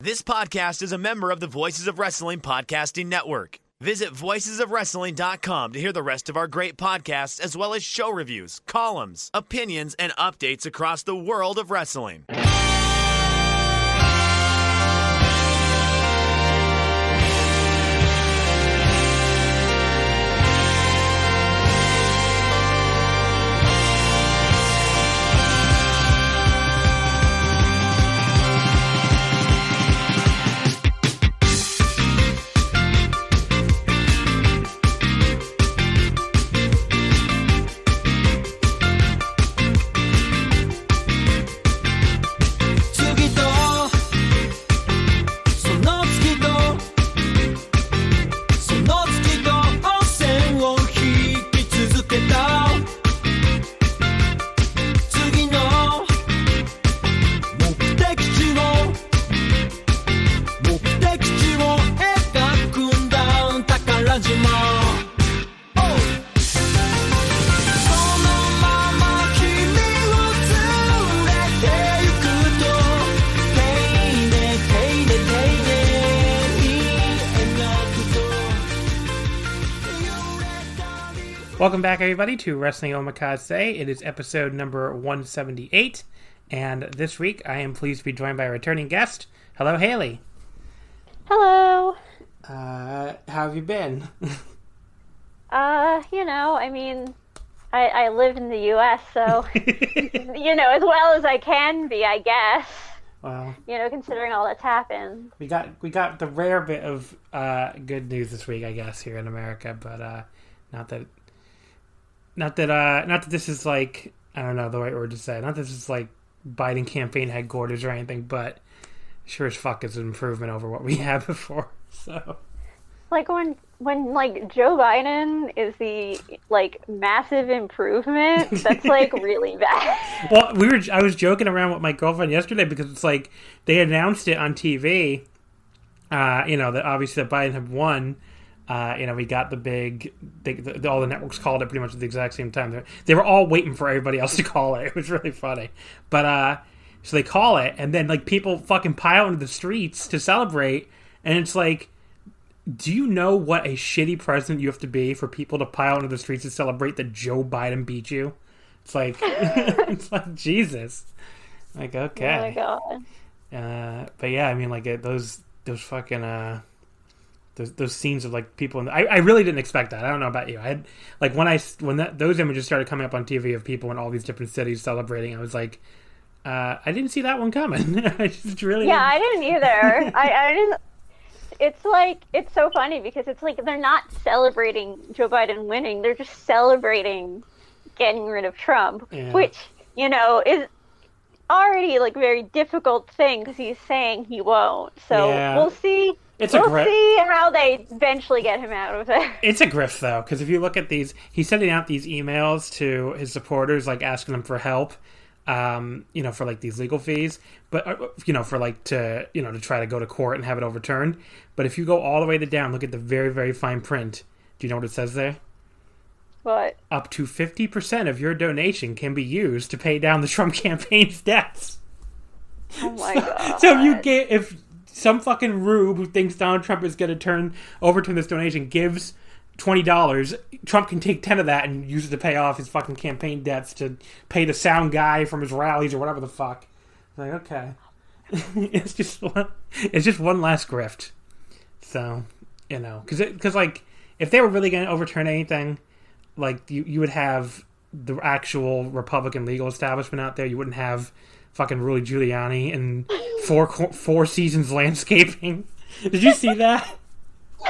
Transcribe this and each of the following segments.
This podcast is a member of the Voices of Wrestling Podcasting Network. Visit voicesofwrestling.com to hear the rest of our great podcasts, as well as show reviews, columns, opinions, and updates across the world of wrestling. Welcome back, everybody, to Wrestling Omakase. It is episode number 178, and this week I am pleased to be joined by a returning guest. Hello, Haley. Hello. How have you been? I live in the U.S., so, as well as I can be, I guess. Well, considering all that's happened. We got the rare bit of good news this week, I guess, here in America, but not that this is like, I don't know the right word to say. Not that this is like Biden campaign headquarters or anything, but sure as fuck is an improvement over what we had before. So, like when Joe Biden is the massive improvement, that's really bad. Well, I was joking around with my girlfriend yesterday because it's like they announced it on TV. That obviously that Biden had won. We got all the networks called it pretty much at the exact same time. They were all waiting for everybody else to call it. It was really funny. But, so they call it, and then, people fucking pile into the streets to celebrate, and it's like, do you know what a shitty president you have to be for people to pile into the streets to celebrate that Joe Biden beat you? It's like, it's like, Jesus. Like, okay. Oh my God. But yeah, those fucking, those scenes of people I really didn't expect that. I don't know about you. I had those images started coming up on TV of people in all these different cities celebrating. I was like, I didn't see that one coming. I just really I didn't either. I didn't. It's so funny because it's like they're not celebrating Joe Biden winning. They're just celebrating getting rid of Trump, which is already a very difficult thing because he's saying he won't. So we'll see. We'll see how they eventually get him out of there. It's a grift, though, because if you look at these, he's sending out these emails to his supporters, asking them for help, for these legal fees, but to try to go to court and have it overturned. But if you go all the way down, look at the very, very fine print. Do you know what it says there? What? Up to 50% of your donation can be used to pay down the Trump campaign's debts. Oh my God! So if some fucking rube who thinks Donald Trump is going to overturn this donation gives $20, Trump can take 10 of that and use it to pay off his fucking campaign debts, to pay the sound guy from his rallies or whatever the fuck. It's like, okay. It's just one last grift. So, because if they were really going to overturn anything, you would have the actual Republican legal establishment out there. You wouldn't have fucking Rudy Giuliani and Four Seasons Landscaping. Did you see that?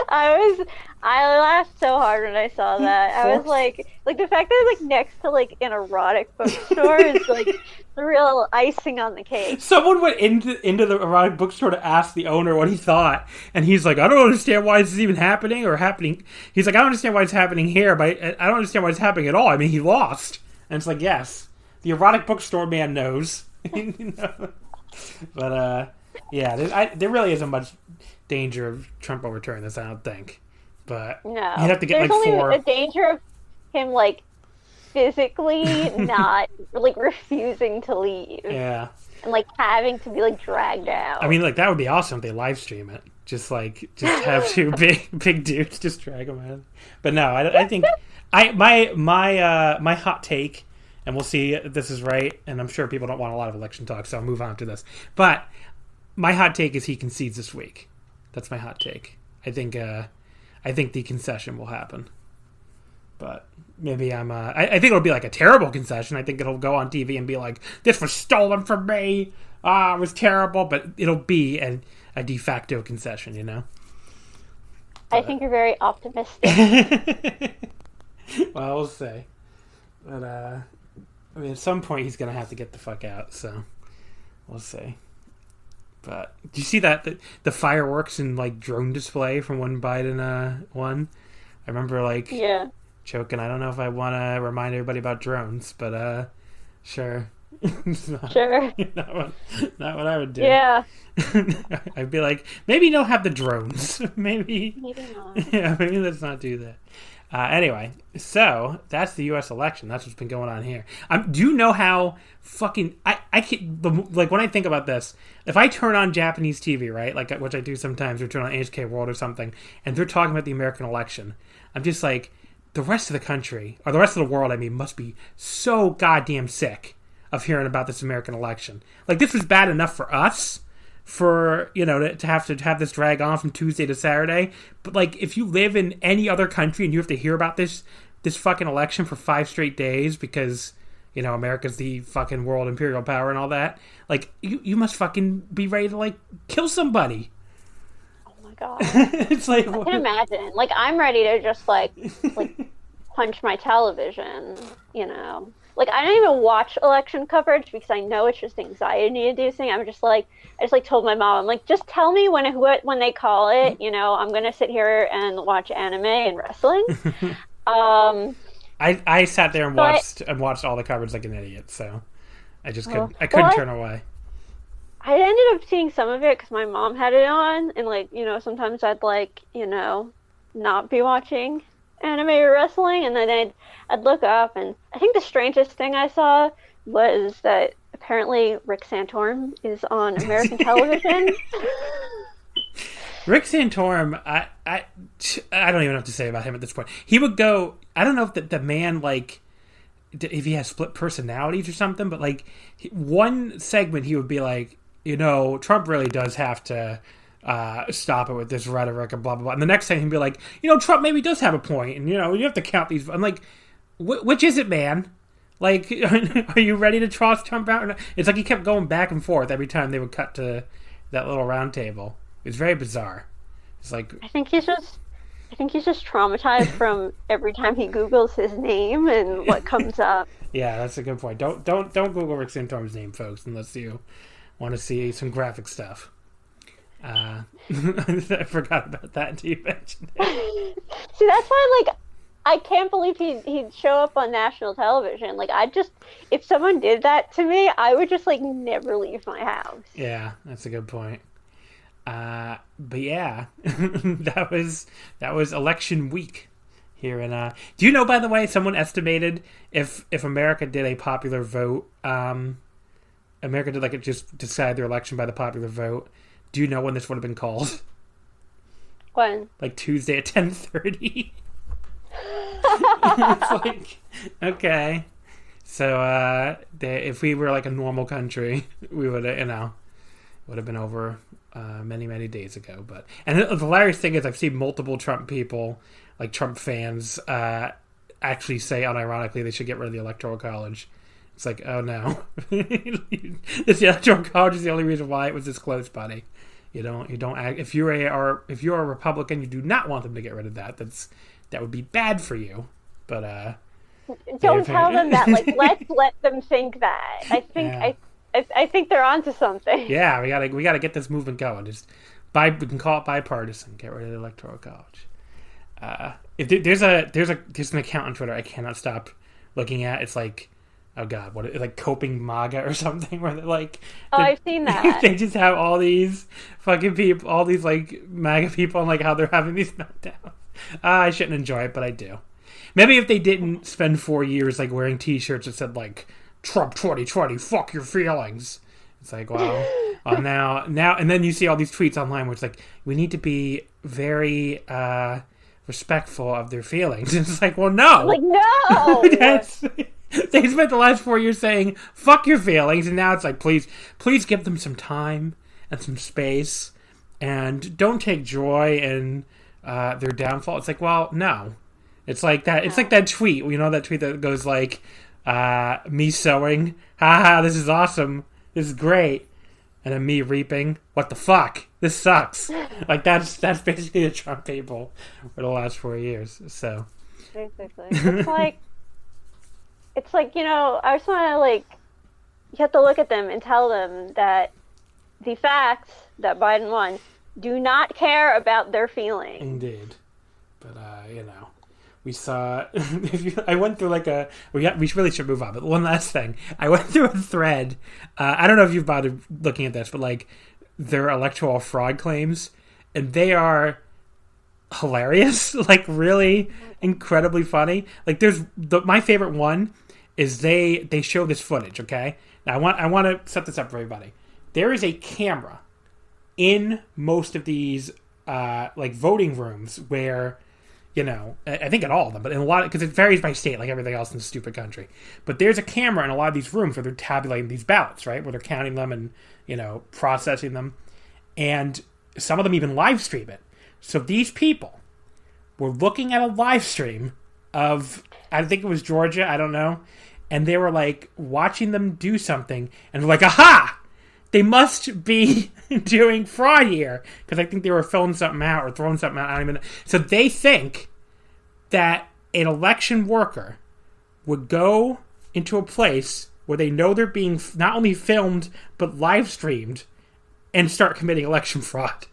I laughed so hard when I saw that. I was like the fact that it's next to an erotic bookstore is the real icing on the cake. Someone went into the erotic bookstore to ask the owner what he thought, and he's like, I don't understand why this is even happening or happening. He's like, I don't understand why it's happening here, but I don't understand why it's happening at all. I mean, he lost. And it's like, yes, the erotic bookstore man knows. But there really isn't much danger of Trump overturning this, I don't think. But no, you'd have to get there's only four. a danger of him physically not refusing to leave. Yeah. and like having to be like dragged out. I mean, like that would be awesome if they live stream it. Just have two big dudes just drag them out. But no, I think my hot take, and we'll see if this is right. And I'm sure people don't want a lot of election talk, so I'll move on to this. But my hot take is he concedes this week. That's my hot take. I think the concession will happen. But maybe I think it'll be like a terrible concession. I think it'll go on TV and be like, "This was stolen from me. It was terrible." But it'll be a de facto concession, you know? I think you're very optimistic. Well, we'll see. But, I mean, at some point he's going to have to get the fuck out, so we'll see. But, do you see that? The fireworks and, like, drone display from when Biden won? I remember, like, joking, I don't know if I want to remind everybody about drones, but, sure. Sure. Not what I would do. Yeah. I'd be like, maybe don't have the drones. Maybe not. Yeah, maybe let's not do that. Anyway, so that's the U.S. election. That's what's been going on here. Do you know how fucking I can, like when I think about this, if I turn on Japanese TV, right, like which I do sometimes, or turn on HK World or something, and they're talking about the American election, I'm just like, the rest of the country, or the rest of the world, I mean, must be so goddamn sick of hearing about this American election. Like, this was bad enough for us, for, you know, to have this drag on from Tuesday to Saturday. But, like, if you live in any other country and you have to hear about this fucking election for 5 straight days because, you know, America's the fucking world imperial power and all that, like, you must fucking be ready to, like, kill somebody. Oh my god. It's like, I can imagine. Like, I'm ready to just, like punch my television, you know. Like, I don't even watch election coverage because I know it's just anxiety-inducing. I just told my mom, I'm like, just tell me when they call it. You know, I'm gonna sit here and watch anime and wrestling. I sat there and watched all the coverage like an idiot. So I just couldn't turn away. I ended up seeing some of it because my mom had it on, and like, you know, sometimes I'd like, you know, not be watching anime or wrestling, and then I'd look up, and I think the strangest thing I saw was that apparently Rick Santorum is on American television. Rick Santorum, I don't even know what to say about him at this point. He would go, I don't know if the man, like, if he has split personalities or something, but like one segment he would be like, you know, Trump really does have to stop it with this rhetoric and blah blah blah. And the next time he'd be like, you know, Trump maybe does have a point, and you know, you have to count these. I'm like, which is it, man? Like, are you ready to toss Trump out? It's like he kept going back and forth every time they would cut to that little round table. It's very bizarre. It's like, I think he's just traumatized from every time he Googles his name and what comes up. Yeah, that's a good point. Don't Google Rick Santorum's name, folks, unless you want to see some graphic stuff. I forgot about that until you mentioned it. See, that's why, like, I can't believe he'd show up on national television. Like, if someone did that to me, I would just, like, never leave my house. Yeah, that's a good point. But yeah, that was election week here in. Do you know, by the way, someone estimated if America did a popular vote, America did just decide their election by the popular vote. Do you know when this would have been called? When? Like Tuesday at 10:30. It's like, okay, so if we were like a normal country, we would have been over many days ago. But the hilarious thing is, I've seen multiple Trump people, like Trump fans, actually say unironically they should get rid of the Electoral College. It's like, oh no, this Electoral College is the only reason why it was this close, buddy. You don't act, if you're a Republican, you do not want them to get rid of that. That would be bad for you. But don't tell them that. Like, let's let them think that. I think I think they're onto something. Yeah, we gotta get this movement going. We can call it bipartisan. Get rid of the Electoral College. If there's an account on Twitter I cannot stop looking at. It's like, oh god, like Coping MAGA or something, where they're like, I've seen that. They just have all these fucking people, all these like MAGA people, and like how they're having these meltdowns. I shouldn't enjoy it, but I do. Maybe if they didn't spend 4 years like wearing T-shirts that said like Trump 2020, fuck your feelings, It's like, well, now, and then you see all these tweets online where it's like, we need to be very respectful of their feelings. And it's like, well, no. Like, no! They spent the last 4 years saying, fuck your feelings, and now it's like, please give them some time and some space, and don't take joy in their downfall. It's like, well, no. It's like that. It's like that tweet. You know that tweet that goes like, me sowing, haha, this is awesome, this is great, and then me reaping, what the fuck, this sucks. Like that's basically the Trump people for the last 4 years. So basically, it's like I just want to like, you have to look at them and tell them that the facts that Biden won do not care about their feelings. Indeed, but we saw. I went through like we really should move on. But one last thing, I went through a thread. I don't know if you've bothered looking at this, but like their electoral fraud claims, and they are hilarious. Like really incredibly funny. Like there's my favorite one is they show this footage. Okay, now I want to set this up for everybody. There is a camera in most of these like voting rooms where. I think in all of them, but in a lot, because it varies by state, like everything else in this stupid country. But there's a camera in a lot of these rooms where they're tabulating these ballots, right? Where they're counting them and, processing them. And some of them even live stream it. So these people were looking at a live stream of, I think it was Georgia, I don't know. And they were like watching them do something. And they're like, aha! They must be doing fraud here. Because I think they were filling something out or throwing something out. I don't even know. So they think that an election worker would go into a place where they know they're being not only filmed, but live streamed and start committing election fraud.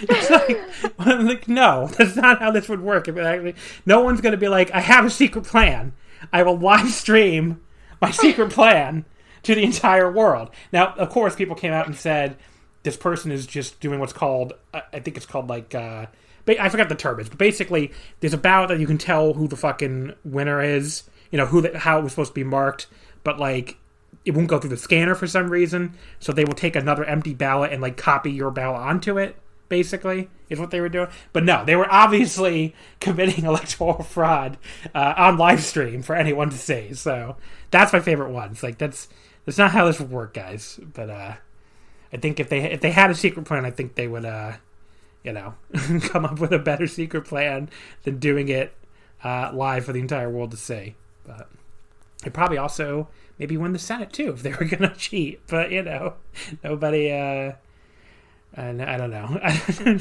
It's like, no, that's not how this would work. No one's going to be like, I have a secret plan. I will live stream my secret plan to the entire world. Now, of course, people came out and said this person is just doing what's called, I think it's called like, I forgot the term is, but basically there's a ballot that you can tell who the fucking winner is, how it was supposed to be marked, but like it won't go through the scanner for some reason, so they will take another empty ballot and like copy your ballot onto it, basically, is what they were doing. But no, they were obviously committing electoral fraud on live stream for anyone to see. So that's my favorite one. It's like that's not how this would work, guys. But I think if they had a secret plan, I think they would come up with a better secret plan than doing it live for the entire world to see. But they'd probably also maybe win the Senate too if they were going to cheat. But nobody. And I don't know.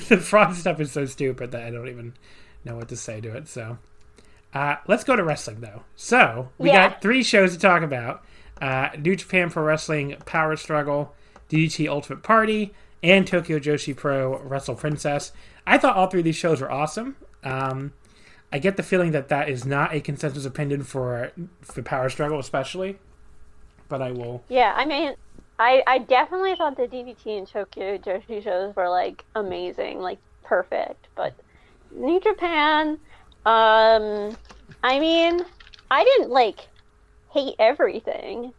The fraud stuff is so stupid that I don't even know what to say to it. So let's go to wrestling though. So we got 3 shows to talk about: New Japan Pro Wrestling Power Struggle, DDT Ultimate Party, and Tokyo Joshi Pro Wrestle Princess. I thought all 3 of these shows were awesome. I get the feeling that is not a consensus opinion for Power Struggle, especially. But I will. Yeah, I mean, I definitely thought the DDT and Tokyo Joshi shows were like amazing, like perfect. But New Japan, I mean, I didn't like hate everything,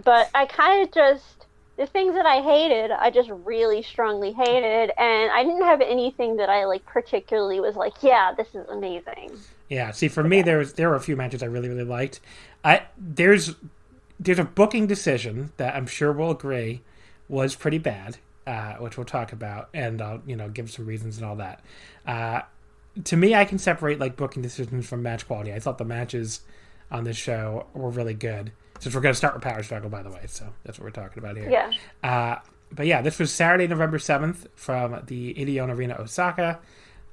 but I kind of just. The things that I hated, I just really strongly hated, and I didn't have anything that I like particularly was like, yeah, this is amazing. Yeah, see, for me, there were a few matches I really, really liked. There's a booking decision that I'm sure we'll agree was pretty bad, which we'll talk about, and I'll give some reasons and all that. To me, I can separate like booking decisions from match quality. I thought the matches on this show were really good. Since we're going to start with Power Struggle, by the way, so that's what we're talking about here. Yeah. But yeah, this was Saturday, November 7th from the Ideon Arena, Osaka.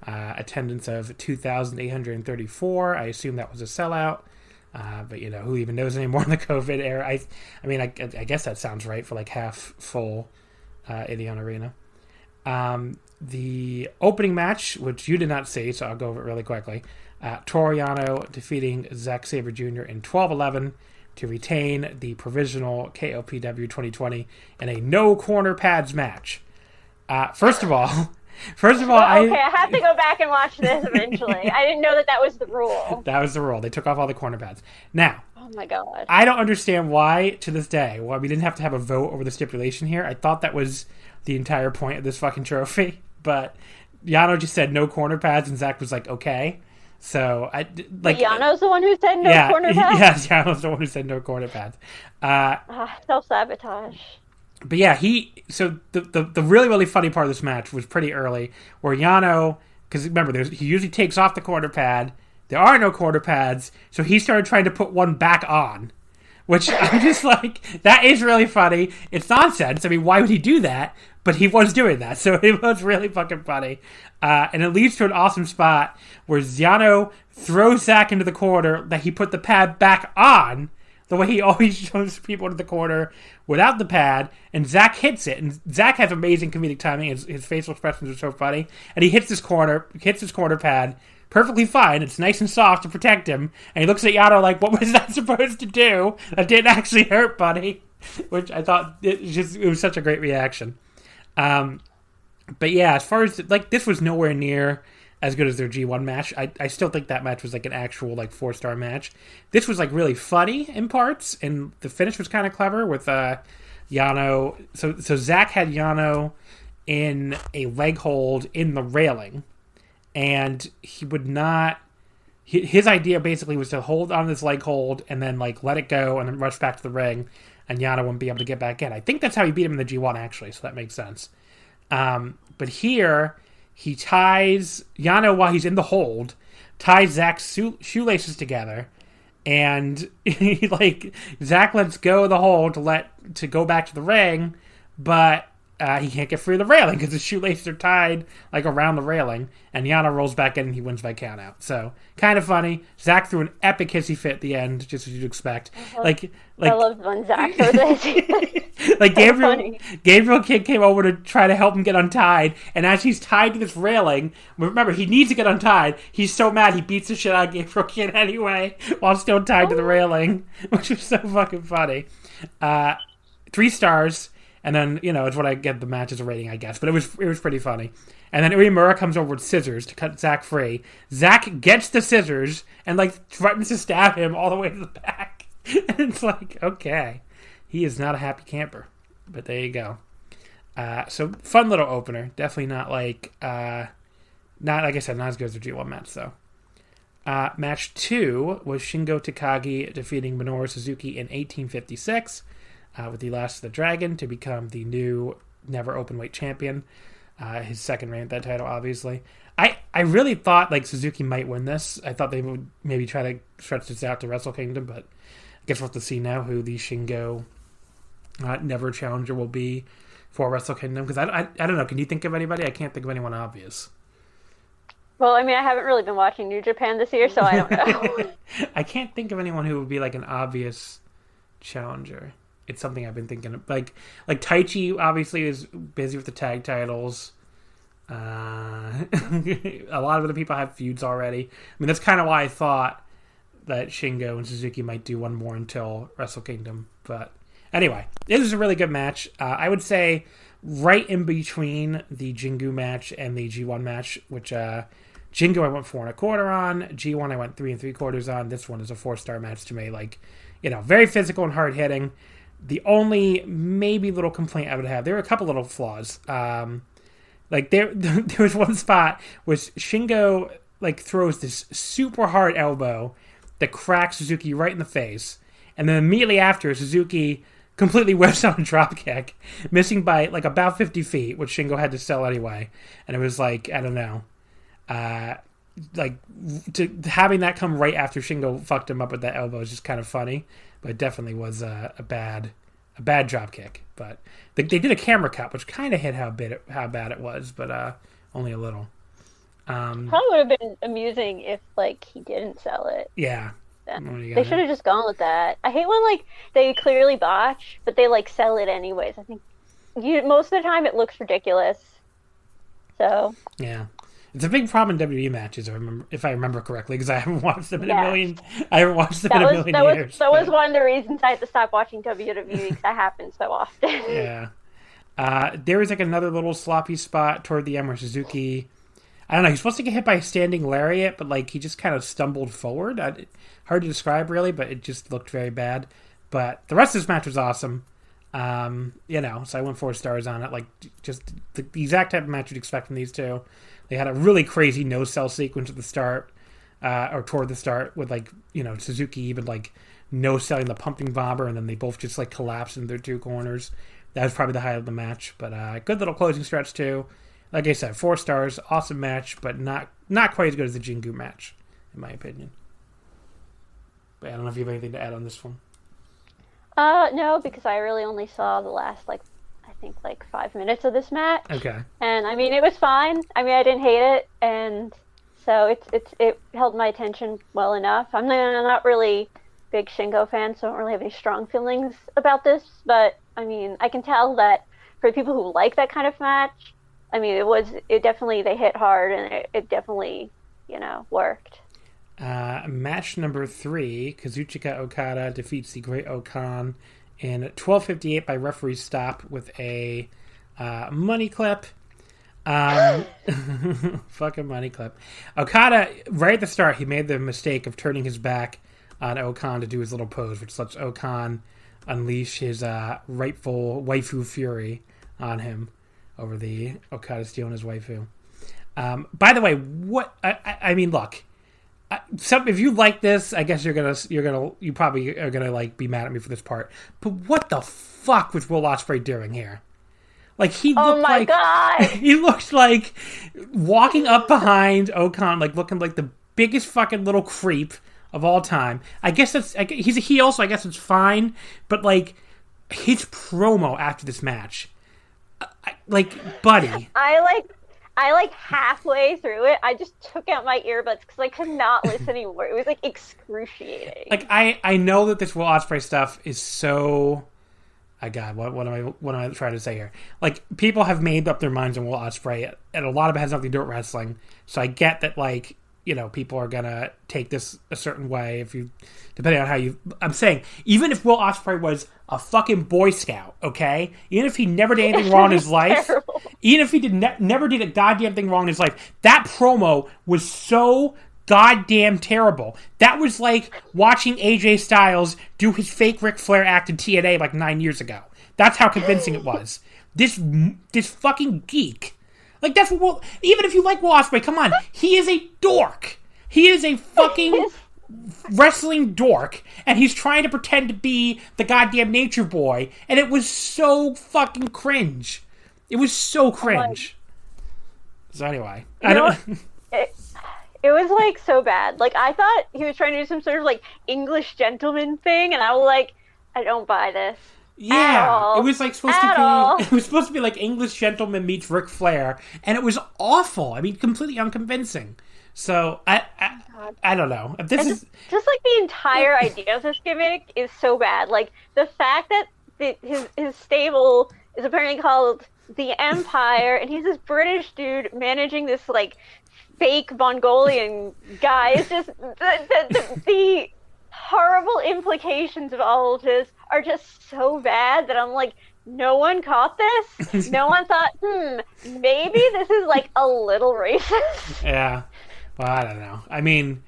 Attendance of 2,834. I assume that was a sellout. But who even knows anymore in the COVID era? I guess that sounds right for like half full Ideon Arena. The opening match, which you did not see, so I'll go over it really quickly. Toru Yano defeating Zack Sabre Jr. in 12-11. To retain the provisional KOPW 2020 in a no corner pads match. First of all, I have to go back and watch this eventually. I didn't know that was the rule. That was the rule. They took off all the corner pads. Now, Oh my god. I don't understand why, to this day, why we didn't have to have a vote over the stipulation here. I thought that was the entire point of this fucking trophy. But Yano just said no corner pads, and Zach was like, okay. So, But Yano's the one who said no corner pads? Yes, Yano's the one who said no corner pads. Self-sabotage. But yeah, so the really, really funny part of this match was pretty early, where Yano, because remember, he usually takes off the corner pad. There are no corner pads, so he started trying to put one back on, which I'm just like, that is really funny. It's nonsense. I mean, why would he do that? But he was doing that, so it was really fucking funny. And it leads to an awesome spot where Yano throws Zach into the corner that he put the pad back on, the way he always shows people into the corner without the pad, and Zach hits it. And Zach has amazing comedic timing. His facial expressions are so funny. And he hits his corner pad perfectly fine. It's nice and soft to protect him. And he looks at Yano like, what was that supposed to do? That didn't actually hurt, buddy. Which I thought, it was such a great reaction. But yeah, as far as, like, this was nowhere near as good as their G1 match. I still think that match was like an actual, like, 4-star match. This was, like, really funny in parts, and the finish was kind of clever with Yano. So Zach had Yano in a leg hold in the railing, and he would not... His idea basically was to hold on this leg hold and then, like, let it go and then rush back to the ring, and Yano wouldn't be able to get back in. I think that's how he beat him in the G1, actually, so that makes sense. But here, he ties Yano while he's in the hold, ties Zach's shoelaces together, and Zach lets go of the hold to go back to the ring, but he can't get free of the railing because his shoelaces are tied like around the railing, and Yano rolls back in and he wins by count out. So kind of funny. Zach threw an epic hissy fit at the end, just as you'd expect. I loved when Zach threw this. Like Gabriel Kidd came over to try to help him get untied, and as he's tied to this railing, remember he needs to get untied. He's so mad he beats the shit out of Gabriel Kidd anyway while still tied to the railing, which was so fucking funny. 3 stars. And then, it's what I get the match as a rating, I guess. But it was pretty funny. And then Uemura comes over with scissors to cut Zach free. Zach gets the scissors and, threatens to stab him all the way to the back. And it's like, okay. He is not a happy camper. But there you go. So, fun little opener. Definitely not like I said, not as good as the G1 match, though. Match 2 was Shingo Takagi defeating Minoru Suzuki in 1856. With the Last of the Dragon to become the new Never Openweight champion. His second reign at that title, obviously. I really thought Suzuki might win this. I thought they would maybe try to stretch this out to Wrestle Kingdom, but I guess we'll have to see now who the Shingo Never challenger will be for Wrestle Kingdom. Because I don't know, can you think of anybody? I can't think of anyone obvious. Well, I mean, I haven't really been watching New Japan this year, so I don't know. I can't think of anyone who would be an obvious challenger. It's something I've been thinking of. Like Taichi obviously is busy with the tag titles. A lot of other people have feuds already. I mean, that's kind of why I thought that Shingo and Suzuki might do one more until Wrestle Kingdom. But anyway, it was a really good match. I would say right in between the Jingu match and the G1 match, which Jingu I went 4 1/4 on. G1 I went 3 3/4 on. This one is a 4-star match to me. Very physical and hard hitting. The only maybe little complaint I would have, there were a couple little flaws. There was one spot where Shingo throws this super hard elbow that cracks Suzuki right in the face, and then immediately after, Suzuki completely whips on a drop kick, missing by about 50 feet, which Shingo had to sell anyway. And it was I don't know, having that come right after Shingo fucked him up with that elbow is just kind of funny. But it definitely was a bad drop kick. But they did a camera cut, which kind of hit how bad it was, but only a little. Probably would have been amusing if he didn't sell it. Yeah. They should have just gone with that. I hate when they clearly botch, but they sell it anyways. I think most of the time it looks ridiculous. So yeah. It's a big problem in WWE matches, if I remember correctly, because I haven't watched them in a million. I haven't watched them in a million years. That was one of the reasons I had to stop watching WWE because that happens so often. Yeah, there was another little sloppy spot toward the end where Suzuki. I don't know. He's supposed to get hit by a standing lariat, but like he just kind of stumbled forward. Hard to describe really, but it just looked very bad. But the rest of this match was awesome. So I went 4 stars on it. Like just the exact type of match you'd expect from these two. They had a really crazy no-sell sequence at the start, or toward the start, with like Suzuki even like no-selling the pumping bomber, and then they both just like collapsed in their 2 corners. That was probably the highlight of the match. But good little closing stretch too. Like I said, 4 stars, awesome match, but not quite as good as the Jingu match, in my opinion. But I don't know if you have anything to add on this one. No, because I really only saw the last, I think 5 minutes of this match. Okay. And, I mean, it was fine. I mean, I didn't hate it, and so it held my attention well enough. I'm not really a big Shingo fan, so I don't really have any strong feelings about this, but, I mean, I can tell that for people who like that kind of match, I mean, it definitely, they hit hard, and it definitely, worked. Match number 3, Kazuchika Okada defeats the Great Okan in 12:58 by referee stop with a money clip. Fucking money clip. Okada, right at the start, he made the mistake of turning his back on Okan to do his little pose, which lets Okan unleash his rightful waifu fury on him over the Okada stealing his waifu. By the way, what I mean, look. If you like this, I guess you probably are gonna be mad at me for this part. But what the fuck was Will Ospreay doing here? Like he looked God! He looked like walking up behind Okan, like looking like the biggest fucking little creep of all time. I guess he's a heel, so I guess it's fine. But like his promo after this match, buddy. I halfway through it, I just took out my earbuds because I could not listen anymore. It was excruciating. I know that this Will Ospreay stuff is so. God, what am I trying to say here? Like people have made up their minds on Will Ospreay, and a lot of it has nothing to do with wrestling. So I get that people are gonna take this a certain way depending on how you. I'm saying even if Will Ospreay was a fucking Boy Scout, okay, even if he never did anything wrong in his life, terrible. Even if he never did a goddamn thing wrong in his life, that promo was so goddamn terrible. That was like watching AJ Styles do his fake Ric Flair act in TNA 9 years ago. That's how convincing it was. This fucking geek. That's what even if you like Will Ospreay, come on. He is a dork. He is a fucking wrestling dork, and he's trying to pretend to be the goddamn Nature Boy, and it was so fucking cringe. It was so cringe. So anyway, it was so bad. I thought he was trying to do some sort of English gentleman thing, and I was like, I don't buy this. Yeah, it was supposed to be like English gentleman meets Ric Flair, and it was awful. I mean, completely unconvincing. So I don't know. If this is just the entire idea of this gimmick is so bad. The fact that his stable is apparently called the Empire, and he's this British dude managing this fake Mongolian guy. It's just the horrible implications of all of this are just so bad that I'm like, no one caught this. No one thought, maybe this is a little racist. Yeah. Well, I don't know. I mean,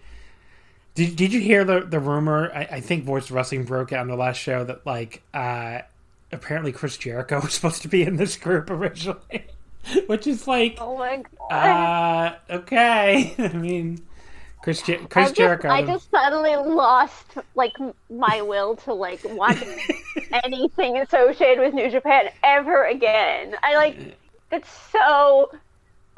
did you hear the rumor? I think Voice of Wrestling broke out on the last show that apparently Chris Jericho was supposed to be in this group originally, which is oh my God. Okay. I mean, Chris Jericho. I just suddenly lost my will to watch anything associated with New Japan ever again. It's so.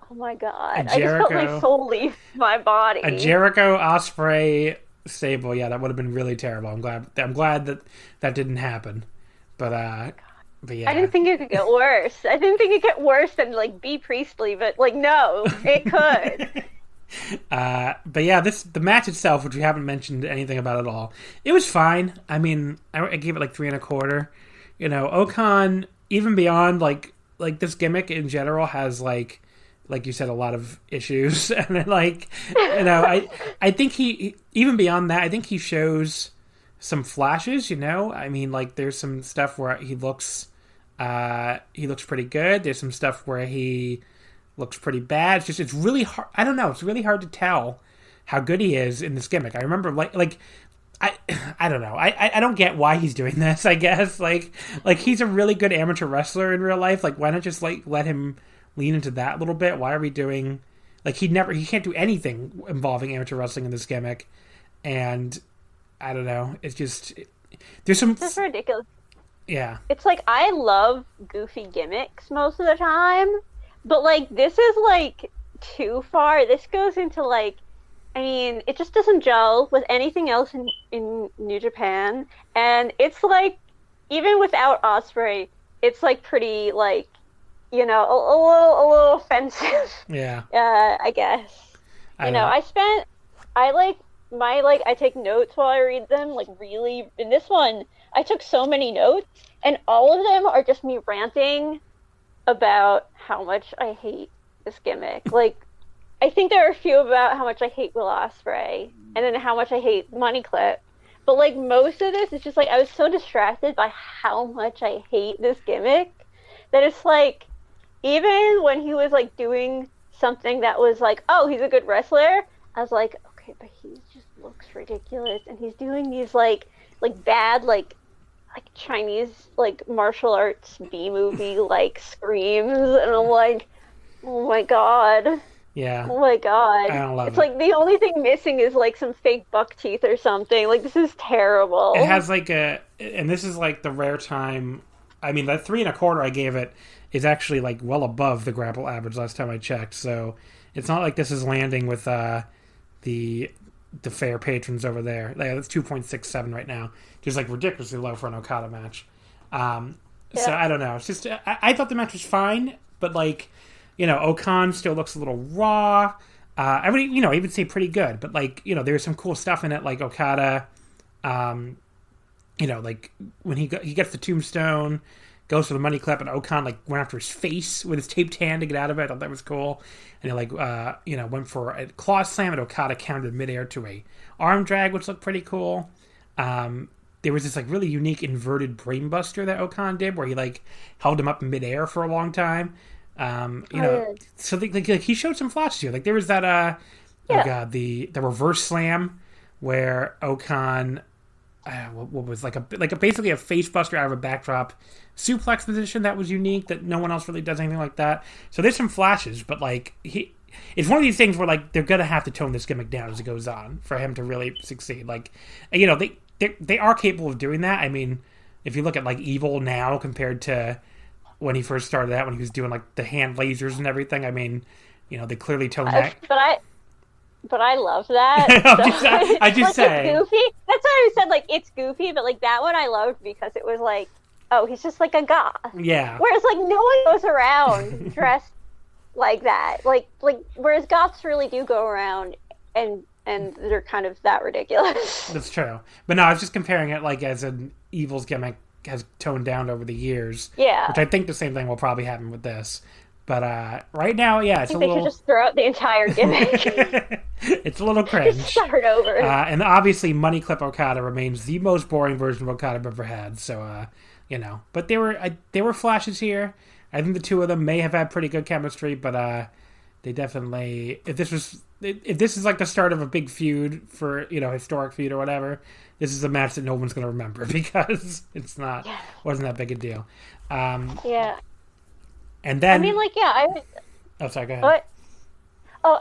Oh my God! I just felt my soul leave my body. A Jericho Ospreay stable, yeah, that would have been really terrible. I'm glad that didn't happen. But yeah, I didn't think it could get worse. I didn't think it could get worse than B Priestley, but no, it could. But yeah, the match itself, which we haven't mentioned anything about at all, it was fine. I mean, I gave it 3.25. Okan, even beyond this gimmick in general, has like you said, a lot of issues, and then I think he even beyond that, I think he shows some flashes. I mean, there's some stuff where he looks pretty good. There's some stuff where he looks pretty bad. It's really hard. I don't know. It's really hard to tell how good he is in this gimmick. I remember I don't know. I don't get why he's doing this, I guess. Like he's a really good amateur wrestler in real life. Like, why not just let him lean into that a little bit? Why are we doing he can't do anything involving amateur wrestling in this gimmick. And I don't know. It's just there's some It's ridiculous. Yeah. It's like I love goofy gimmicks most of the time, but like this is like too far. This goes into like it just doesn't gel with anything else in New Japan. And it's like, even without Ospreay, it's like pretty like, a little offensive. Yeah. I guess. I take notes while I read them, like really, in this one, I took so many notes, and all of them are just me ranting about how much I hate this gimmick. Like, I think there are a few about how much I hate Will Ospreay, and then how much I hate Money Clip. But like most of this is just like I was so distracted by how much I hate this gimmick that it's like even when he was like doing something that was like, oh, he's a good wrestler, I was like, okay, but he just looks ridiculous, and he's doing these like bad like Chinese like martial arts B movie like screams, and I'm like, oh my god. Yeah. Oh my god. I don't love it's it. like the only thing missing is like some fake buck teeth or something. Like, this is terrible. It has like and this is like the rare time. I mean, that 3.25 I gave it is actually like well above the grapple average last time I checked. So it's not like this is landing with the fair patrons over there. Like, it's 2.67 right now, just like ridiculously low for an Okada match. So I don't know. It's just I thought the match was fine, but like, Okan still looks a little raw. I would, even say pretty good, but like, there's some cool stuff in it, like Okada, like when he gets the tombstone, goes for the money clip, and Okan like went after his face with his taped hand to get out of it. I thought that was cool. And he like, went for a claw slam, and Okada countered midair to a arm drag, which looked pretty cool. There was this like really unique inverted brainbuster that Okan did, where he like held him up in midair for a long time. So like he showed some flashes here. Like there was that the reverse slam where Okan what was like a basically a face buster out of a backdrop suplex position that was unique, that no one else really does anything like that. So there's some flashes, but like it's one of these things where like they're gonna have to tone this gimmick down as it goes on for him to really succeed. Like, they are capable of doing that. I mean, if you look at like Evil now compared to when he first started out, when he was doing like the hand lasers and everything, I mean, they clearly toned that. But I love that. I just say it's goofy. That's why I said like it's goofy, but like that one I loved because it was like, oh, he's just like a goth. Yeah. Whereas like no one goes around dressed like that. Like whereas goths really do go around and they're kind of that ridiculous. That's true. But no, I was just comparing it like as an Evil's gimmick has toned down over the years. Yeah. Which I think the same thing will probably happen with this. But right now, yeah, it's a little... they should just throw out the entire gimmick. It's a little cringe. Just start over. And obviously, Money Clip Okada remains the most boring version of Okada I've ever had. So, But there were flashes here. I think the two of them may have had pretty good chemistry, but they definitely... If this is like the start of a big feud for, historic feud or whatever, this is a match that no one's going to remember because wasn't that big a deal. Yeah. And then... Oh, sorry, go ahead. What? Oh,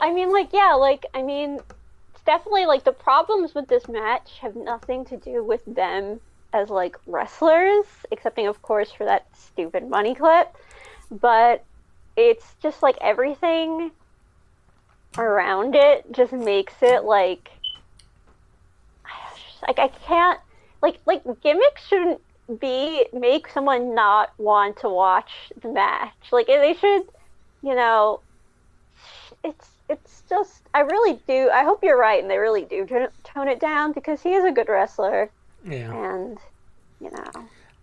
it's definitely, like, the problems with this match have nothing to do with them as, like, wrestlers, excepting, of course, for that stupid money clip. But it's just, like, everything around it just makes it, like I can't... Like, gimmicks shouldn't make someone not want to watch the match. Like, they should, it's just, I really do, I hope you're right and they really do tone it down because he is a good wrestler. Yeah. And,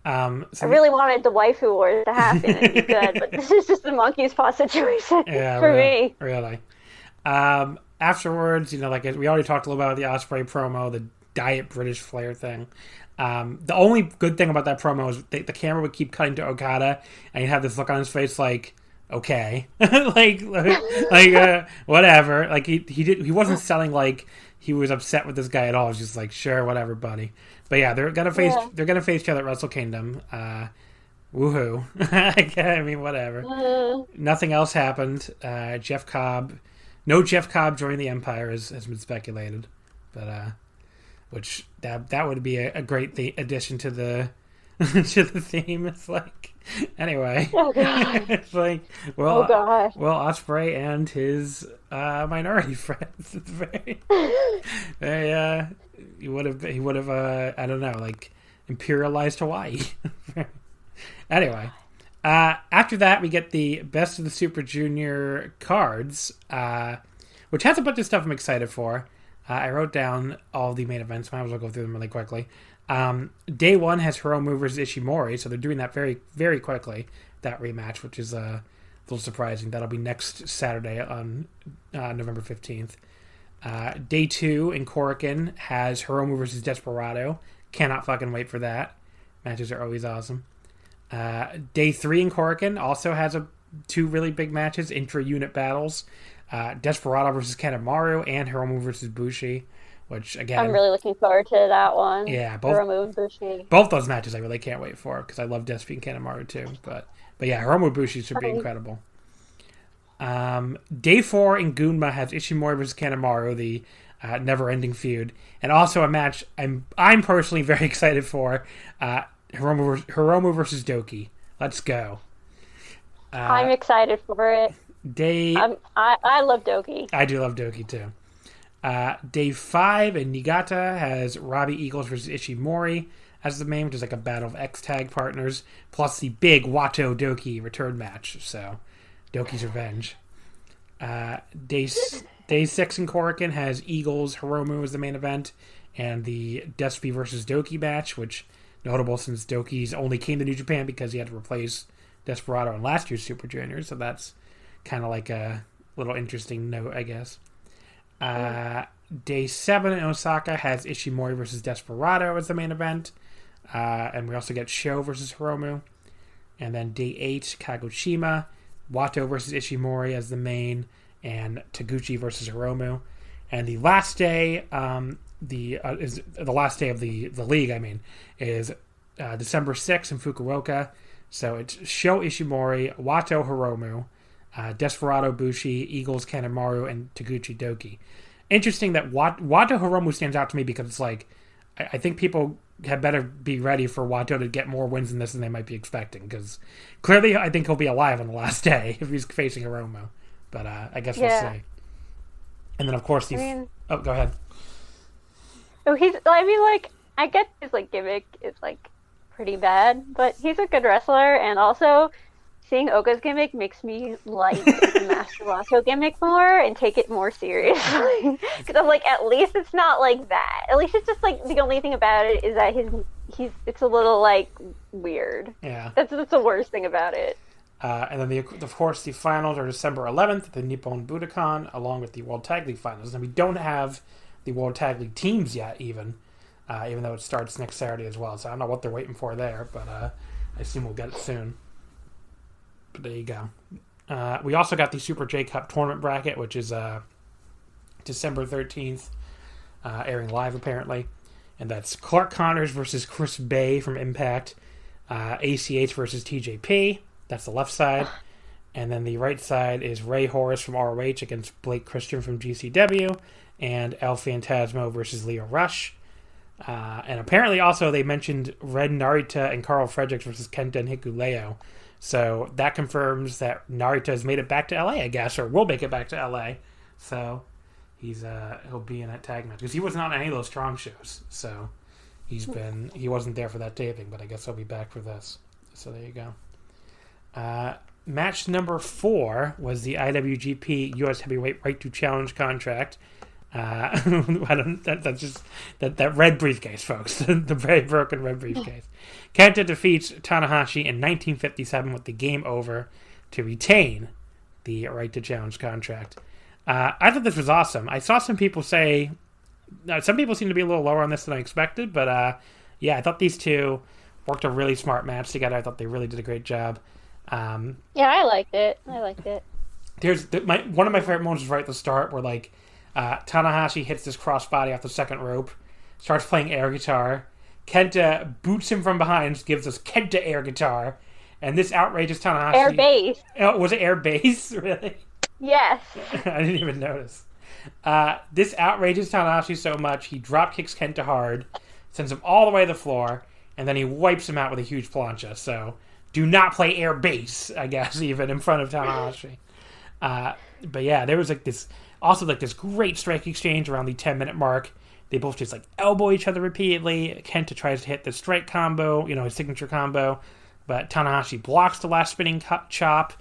I really wanted the waifu wars to happen and be good, but this is just the monkey's paw situation for me. Really. Afterwards, like we already talked a little about the Ospreay promo, the Diet British Flair thing. The only good thing about that promo is the camera would keep cutting to Okada, and he'd have this look on his face like, okay, whatever. Like he wasn't selling like he was upset with this guy at all. It was just like, sure, whatever, buddy. But yeah, they're gonna face each other at Wrestle Kingdom. Woohoo! I mean, whatever. Nothing else happened. Jeff Cobb joined the Empire has been speculated, but which that would be a great addition to the to the theme. It's like, anyway. Oh god. It's like, well, Ospreay and his minority friends. It's very, he would have I don't know, like imperialized Hawaii. Anyway, after that we get the Best of the Super Junior cards, which has a bunch of stuff I'm excited for. I wrote down all the main events. Might as well go through them really quickly. Day one has Hiromu versus Ishimori, so they're doing that very, very quickly, that rematch, which is a little surprising. That'll be next Saturday on November 15th. Day two in Korakuen has Hiromu versus Desperado. Cannot fucking wait for that. Matches are always awesome. Day three in Korakuen also has two really big matches, intra-unit battles. Desperado versus Kanemaru and Hiromu versus Bushi, which again, I'm really looking forward to that one. Yeah, Hiromu and Bushi. Both those matches I really can't wait for because I love Despi and Kanemaru too. But yeah, Hiromu and Bushi should be incredible. Day four in Gunma has Ishimori versus Kanemaru, the never-ending feud, and also a match I'm personally very excited for. Hiromu versus Doki. Let's go. I'm excited for it. I love Doki. I do love Doki too. Day 5 in Niigata has Robbie Eagles versus Ishimori as the main, which is like a battle of X-Tag partners, plus the big Wato Doki return match. So, Doki's Revenge. Day 6 in Korakuen has Eagles Hiromu as the main event, and the Despi versus Doki match, which notable since Doki's only came to New Japan because he had to replace Desperado in last year's Super Junior, so that's kind of like a little interesting note, I guess. Day 7 in Osaka has Ishimori versus Desperado as the main event, and we also get Sho versus Hiromu. And then Day 8, Kagoshima, Wato versus Ishimori as the main, and Taguchi versus Hiromu. And the last day, is the last day of the league. I mean, is December 6th in Fukuoka. So it's Sho Ishimori, Wato Hiromu, Desperado Bushi, Eagles Kanemaru, and Taguchi Doki. Interesting that Wato Hiromu stands out to me because it's like, I think people had better be ready for Wato to get more wins in this than they might be expecting, because clearly I think he'll be alive on the last day if he's facing Hiromu. But I guess we'll see. And then of course go ahead. Oh, I get his gimmick is pretty bad, but he's a good wrestler, and also seeing Oka's gimmick makes me like the Master Wato gimmick more and take it more seriously. Because I'm like, at least it's not like that. At least it's just the only thing about it is that it's a little weird. Yeah, that's the worst thing about it. And then of course the finals are December 11th at the Nippon Budokan, along with the World Tag League finals. And we don't have the World Tag League teams yet, even though it starts next Saturday as well. So I don't know what they're waiting for there, but I assume we'll get it soon. But there you go. We also got the Super J Cup tournament bracket, which is December 13th, airing live apparently. And that's Clark Connors versus Chris Bay from Impact, ACH versus TJP. That's the left side. And then the right side is Ray Horace from ROH against Blake Christian from GCW, and El Phantasmo versus Leo Rush. And apparently also they mentioned Red Narita and Carl Fredericks versus Kenta and Hikuleo. So that confirms that Narita has made it back to LA, I guess, or will make it back to LA. So he'll be in that tag match because he wasn't on any of those Strong shows. So he wasn't there for that taping, but I guess he'll be back for this. So there you go. Match number 4 was the IWGP US Heavyweight Right to Challenge contract. That's just that red briefcase, folks. The very broken red briefcase. Kenta defeats Tanahashi in 1957 with the game over to retain the Right to Challenge contract. I thought this was awesome. I saw some people say some people seem to be a little lower on this than I expected, but yeah, I thought these two worked a really smart match together. I thought they really did a great job. Yeah, I liked it. There's one of my favorite moments is right at the start where like Tanahashi hits this crossbody off the second rope, starts playing air guitar. Kenta boots him from behind, gives us Kenta air guitar, and this outrages Tanahashi. Air bass. Oh, was it air bass? Really? Yes. I didn't even notice. This outrages Tanahashi so much, he drop kicks Kenta hard, sends him all the way to the floor, and then he wipes him out with a huge plancha. So, do not play air bass, I guess, even in front of Tanahashi. But yeah, there was like this great strike exchange around the 10-minute mark. They both just like elbow each other repeatedly. Kenta tries to hit the strike combo, his signature combo, but Tanahashi blocks the last spinning chop.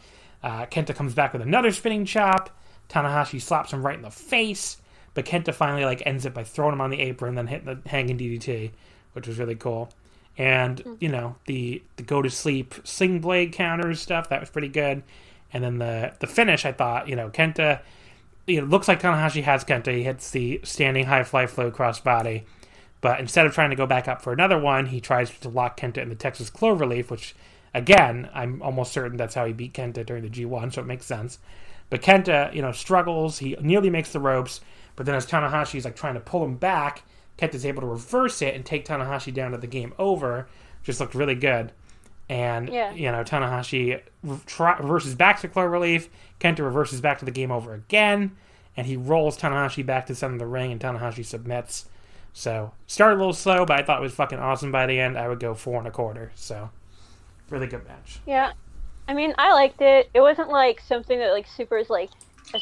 Kenta comes back with another spinning chop. Tanahashi slaps him right in the face, but Kenta finally like ends it by throwing him on the apron, then hitting the hanging DDT, which was really cool. And the go to sleep sling blade counters stuff, that was pretty good. And then the finish, I thought, Kenta, it looks like Tanahashi has Kenta. He hits the standing high fly flow crossbody, but instead of trying to go back up for another one, he tries to lock Kenta in the Texas Cloverleaf, which, again, I'm almost certain that's how he beat Kenta during the G1, so it makes sense. But Kenta, struggles. He nearly makes the ropes, but then as Tanahashi's like trying to pull him back, Kenta's able to reverse it and take Tanahashi down to the game over. Just looked really good. And, Tanahashi reverses back to Cloverleaf. Kenta reverses back to the game over again. And he rolls Tanahashi back to the center of the ring, and Tanahashi submits. So, started a little slow, but I thought it was fucking awesome by the end. I would go 4 1/4. So, really good match. Yeah. I mean, I liked it. It wasn't, like, something that, like, I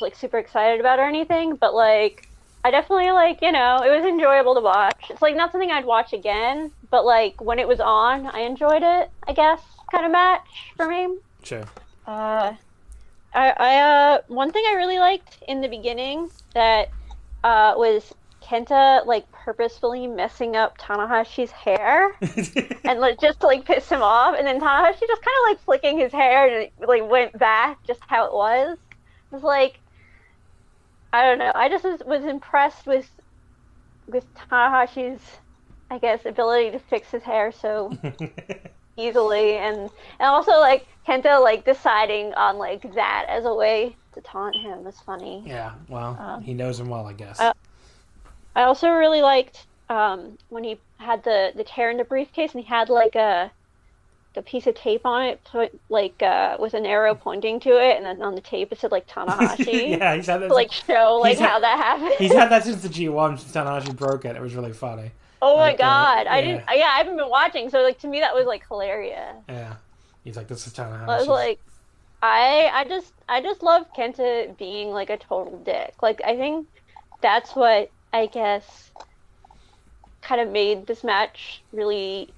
was super excited about or anything. But, like, I definitely, like, it was enjoyable to watch. It's, like, not something I'd watch again. But, like, when it was on, I enjoyed it, I guess, kind of match for me. Sure. One thing I really liked in the beginning that was Kenta, like, purposefully messing up Tanahashi's hair and, like, just to, like, piss him off. And then Tanahashi just kind of, like, flicking his hair and it, like, went back just how it was. It was, like, I don't know. I just was impressed with Tanahashi's, I guess, ability to fix his hair so easily, and also like Kenta like deciding on like that as a way to taunt him was funny. Yeah, well, he knows him well, I guess. I also really liked when he had the tear in the briefcase and he had like a piece of tape on it, like with an arrow pointing to it, and then on the tape it said like Tanahashi. Yeah, he's had that. To, like show like how that happened. He's had that since the G1. Since Tanahashi broke it, it was really funny. Oh my god! I haven't been watching, so like to me that was like hilarious. Yeah, he's like, this is Tanahashi. I was like, I just love Kenta being like a total dick. Like I think that's what I guess kind of made this match really,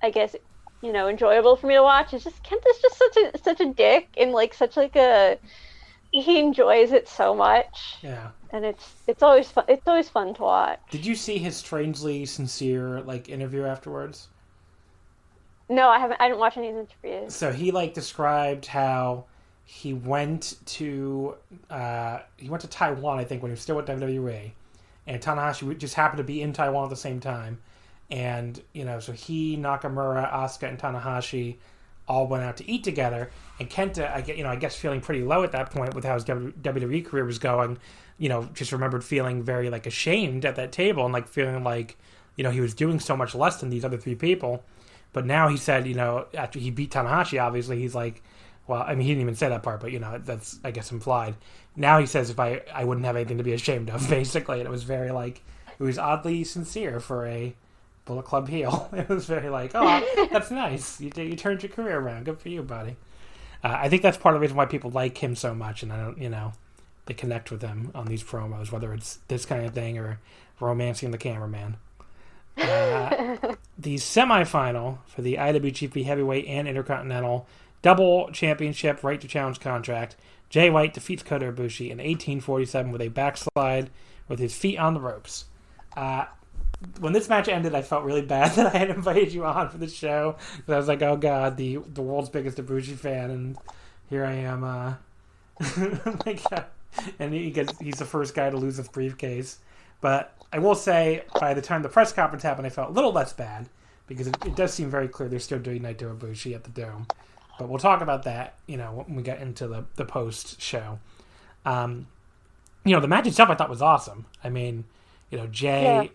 I guess, enjoyable for me to watch. It's just Kenta's just such a dick and like such like he enjoys it so much. Yeah. And it's always fun. It's always fun to watch. Did you see his strangely sincere like interview afterwards? No, I haven't. I didn't watch any of his interviews. So he like described how he went to Taiwan, I think, when he was still with WWE, and Tanahashi just happened to be in Taiwan at the same time, and so he, Nakamura, Asuka, and Tanahashi all went out to eat together, and Kenta, I guess feeling pretty low at that point with how his WWE career was going, just remembered feeling very like ashamed at that table and like feeling like, he was doing so much less than these other three people. But now he said, after he beat Tanahashi, obviously he's like, well, I mean, he didn't even say that part, but that's, I guess, implied. Now he says, if I wouldn't have anything to be ashamed of, basically. And it was very like, it was oddly sincere for a Bullet Club heel. It was very like, oh, that's nice. You turned your career around. Good for you, buddy. I think that's part of the reason why people like him so much, and I don't, they connect with him on these promos, whether it's this kind of thing or romancing the cameraman. The semifinal for the IWGP Heavyweight and Intercontinental Double Championship Right to Challenge contract. Jay White defeats Kota Ibushi in 1847 with a backslide with his feet on the ropes. When this match ended, I felt really bad that I had invited you on for the show. Because I was like, oh god, the world's biggest Ibushi fan, and here I am. And he's the first guy to lose his briefcase. But I will say, by the time the press conference happened, I felt a little less bad, because it does seem very clear they're still doing Naito Ibushi at the Dome. But we'll talk about that, when we get into the post show. The match itself I thought was awesome. I mean, Jay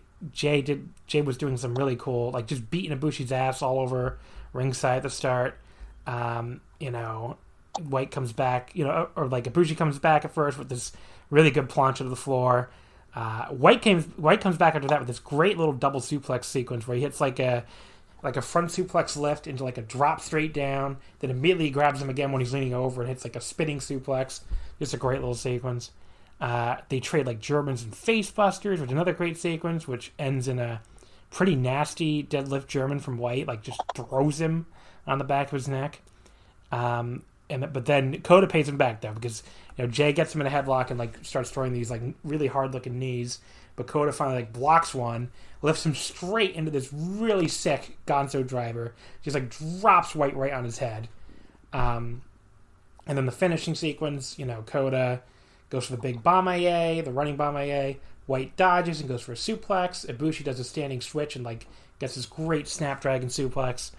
was doing some really cool, like just beating Ibushi's ass all over ringside at the start. White comes back, or like Ibushi comes back at first with this really good planche to the floor. White comes back after that with this great little double suplex sequence where he hits like a front suplex lift into like a drop straight down, then immediately grabs him again when he's leaning over and hits like a spinning suplex. Just a great little sequence. They trade like Germans and face busters, which is another great sequence, which ends in a pretty nasty deadlift German from White, like just throws him on the back of his neck. But then Kota pays him back though, because Jay gets him in a headlock and like starts throwing these like really hard looking knees, but Kota finally like blocks one, lifts him straight into this really sick Gonzo driver, just like drops White right on his head. And then the finishing sequence, Kota goes for the big Bamaye, the running Bamaye. White dodges and goes for a suplex. Ibushi does a standing switch and like gets this great Snapdragon suplex.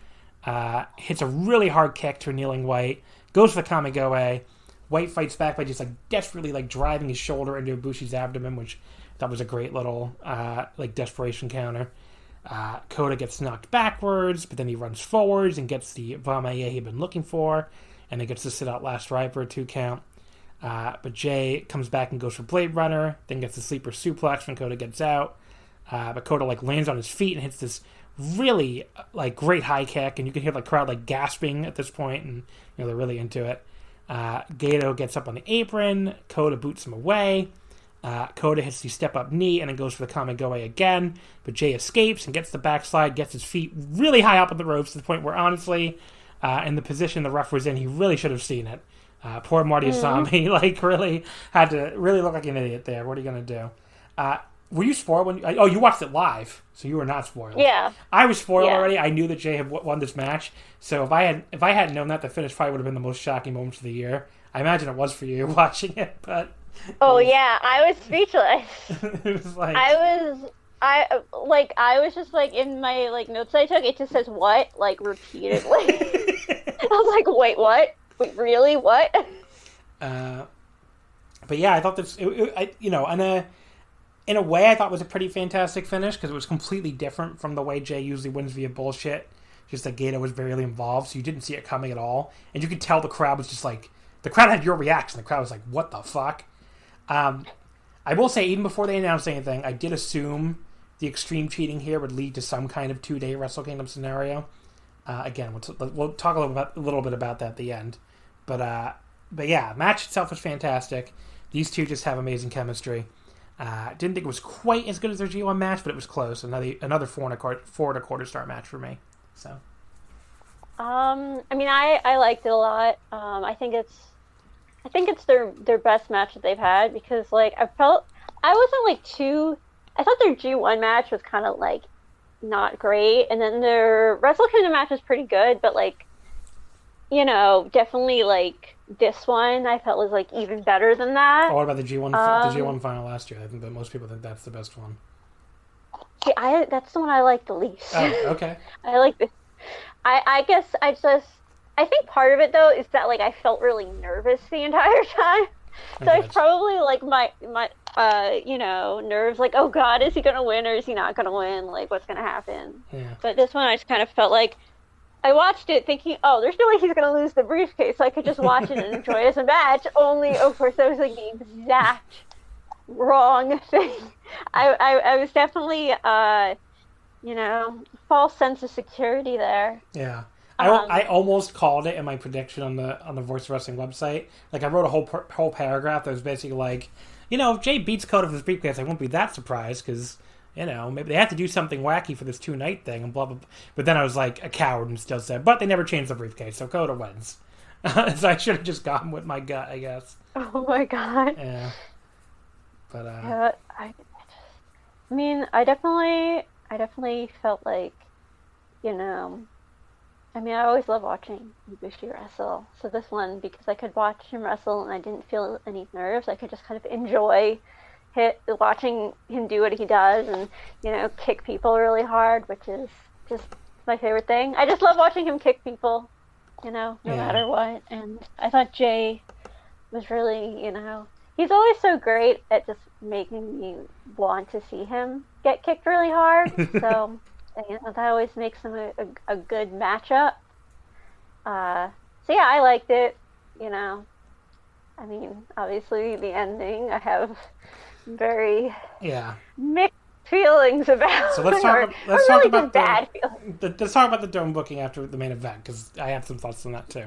Hits a really hard kick to a kneeling White. Goes for the Kamigoe. White fights back by just like desperately like driving his shoulder into Ibushi's abdomen, which I thought was a great little like desperation counter. Kota gets knocked backwards, but then he runs forwards and gets the Bamaye he'd been looking for, and then gets to sit out last ride for a 2 count. But Jay comes back and goes for Blade Runner, then gets the sleeper suplex when Kota gets out. But Kota like lands on his feet and hits this really like great high kick, and you can hear the crowd like gasping at this point, and they're really into it. Gato gets up on the apron. Kota boots him away. Kota hits the step up knee and then goes for the Kamigoe again, but Jay escapes and gets the backslide, gets his feet really high up on the ropes to the point where honestly, in the position the ref was in, he really should have seen it. Poor Marty Asami, like really had to really look like an idiot there. What are you gonna do? Were you spoiled when? You watched it live, so you were not spoiled. Yeah, I was spoiled already. I knew that Jay had won this match, so if I hadn't known that, the finish probably would have been the most shocking moments of the year. I imagine it was for you watching it, but yeah, I was speechless. It was like I was just like in my like notes I took. It just says what like repeatedly. I was like, wait, what? Wait, really? What? But yeah, I thought this, in a way, I thought it was a pretty fantastic finish because it was completely different from the way Jay usually wins via bullshit. Just that Gato was barely involved, so you didn't see it coming at all. And you could tell the crowd was just like, the crowd had your reaction. The crowd was like, what the fuck? I will say, even before they announced anything, I did assume the extreme cheating here would lead to some kind of 2-day Wrestle Kingdom scenario. Again, we'll talk a little bit about that at the end. But yeah, match itself was fantastic. These two just have amazing chemistry. Didn't think it was quite as good as their G1 match, but it was close. Another 4.25 star match for me. So, I mean, I liked it a lot. I think it's their best match that they've had because like I wasn't like I thought their G1 match was kind of like not great, and then their Wrestle Kingdom match was pretty good, but like definitely like this one I felt was like even better than that. What about the G1 final last year? I think that most people think that's the best one. Yeah, that's the one I like the least. Oh, okay. I like this. I guess I think part of it though is that like I felt really nervous the entire time. So it's probably like my nerves, like, oh god, is he gonna win or is he not gonna win? Like, what's gonna happen? Yeah. But this one I just kind of felt like I watched it thinking, oh, there's no way he's gonna lose the briefcase, so I could just watch it and enjoy it as a match. Only, of course, that was like the exact wrong thing. I was definitely false sense of security there. Yeah. I almost called it in my prediction on the Voice Wrestling website. Like, I wrote a whole paragraph that was basically like, if Jay beats Kota for this briefcase, I won't be that surprised because, maybe they have to do something wacky for this 2-night thing and blah, blah, blah. But then I was like a coward and still said, but they never changed the briefcase, so Kota wins. So I should have just gone with my gut, I guess. Oh my god. Yeah. But, yeah, I definitely felt like, I always love watching Ibushi wrestle. So this one, because I could watch him wrestle and I didn't feel any nerves, I could just kind of enjoy watching him do what he does and, kick people really hard, which is just my favorite thing. I just love watching him kick people. no matter what. And I thought Jay was really, he's always so great at just making me want to see him get kicked really hard. So, that always makes him a good matchup. So yeah, I liked it. I mean, obviously the ending I have very mixed feelings about. So let's talk about the dome booking after the main event, because I have some thoughts on that too.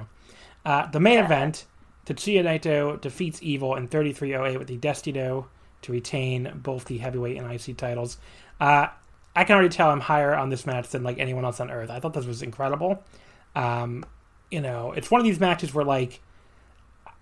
The main event, Tetsuya Naito defeats Evil in 33:08 with the Destino to retain both the heavyweight and IC titles. I can already tell I'm higher on this match than like anyone else on Earth. I thought this was incredible. It's one of these matches where like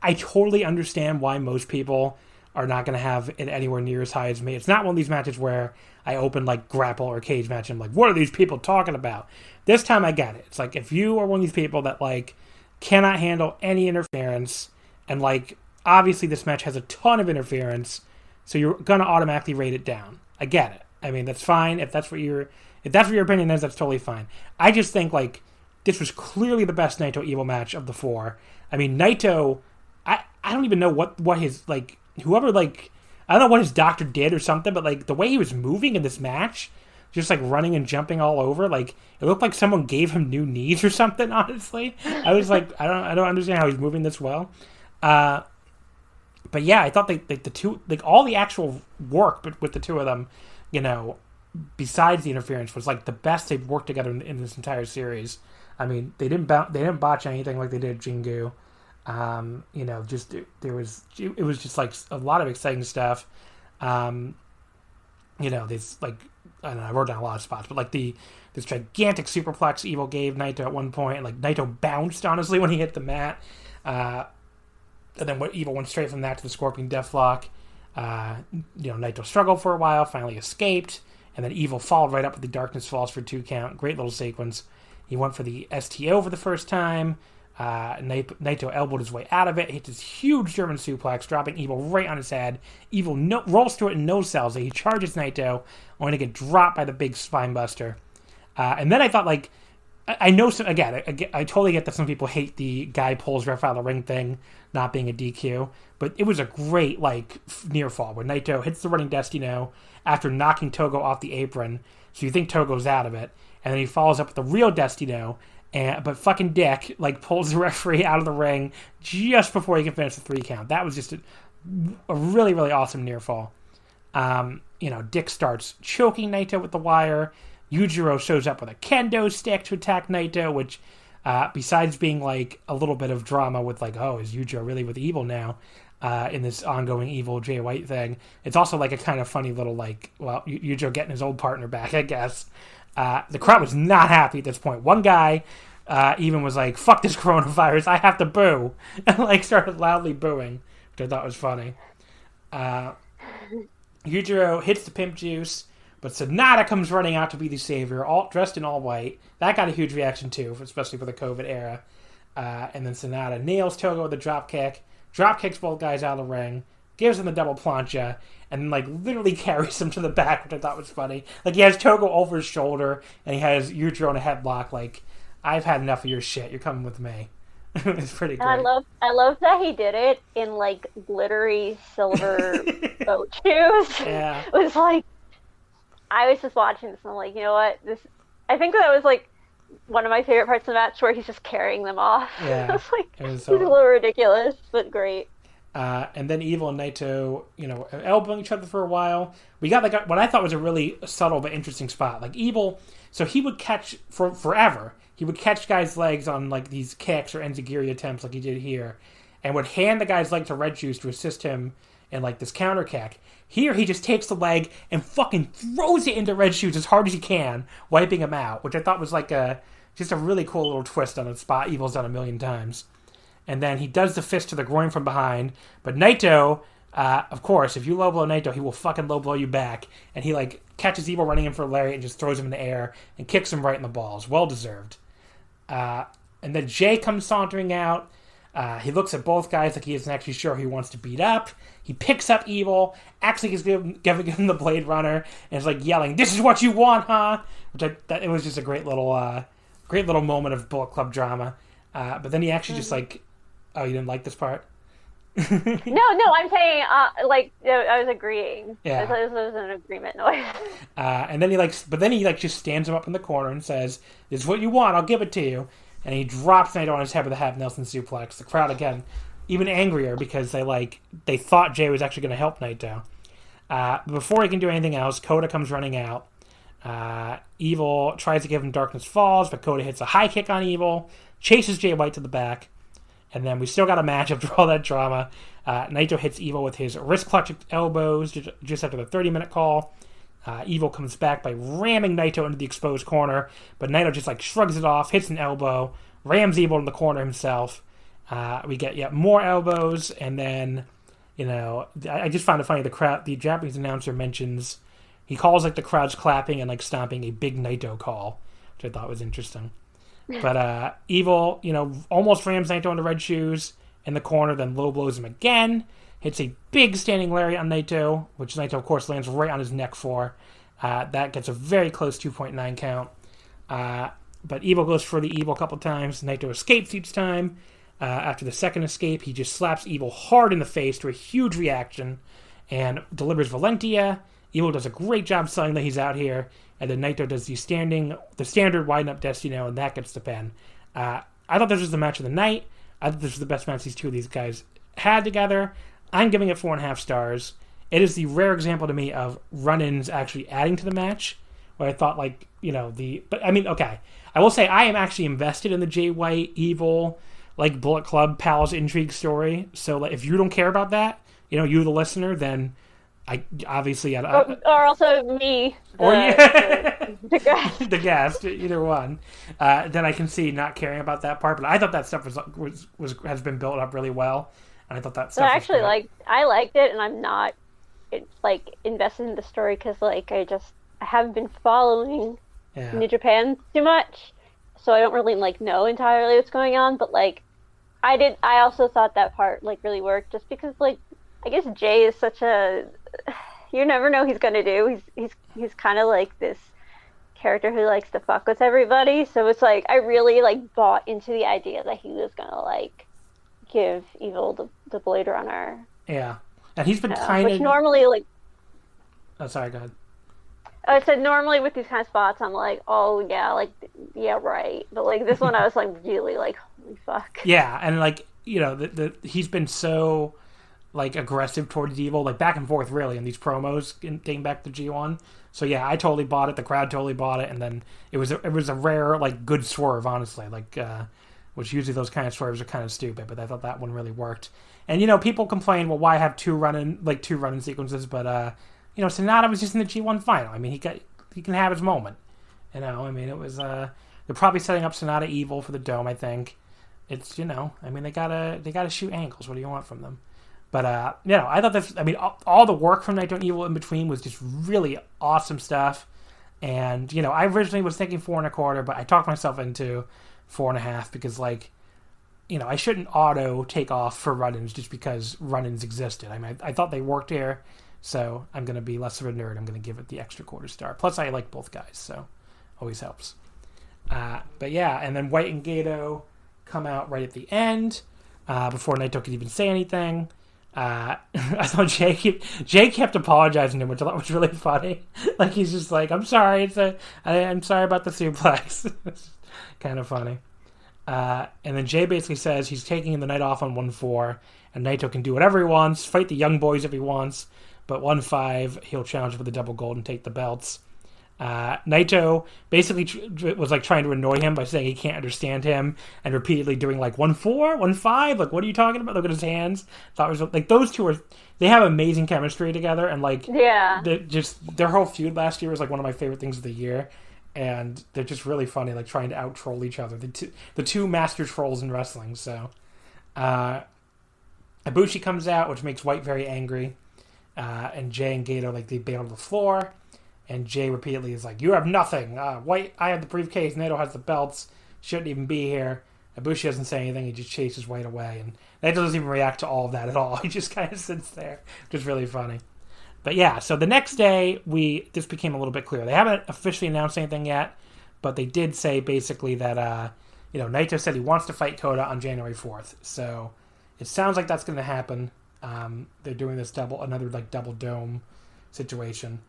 I totally understand why most people are not going to have it anywhere near as high as me. It's not one of these matches where I open like grapple or cage match and I'm like, what are these people talking about? This time I get it. It's like if you are one of these people that like cannot handle any interference, and like obviously this match has a ton of interference, so you're going to automatically rate it down. I get it. I mean, that's fine. If that's what your opinion is, that's totally fine. I just think like this was clearly the best Naito Evil match of the four. I mean, Naito, I don't even know what his like whoever like I don't know what his doctor did or something, but like the way he was moving in this match, just like running and jumping all over, like it looked like someone gave him new knees or something. Honestly, I was like, I don't understand how he's moving this well. But yeah, I thought the two, like all the actual work, but with the two of them, besides the interference, was like the best they've worked together in this entire series. I mean, they didn't botch anything like they did Jingu. It was just like a lot of exciting stuff. This like I don't know, I wrote down a lot of spots, but like this gigantic superplex Evil gave Naito at one point, and like Naito bounced honestly when he hit the mat. And then Evil went straight from that to the Scorpion Deathlock. Naito struggled for a while, finally escaped, and then Evil followed right up with the Darkness Falls for 2 count. Great little sequence. He went for the STO for the first time. Naito elbowed his way out of it, hit this huge German suplex, dropping Evil right on his head. Evil rolls through it and no-sells it. He charges Naito, only to get dropped by the big spine buster. And then I thought, like, I know, again, I totally get that some people hate the guy pulls ref out of the ring thing not being a DQ, but it was a great, like, near fall where Naito hits the running Destino after knocking Togo off the apron, so you think Togo's out of it, and then he follows up with the real Destino, but fucking Dick, like, pulls the referee out of the ring just before he can finish the 3 count. That was just a really, really awesome near fall. Dick starts choking Naito with the wire. Yujiro shows up with a kendo stick to attack Naito, which, besides being, like, a little bit of drama with, like, oh, is Yujiro really with Evil now, in this ongoing Evil Jay White thing, it's also, like, a kind of funny little, like, well, Yujiro getting his old partner back, I guess. The crowd was not happy at this point. One guy even was like, fuck this coronavirus, I have to boo, and, like, started loudly booing, which I thought was funny. Yujiro hits the pimp juice, but Sonata comes running out to be the savior, all dressed in all white. That got a huge reaction too, especially for the COVID era. And then Sonata nails Togo with a drop kicks both guys out of the ring, gives him the double plancha, and then, like, literally carries him to the back, which I thought was funny. Like, he has Togo over his shoulder, and he has Yujiro in a headlock. Like, I've had enough of your shit. You're coming with me. It's pretty great. I love that he did it in, like, glittery silver boat shoes. Yeah. It was like, I was just watching this and I'm like, you know what? I think that was, like, one of my favorite parts of the match where he's just carrying them off. Yeah. I was like, he's a little ridiculous, but great. And then Evil and Naito, elbowing each other for a while. We got, like, what I thought was a really subtle but interesting spot. Like, Evil, so he would catch, forever, he would catch guys' legs on, like, these kicks or enziguri attempts like he did here, and would hand the guy's leg to Red Juice to assist him in, like, this counter kick. Here, he just takes the leg and fucking throws it into Red Juice as hard as he can, wiping him out, which I thought was, like, just a really cool little twist on a spot Evil's done a million times. And then he does the fist to the groin from behind. But Naito, of course, if you low blow Naito, he will fucking low blow you back. And he, like, catches Evil running in for a lariat and just throws him in the air and kicks him right in the balls. Well deserved. And then Jay comes sauntering out. He looks at both guys like he isn't actually sure who he wants to beat up. He picks up Evil, actually is giving him the Blade Runner, and is, like, yelling, "This is what you want, huh?" Which it was just a great little moment of Bullet Club drama. But then he actually just like, oh, you didn't like this part? No, I'm saying, I was agreeing. Yeah. This was an agreement noise. And then he just stands him up in the corner and says, "This is what you want, I'll give it to you." And he drops Naito on his head with a half Nelson suplex. The crowd, again, even angrier because they thought Jay was actually going to help Naito. Before he can do anything else, Kota comes running out. Evil tries to give him Darkness Falls, but Kota hits a high kick on Evil, chases Jay White to the back, and then we still got a match after all that drama. Naito hits Evil with his wrist clutch elbows just after the 30-minute call. Evil comes back by ramming Naito into the exposed corner, but Naito just shrugs it off, hits an elbow, rams Evil in the corner himself. We get yet more elbows, and then, I just found it funny, the Japanese announcer mentions, he calls the crowd's clapping and stomping a big Naito call, which I thought was interesting. But Evil, almost rams Naito into red shoes in the corner, then low blows him again. Hits a big standing lariat on Naito, which Naito, of course, lands right on his neck for. That gets a very close 2.9 count. But Evil goes for the Evil a couple times. Naito escapes each time. After the second escape, he just slaps Evil hard in the face to a huge reaction and delivers Valentia. Evil does a great job selling that he's out here. And then Naito does the standard widen up Destino, and that gets the pin. I thought this was the match of the night. I thought this was the best match these guys had together. I'm giving it 4.5 stars. It is the rare example to me of run-ins actually adding to the match, where I thought, okay. I will say I am actually invested in the Jay White, Evil, Bullet Club, Pals intrigue story. So, if you don't care about that, you the listener, then I obviously... or also me. The guest, either one. Then I can see not caring about that part, but I thought that stuff has been built up really well. And I thought that stuff. So actually, I liked it, and I'm not invested in the story because I haven't been following New Japan too much, so I don't really know entirely what's going on. But I also thought that part really worked, just because I guess Jay is such a, you never know what he's gonna do. He's kind of this character who likes to fuck with everybody. So it's I really bought into the idea that he was gonna give Evil the Blade Runner. Yeah, and he's been kind of... Which normally, Oh, sorry, go ahead. I said normally with these kind of spots, I'm oh, yeah, yeah, right. But, this one I was, really, holy fuck. Yeah, and, he's been so, aggressive towards Evil, back and forth, really, in these promos dating back to G1. So, yeah, I totally bought it. The crowd totally bought it. And then it was a rare, good swerve, honestly. Which usually those kind of swerves are kind of stupid, but I thought that one really worked. And, people complain, well, why have two run-in sequences? But, Sonata was just in the G1 final. I mean, he can have his moment. It was, they're probably setting up Sonata Evil for the Dome, I think. It's, they gotta shoot angles. What do you want from them? But, I thought all the work from Naito and Evil in between was just really awesome stuff. And, I originally was thinking 4.25, but I talked myself into 4.5 because I shouldn't auto take off for run-ins just because run-ins existed. I thought they worked here, so I'm going to be less of a nerd. I'm going to give it the extra 0.25 star. Plus I like both guys, so always helps. But yeah, and then White and Gato come out right at the end before Naito could even say anything. I thought Jay kept apologizing to him, which I thought was really funny. He's just I'm sorry. I'm sorry about the suplex. Kind of funny. And then Jay basically says he's taking the night off on 1-4, and Naito can do whatever he wants, fight the Young Boys if he wants, but 1-5, he'll challenge for the double gold and take the belts. Naito basically was trying to annoy him by saying he can't understand him and repeatedly doing 1-4, 1-5, what are you talking about? Look at his hands. Thought it was those two they have amazing chemistry together, and their whole feud last year was one of my favorite things of the year. And they're just really funny, trying to out-troll each other. The two master trolls in wrestling, so. Ibushi comes out, which makes White very angry. And Jay and Gato, they bail to the floor. And Jay repeatedly is you have nothing. White, I have the briefcase, Naito has the belts. Shouldn't even be here. Ibushi doesn't say anything, he just chases White away. And Naito doesn't even react to all of that at all. He just kind of sits there, which is really funny. But yeah, so the next day, this became a little bit clearer. They haven't officially announced anything yet, but they did say basically that, Naito said he wants to fight Kota on January 4th. So it sounds like that's going to happen. They're doing this another double dome situation.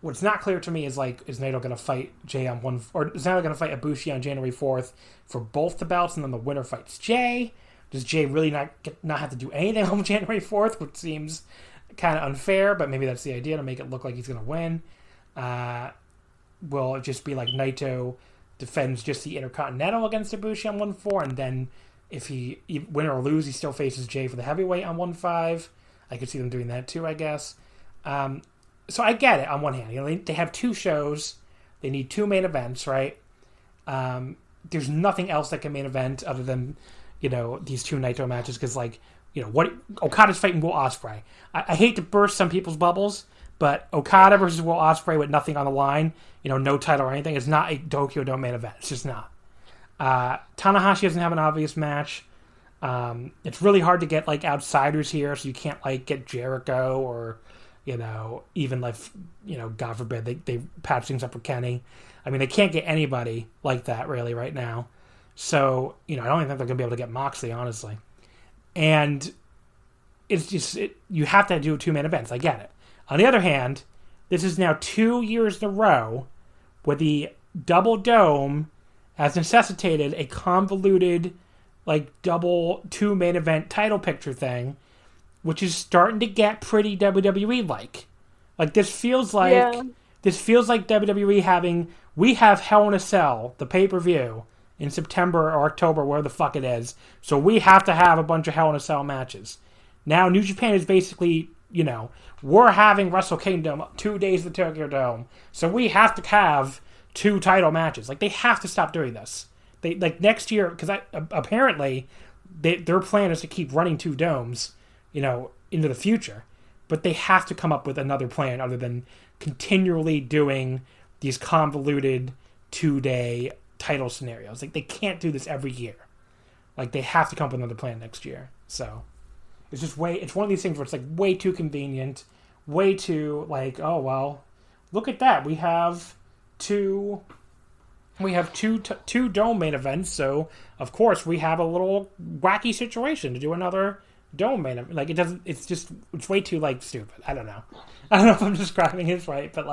What's not clear to me is is Naito going to fight Jay on or is Naito going to fight Ibushi on January 4th for both the belts, and then the winner fights Jay? Does Jay really not have to do anything on January 4th, which seems kind of unfair, but maybe that's the idea, to make it look like he's going to win. Will it just be Naito defends just the Intercontinental against Ibushi on 1-4, and then if he win or lose, he still faces Jay for the heavyweight on 1-5. I could see them doing that too, I guess. So I get it on one hand. They have 2 shows. They need 2 main events, right? There's nothing else that can main event other than, these 2 Naito matches, because, what Okada's fighting Will Ospreay. I hate to burst some people's bubbles, but Okada versus Will Ospreay with nothing on the line, no title or anything, is not a Tokyo Dome main event. It's just not. Tanahashi doesn't have an obvious match. It's really hard to get outsiders here, so you can't get Jericho or even God forbid they patch things up with Kenny. I mean, they can't get anybody like that really right now. So I don't even think they're gonna be able to get Moxley, honestly. And it's just you have to do 2 main events. I get it. On the other hand, this is now 2 years in a row where the double dome has necessitated a convoluted, double 2 main event title picture thing, which is starting to get pretty WWE-like. This feels like WWE we have Hell in a Cell, the pay-per-view, in September or October, where the fuck it is, so we have to have a bunch of Hell in a Cell matches. Now, New Japan is basically, we're having Wrestle Kingdom 2 days at the Tokyo Dome, so we have to have 2 title matches. They have to stop doing this. They next year, because apparently their plan is to keep running 2 domes, into the future, but they have to come up with another plan other than continually doing these convoluted 2-day title scenarios. They can't do this every year. They have to come up with another plan next year. So it's just it's one of these things where it's way too convenient, way too oh well, look at that, we have two dome main events, so of course we have a little wacky situation to do another dome main event. It's way too stupid. I don't know if I'm describing it right, but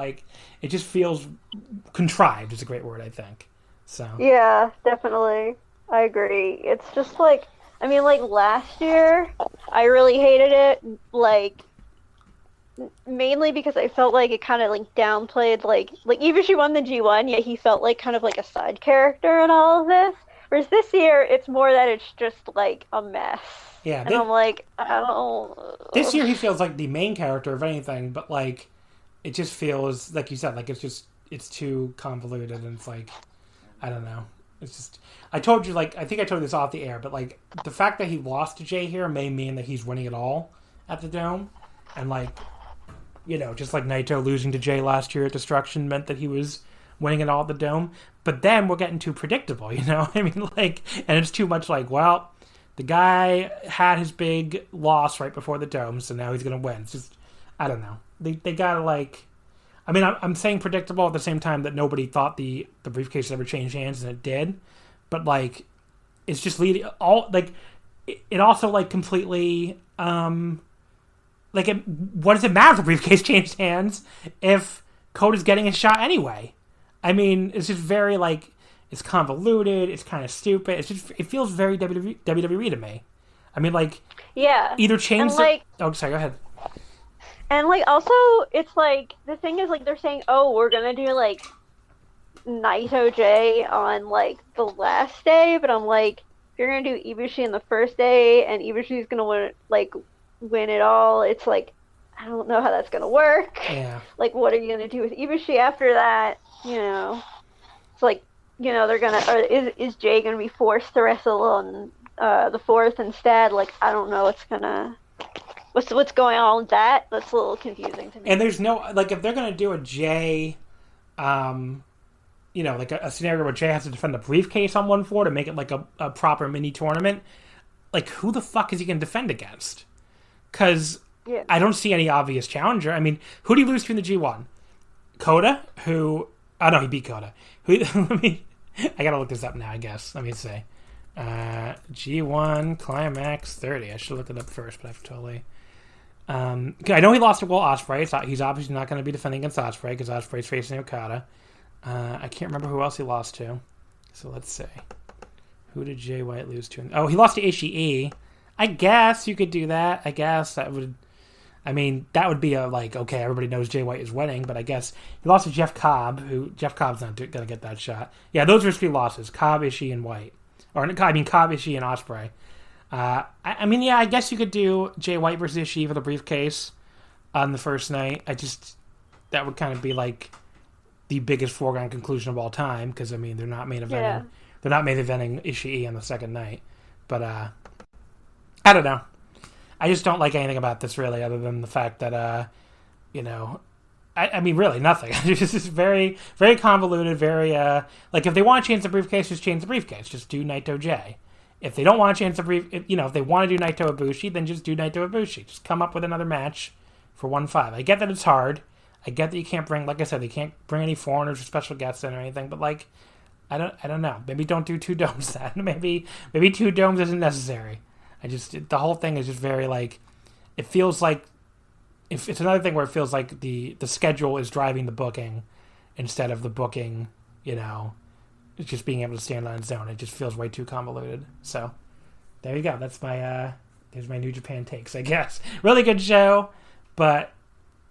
it just feels contrived is a great word, I think. So yeah, definitely, I agree. It's just last year I really hated it, mainly because I felt it kind of downplayed Ibushi won the G1, yet he felt kind of a side character in all of this. Whereas this year it's more that it's just a mess. Yeah, and I'm I don't. This year he feels like the main character of anything, but it just feels like you said, it's too convoluted, and it's I don't know. It's just, I told you, I think I told you this off the air, but the fact that he lost to Jay here may mean that he's winning it all at the Dome, and just like Naito losing to Jay last year at Destruction meant that he was winning it all at the Dome. But then we're getting too predictable, I mean, and it's too much well, the guy had his big loss right before the Dome, so now he's going to win. It's just, I don't know. They got to, I mean, I'm saying predictable at the same time that nobody thought the briefcase ever changed hands, and it did. But, it's just leading, it also, completely, what does it matter if the briefcase changed hands if Coda's getting a shot anyway? I mean, it's just very, it's convoluted, it's kind of stupid, it feels very WWE to me. I mean, yeah. Either change oh, sorry, go ahead. And, also, it's, the thing is, they're saying, oh, we're gonna do, Naito Jay on, the last day, but I'm if you're gonna do Ibushi on the first day, and Ibushi's gonna win it all, it's, I don't know how that's gonna work. Yeah. What are you gonna do with Ibushi after that? It's they're gonna, or is Jay gonna be forced to wrestle on, the 4th instead? I don't know what's going on with that. That's a little confusing to me. And there's no, if they're going to do a Jay, a scenario where Jay has to defend the briefcase on 1-4 to make it a proper mini tournament, who the fuck is he going to defend against? Because I don't see any obvious challenger. I mean, who do you lose to in the G1? Kota, who, oh no, he beat Kota. I got to look this up now, I guess. Let me see. G1 Climax 30. I should look it up first, but I've totally... I know he lost to Will Ospreay. So he's obviously not going to be defending against Ospreay because Ospreay's facing Okada. I can't remember who else he lost to. So let's see. Who did Jay White lose to? Oh, he lost to Ishii. I guess you could do that. I guess that would... I mean, that would be a, like, okay, everybody knows Jay White is winning, but I guess he lost to Jeff Cobb, Jeff Cobb's not going to get that shot. Yeah, those are 3 losses. Cobb, Ishii, and White. Cobb, Ishii, and Ospreay. I mean, yeah, I guess you could do Jay White versus Ishii for the briefcase on the first night. That would kind of be like the biggest foregone conclusion of all time because I mean they're not main eventing. Yeah. They're not main eventing Ishii on the second night. But I don't know. I just don't like anything about this really, other than the fact that I mean really nothing. It's just very very convoluted. Very like if they want to change the briefcase, just change the briefcase. Just do Naito Jay. If they don't want to change the if they want to do Naito Ibushi, then just do Naito Ibushi. Just come up with another match for 1-5. I get that it's hard. I get that you can't bring, like I said, they can't bring any foreigners or special guests in or anything. But like, I don't know. Maybe don't do 2 domes then. Maybe 2 domes isn't necessary. The whole thing is just very like, it feels like, if it's another thing where it feels like the schedule is driving the booking instead of the booking, just being able to stand on its own. It just feels way too convoluted. So there you go. That's my there's my New Japan takes, I guess. Really good show, but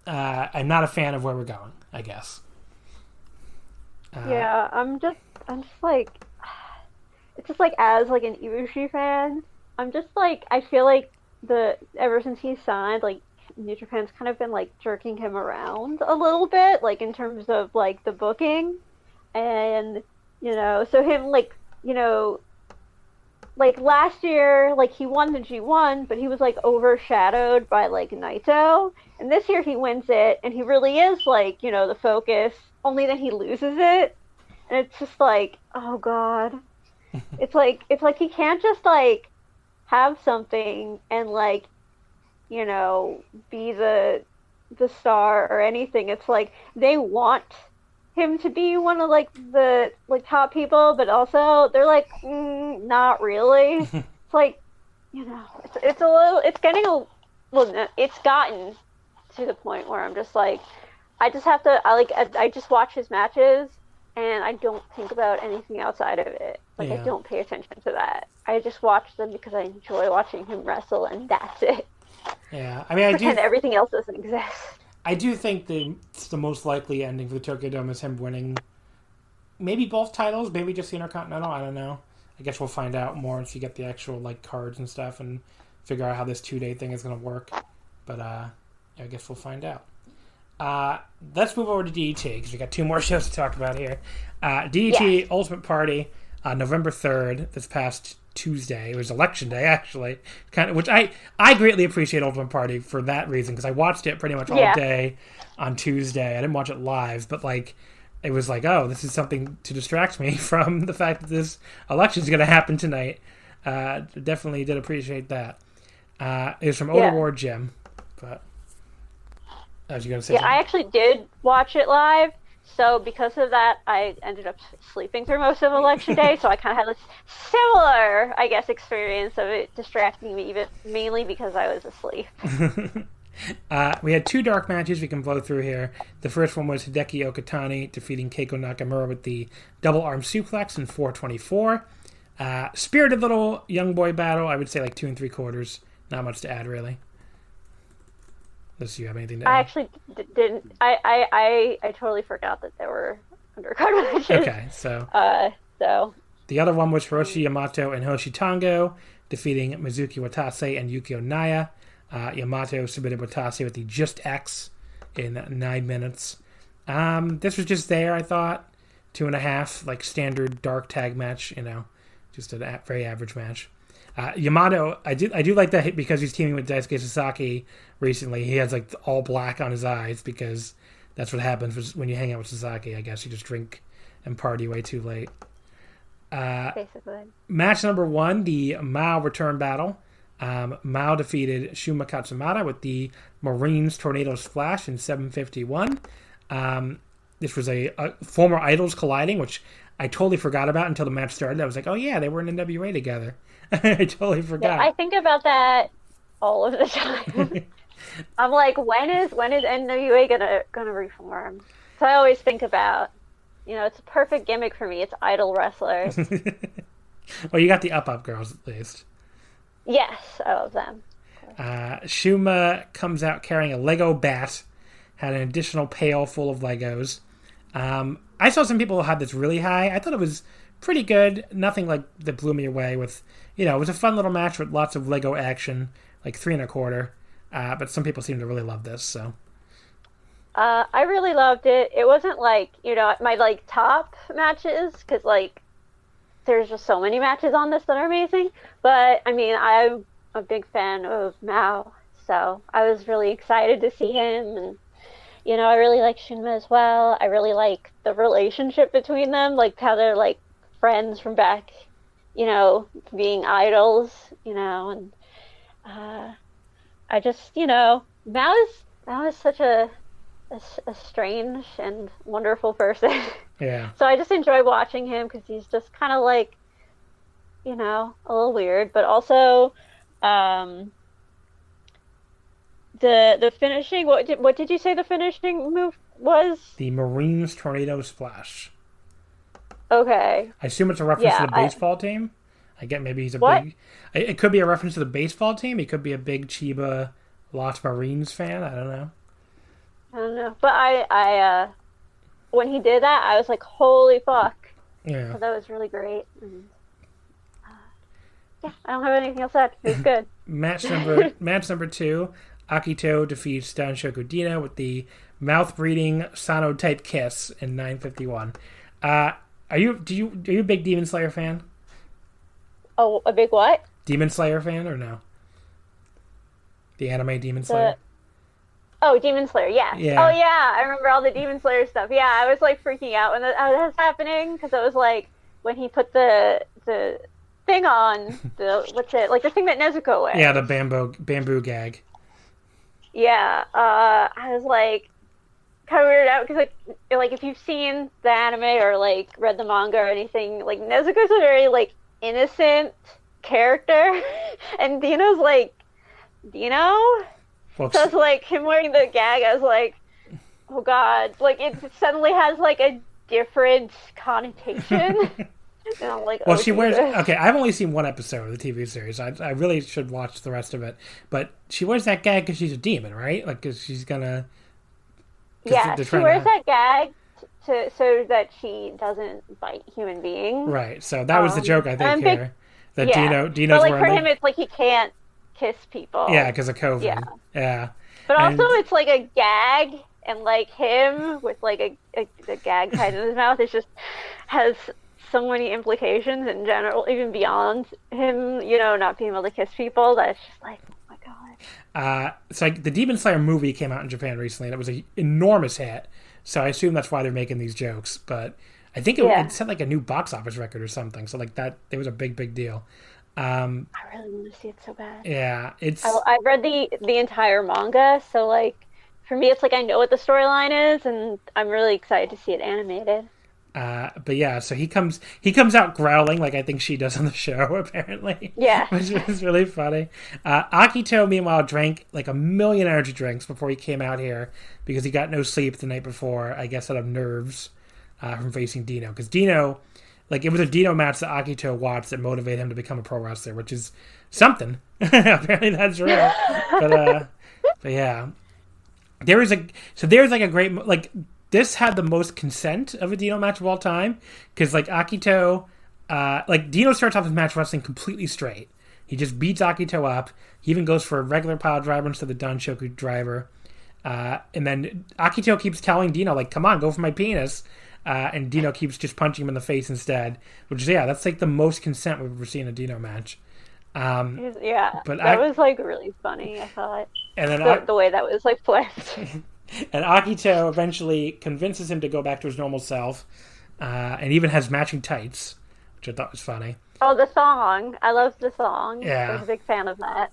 I'm not a fan of where we're going, I guess. Yeah, I'm just like, it's just like as like an Ibushi fan, I'm just like, I feel like ever since he signed, like New Japan's kind of been like jerking him around a little bit, like in terms of like the booking, and so him like like last year, like he won the G1, but he was like overshadowed by like Naito, and this year he wins it, and he really is like the focus. Only then he loses it, and it's just like, oh god, it's like he can't just like have something and like be the star or anything. It's like they want him to be one of like the like top people, but also they're like not really. It's like it's a little, it's getting a well, it's gotten to the point where I'm just like, I just have to I just watch his matches and I don't think about anything outside of it. Like I don't pay attention to that. I just watch them because I enjoy watching him wrestle, and that's it. Yeah, I mean, pretend everything else doesn't exist. I do think the most likely ending for the Tokyo Dome is him winning maybe both titles, maybe just the Intercontinental. I don't know. I guess we'll find out more once you get the actual like cards and stuff and figure out how this 2-day thing is going to work. But I guess we'll find out. Let's move over to DDT because we got 2 more shows to talk about here. DDT Ultimate Party, November 3rd, this past Tuesday. It was election day, actually, which I greatly appreciate Ultimate Party for that reason because I watched it pretty much all day on Tuesday. I didn't watch it live, but like it was like, oh, this is something to distract me from the fact that this election is going to happen tonight. Definitely did appreciate that. It was from Overward Jim, but as you going to say, I actually did watch it live. So because of that, I ended up sleeping through most of Election Day. So I kind of had this similar, I guess, experience of it distracting me, but mainly because I was asleep. We had 2 dark matches we can blow through here. The first one was Hideki Okatani defeating Keiko Nakamura with the double arm suplex in 424. Spirited little young boy battle. I would say like 2 3/4. Not much to add, really. Unless you have anything to add. I actually didn't. I totally forgot that there were undercard matches. Okay, so the other one was Hiroshi Yamato and Hoshi Tango defeating Mizuki Watase and Yukio Naya. Yamato submitted Watase with the Just X in 9 minutes. This was just there, I thought. 2.5, like standard dark tag match, just a very average match. Yamato, I do like that because he's teaming with Daisuke Sasaki recently. He has like all black on his eyes because that's what happens when you hang out with Sasaki. I guess you just drink and party way too late. Basically. Match number 1, the Mao return battle. Mao defeated Shuma Katsumata with the Marines Tornado Splash in 751. This was a former idols colliding, which I totally forgot about until the match started. I was like, oh yeah, they were in NWA together. I totally forgot. Yeah, I think about that all of the time. I'm like, when is NWA gonna reform? So I always think about, it's a perfect gimmick for me. It's idol wrestlers. Well, you got the Up girls at least. Yes, I love them. Shuma comes out carrying a Lego bat, had an additional pail full of Legos. I saw some people had this really high. I thought it was pretty good. Nothing like that blew me away with, it was a fun little match with lots of Lego action, like 3 1/4. But some people seem to really love this, so. I really loved it. It wasn't like, my like top matches, because like there's just so many matches on this that are amazing. But I mean, I'm a big fan of Mao, so I was really excited to see him, and I really like Shunma as well. I really like the relationship between them, like how they're like friends from back, being idols, and I just, Mao is such a strange and wonderful person. Yeah. So I just enjoy watching him because he's just kind of like, a little weird, but also the finishing. What did you say the finishing move was? The Marines Tornado Splash. Okay. I assume it's a reference to the baseball team. I get maybe he's a big. It could be a reference to the baseball team. He could be a big Chiba Lost Marines fan. I don't know. But I when he did that, I was like, holy fuck. Yeah. So that was really great. And, yeah, I don't have anything else to add. It was good. Match number 2. Akito defeats Danshoku Dino with the mouth-breathing Sano type kiss in 9:51. Are you a big Demon Slayer fan? Oh, a big what? Demon Slayer fan or no? The anime Demon Slayer? Oh, Demon Slayer, yeah. Yeah. Oh, yeah, I remember all the Demon Slayer stuff. Yeah, I was, like, freaking out when that was happening, because it was, like, when he put the thing on, what's it, like, the thing that Nezuko wears. Yeah, the bamboo gag. Yeah, I was, like, kind of weirded out, because, like, if you've seen the anime or, like, read the manga or anything, like, Nezuko's a very, like, innocent character, and Dino's, like, Dino? Well, so it's like him wearing the gag. I was like, oh god! Like it suddenly has like a different connotation. And I'm like, well, she wears. Okay, I've only seen one episode of the TV series. I really should watch the rest of it. But she wears that gag because she's a demon, right? Like, because she's gonna. Yeah, she wears that gag so that she doesn't bite human beings. Right. So that was the joke, I think, here. That Dino's but like wearing for him, it's like he can't kiss people. Yeah, because of COVID. Yeah. But also, it's like a gag, and like him with like a gag tied in his mouth, it just has so many implications in general, even beyond him, not being able to kiss people. That's just like, oh my god. So like, the Demon Slayer movie came out in Japan recently, and it was an enormous hit. So I assume that's why they're making these jokes. But I think it set like a new box office record or something. So like that, it was a big deal. I really want to see it so bad. Yeah, I've read the entire manga, so like for me, it's like I know what the storyline is, and I'm really excited to see it animated. But yeah, so he comes out growling like I think she does on the show, apparently. Yeah, which is really funny. Akito, meanwhile, drank like 1 million energy drinks before he came out here because he got no sleep the night before. I guess out of nerves from facing Dino, because Dino. Like, it was a Dino match that Akito watched that motivated him to become a pro wrestler, which is something. Apparently that's real. But yeah. There's like a great, like, this had the most consent of a Dino match of all time. Because, like, Akito, like, Dino starts off his match wrestling completely straight. He just beats Akito up. He even goes for a regular pile driver instead of the Danshoku driver. And then Akito keeps telling Dino, like, come on, go for my penis. And Dino keeps just punching him in the face instead, which is, that's like the most consent we've ever seen in a Dino match. Yeah, but that was like really funny, I thought. And then the way that was like flipped. And Akito eventually convinces him to go back to his normal self, and even has matching tights, which I thought was funny. Oh, the song. I love the song. Yeah. I was a big fan of that.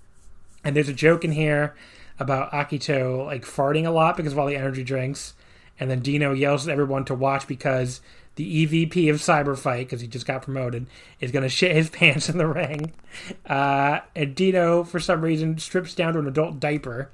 And there's a joke in here about Akito like farting a lot because of all the energy drinks. And then Dino yells at everyone to watch because the EVP of Cyberfight, because he just got promoted, is going to shit his pants in the ring. And Dino, for some reason, strips down to an adult diaper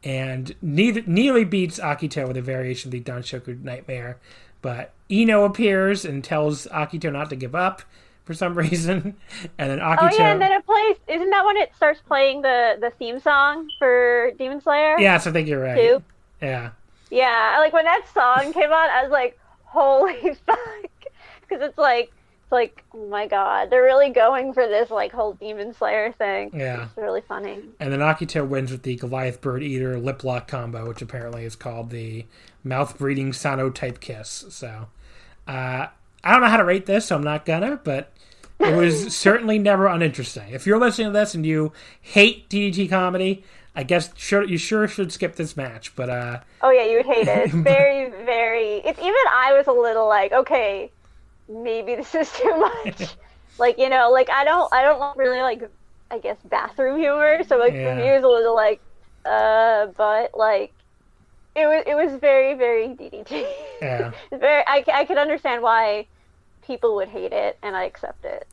and nearly beats Akito with a variation of the Danshoku Nightmare. But Ino appears and tells Akito not to give up for some reason. And then Akito... Oh, yeah, and then it plays... Isn't that when it starts playing the theme song for Demon Slayer? Yes, I think you're right. Too? Yeah. Yeah, like, when that song came on, I was like, holy fuck. Because it's like, oh my god, they're really going for this, like, whole Demon Slayer thing. Yeah. It's really funny. And then Akito wins with the Goliath Bird Eater lip lock combo, which apparently is called the mouth breathing Sano type kiss. So, I don't know how to rate this, so I'm not gonna, but it was certainly never uninteresting. If you're listening to this and you hate DDT comedy, I guess you sure should skip this match, but oh yeah, you would hate it. It's very, very... It's even I was a little like, okay, maybe this is too much. Like, you know, like I don't really like, I guess, bathroom humor, so like for me it was a little like, but like it was very, very DDT. Yeah. I could understand why people would hate it, and I accept it.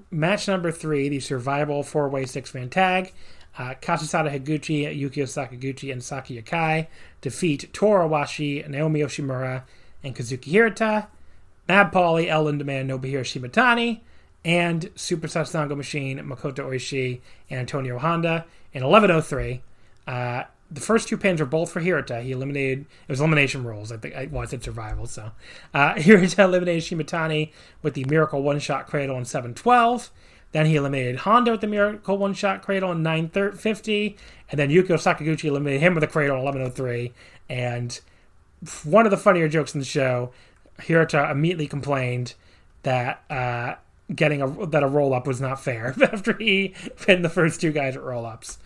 Match number 3, the Survival 4-Way 6-Man Tag. Kazusada Higuchi, Yukio Sakaguchi, and Saki Akai defeat Toru Owashi, Naomi Yoshimura, and Kazuki Hirata. Mad Pauly, El Lindemann, Nobuhiro Shimatani, and Super Sasango Machine, Makoto Oishi, and Antonio Honda in 11:03. The first 2 pins were both for Hirata. He eliminated... It was elimination rules. I said survival, so... Hirata eliminated Shimatani with the Miracle One-Shot Cradle in 7:12. Then he eliminated Honda with the Miracle One-Shot Cradle in 9:50. And then Yukio Sakaguchi eliminated him with a Cradle in 11:03. And one of the funnier jokes in the show, Hirata immediately complained that a roll-up was not fair after he pinned the first 2 guys at roll-ups.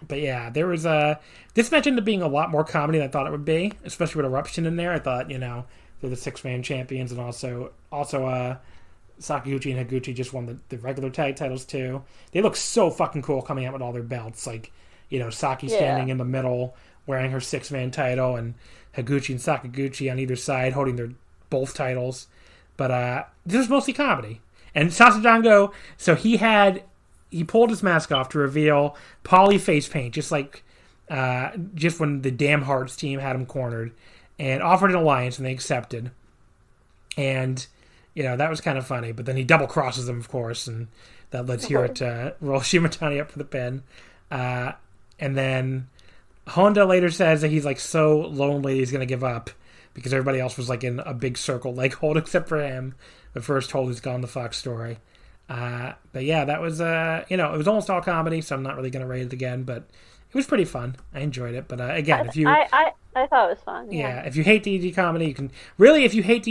But yeah, there was this match ended up being a lot more comedy than I thought it would be, especially with Eruption in there. I thought, you know, they're the 6-man champions, and also Sakaguchi and Higuchi just won the regular tag titles too. They look so fucking cool coming out with all their belts. Like, you know, Saki standing in the middle wearing her 6-man title, and Higuchi and Sakaguchi on either side holding their both titles. But this was mostly comedy. And Sasadango, so he pulled his mask off to reveal Pauly face paint, just when the Damn Hearts team had him cornered, and offered an alliance, and they accepted. And, you know, that was kind of funny. But then he double crosses them, of course, and that lets Hirata roll Shimatani up for the pin. And then Honda later says that he's like so lonely he's going to give up because everybody else was like in a big circle leg hold except for him. The first hold is Gone the Fox story. But yeah, that was, you know, it was almost all comedy, so I'm not really going to rate it again, but it was pretty fun. I enjoyed it. But again, if you... I thought it was fun. Yeah, if you hate DDT comedy, you can... Really, if you hate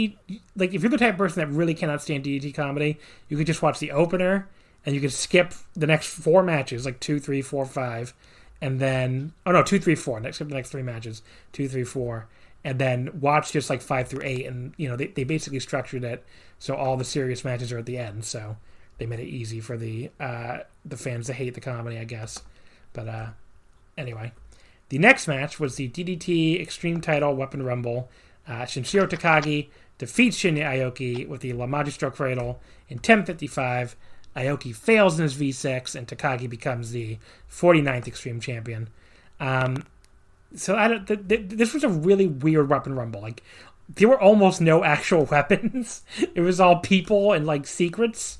like, if you're the type of person that really cannot stand DDT comedy, you could just watch the opener, and you could skip the next 4 matches, like 2, 3, 4, 5, and then... Oh, no, 2, 3, 4. Skip the next 3 matches. 2, 3, 4. And then watch just like 5 through 8, and, you know, they basically structured it so all the serious matches are at the end, so they made it easy for the fans to hate the comedy, I guess. But anyway, the next match was the DDT Extreme Title Weapon Rumble. Shinshiro Takagi defeats Shinya Aoki with the La Magistro Cradle in 10:55. Aoki fails in his V6, and Takagi becomes the 49th Extreme Champion. So this was a really weird Weapon Rumble. Like, there were almost no actual weapons. It was all people and like secrets.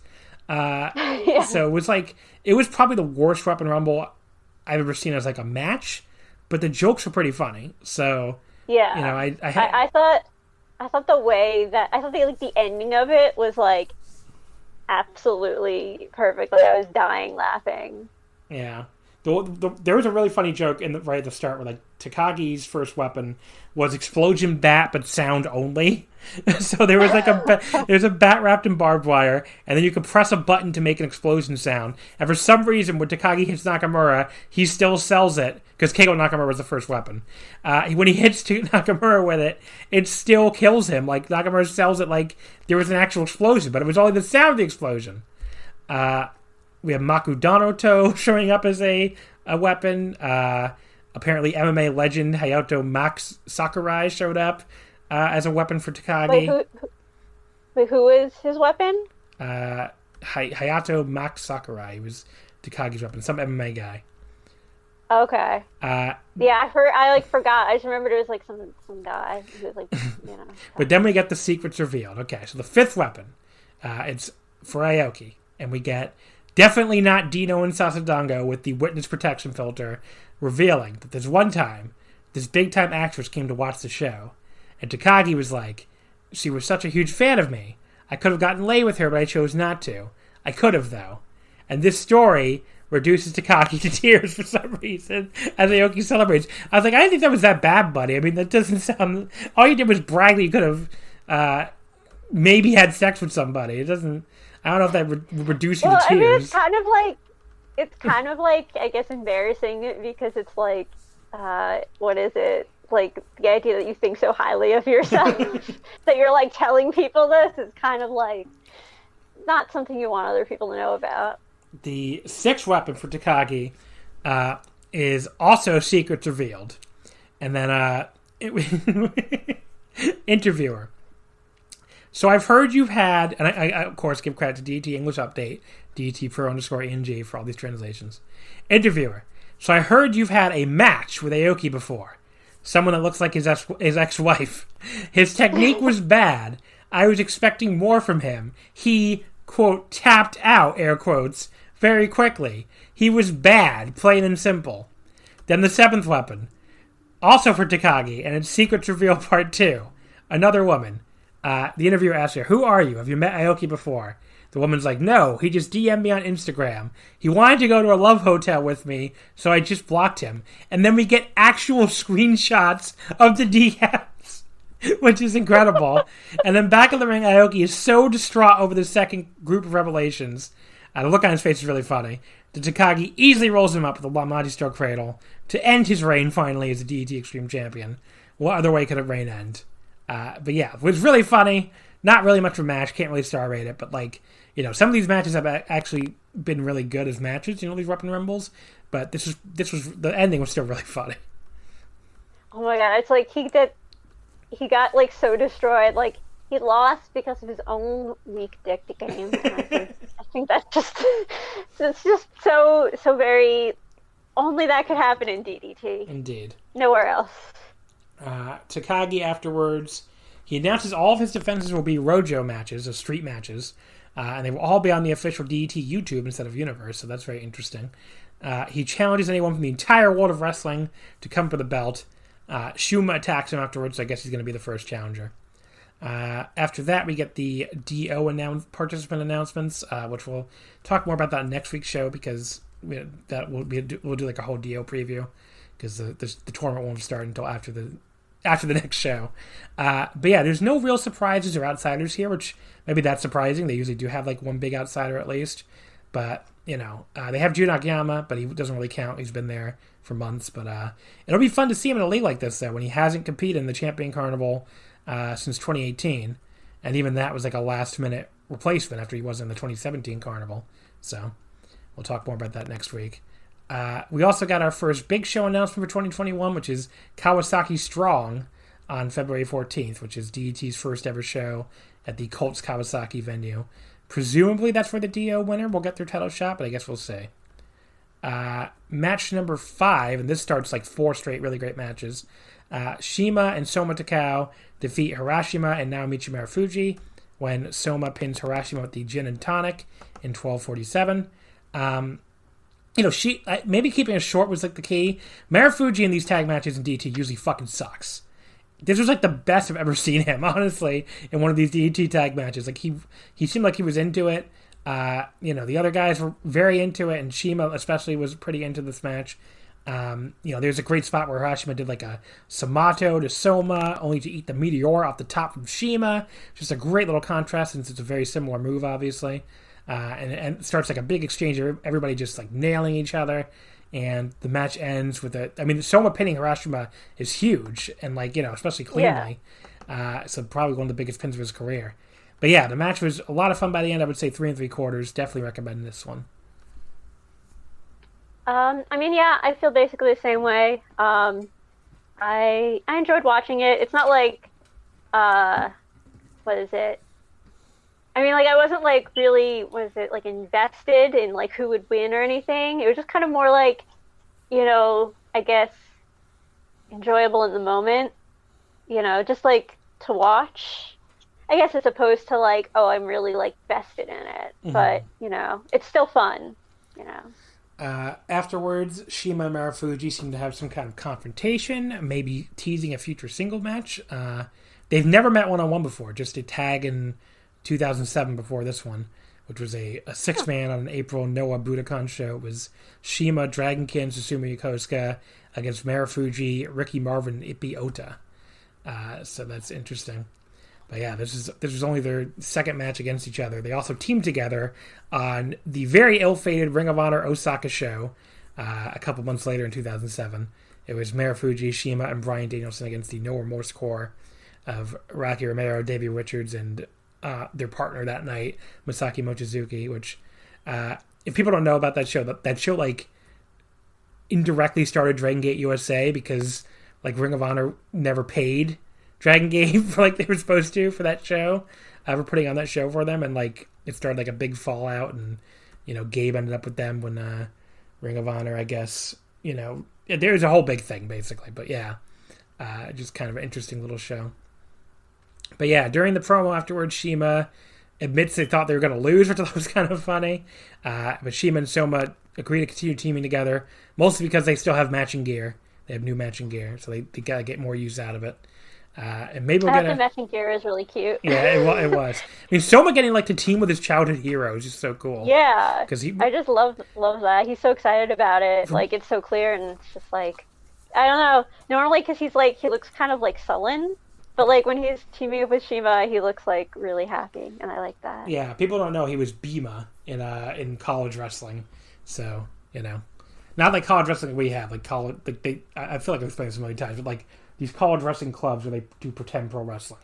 Yeah. So it was probably the worst Weapon Rumble I've ever seen as like a match, but the jokes were pretty funny. So yeah, you know, I thought the ending of it was like absolutely perfect. Like, I was dying laughing. Yeah. There was a really funny joke right at the start where like Takagi's first weapon was explosion bat but sound only. So there was like there's a bat wrapped in barbed wire, and then you could press a button to make an explosion sound. And for some reason, when Takagi hits Nakamura, he still sells it because Keiko Nakamura was the first weapon. When he hits Nakamura with it, it still kills him. Like, Nakamura sells it like there was an actual explosion, but it was only the sound of the explosion. We have Maku Donoto showing up as a weapon. Apparently, MMA legend Hayato Max Sakurai showed up as a weapon for Takagi. Wait, who is his weapon? Hayato Max Sakurai. He was Takagi's weapon. Some MMA guy. Okay. Yeah, I forgot. I just remembered it was like some guy who was like, But then we get the secrets revealed. Okay, so the fifth weapon, it's for Aoki, and we get definitely not Dino and Sasadongo with the witness protection filter, revealing that there's one time this big time actress came to watch the show, and Takagi was like, she was such a huge fan of me. I could have gotten laid with her, but I chose not to. I could have though, and this story reduces Takagi to tears for some reason as Aoki celebrates. I was like, I didn't think that was that bad, buddy. I mean, that doesn't sound... All you did was brag that you could have maybe had sex with somebody. It doesn't... I don't know if that would reduce you to tears. I mean, it's kind of like, I guess, embarrassing because it's like, what is it? Like, the idea that you think so highly of yourself that you're, like, telling people this is kind of, like, not something you want other people to know about. The sixth weapon for Takagi is also secrets revealed. And then, interviewer. So I've heard you've had, and I of course give credit to DDT English Update, DDT Pro_NG for all these translations. Interviewer. So I heard you've had a match with Aoki before. Someone that looks like his ex-wife. His technique was bad. I was expecting more from him. He, quote, tapped out, air quotes, very quickly. He was bad, plain and simple. Then the seventh weapon. Also for Takagi, and it's Secrets Reveal Part 2. Another woman. The interviewer asks her, who are you? Have you met Aoki before? The woman's like, no, he just DM'd me on Instagram. He wanted to go to a love hotel with me, so I just blocked him. And then we get actual screenshots of the DMs, which is incredible. And then back in the ring, Aoki is so distraught over the second group of revelations. The look on his face is really funny. The Takagi easily rolls him up with a Wamaji Stroke Cradle to end his reign finally as a DDT Extreme Champion. What other way could a reign end? But yeah, it was really funny. Not really much of a match. Can't really star rate it. But like, some of these matches have actually been really good as matches. These Weapon Rumbles. But this was the ending was still really funny. Oh my god! It's like he got like so destroyed. Like he lost because of his own weak dick game. I think that's it's just so very. Only that could happen in DDT. Indeed. Nowhere else. Takagi afterwards, he announces all of his defenses will be Rojo matches, or street matches, and they will all be on the official DDT YouTube instead of Universe, so that's very interesting. He challenges anyone from the entire world of wrestling to come for the belt. Shuma attacks him afterwards, so I guess he's going to be the first challenger. After that, we get the DO participant announcements, which we'll talk more about that next week's show, because we'll do like a whole DO preview, because the tournament won't start until after the next show. But yeah, there's no real surprises or outsiders here, which maybe that's surprising. They usually do have like one big outsider at least. But, they have Jun Akiyama, but he doesn't really count. He's been there for months. But it'll be fun to see him in a league like this, though, when he hasn't competed in the Champion Carnival since 2018. And even that was like a last-minute replacement after he was in the 2017 Carnival. So we'll talk more about that next week. We also got our first big show announcement for 2021, which is Kawasaki Strong on February 14th, which is DDT's first ever show at the Colts Kawasaki venue. Presumably that's where the DO winner will get their title shot, but I guess we'll see. Match number 5, and this starts like 4 straight really great matches. Shima and Soma Takao defeat Harashima and Naomichi Marufuji when Soma pins Harashima with the Gin and Tonic in 12:47. Maybe keeping it short was like the key. Marufuji in these tag matches in DDT usually fucking sucks. This was like the best I've ever seen him, honestly, in one of these DDT tag matches. Like he seemed like he was into it. The other guys were very into it, and Shima especially was pretty into this match. There's a great spot where Harashima did like a Samato to Soma, only to eat the Meteor off the top from Shima. Just a great little contrast, since it's a very similar move, obviously. And it starts like a big exchange of everybody just like nailing each other. And the match ends with Soma pinning Harashima is huge, and especially cleanly. Yeah. So probably one of the biggest pins of his career. But yeah, the match was a lot of fun by the end. I would say 3 3/4. Definitely recommend this one. I mean, yeah, I feel basically the same way. I enjoyed watching it. It's not like, uh, what is it? I mean, like, I wasn't like really, was it like invested in like who would win or anything. It was just kind of more like, I guess enjoyable in the moment. Just like to watch. I guess as opposed to like, oh, I'm really like vested in it. But it's still fun. You know. Afterwards, Shima and Marufuji seem to have some kind of confrontation, maybe teasing a future single match. They've never met one-on-one before, just a tag in 2007 before this one, which was a six-man on an April Noah Budokan show. It was Shima, Dragonkin, Susumu Yokosuka against Marufuji, Ricky Marvin, and Ippi Ota. So that's interesting. But yeah, this was only their second match against each other. They also teamed together on the very ill-fated Ring of Honor Osaka show a couple months later in 2007. It was Marufuji, Shima, and Bryan Danielson against the No Remorse Corps of Rocky Romero, Davey Richards, and their partner that night, Masaki Mochizuki, which, if people don't know about that show like indirectly started Dragon Gate USA because like Ring of Honor never paid Dragon Gate for like they were supposed to for that show, for putting on that show for them, and like it started like a big fallout, and Gabe ended up with them when Ring of Honor, I guess, there's a whole big thing basically, but yeah, just kind of an interesting little show. But yeah, during the promo afterwards, Shima admits they thought they were going to lose, which I thought was kind of funny. But Shima and Soma agree to continue teaming together, mostly because they still have matching gear. They have new matching gear, so they got to get more use out of it. And maybe we'll get the matching gear is really cute. Yeah, it was. I mean, Soma getting like to team with his childhood hero is just so cool. Yeah, because I just love that. He's so excited about it. Like it's so clear, and it's just like I don't know. Normally, because he looks kind of like sullen. But, like, when he's teaming up with Shima, he looks, like, really happy, and I like that. Yeah, people don't know he was Bima in college wrestling. So, not like college wrestling we have. Like, college, like I feel like I've explained this so many times, but, like, these college wrestling clubs where they do pretend pro wrestling.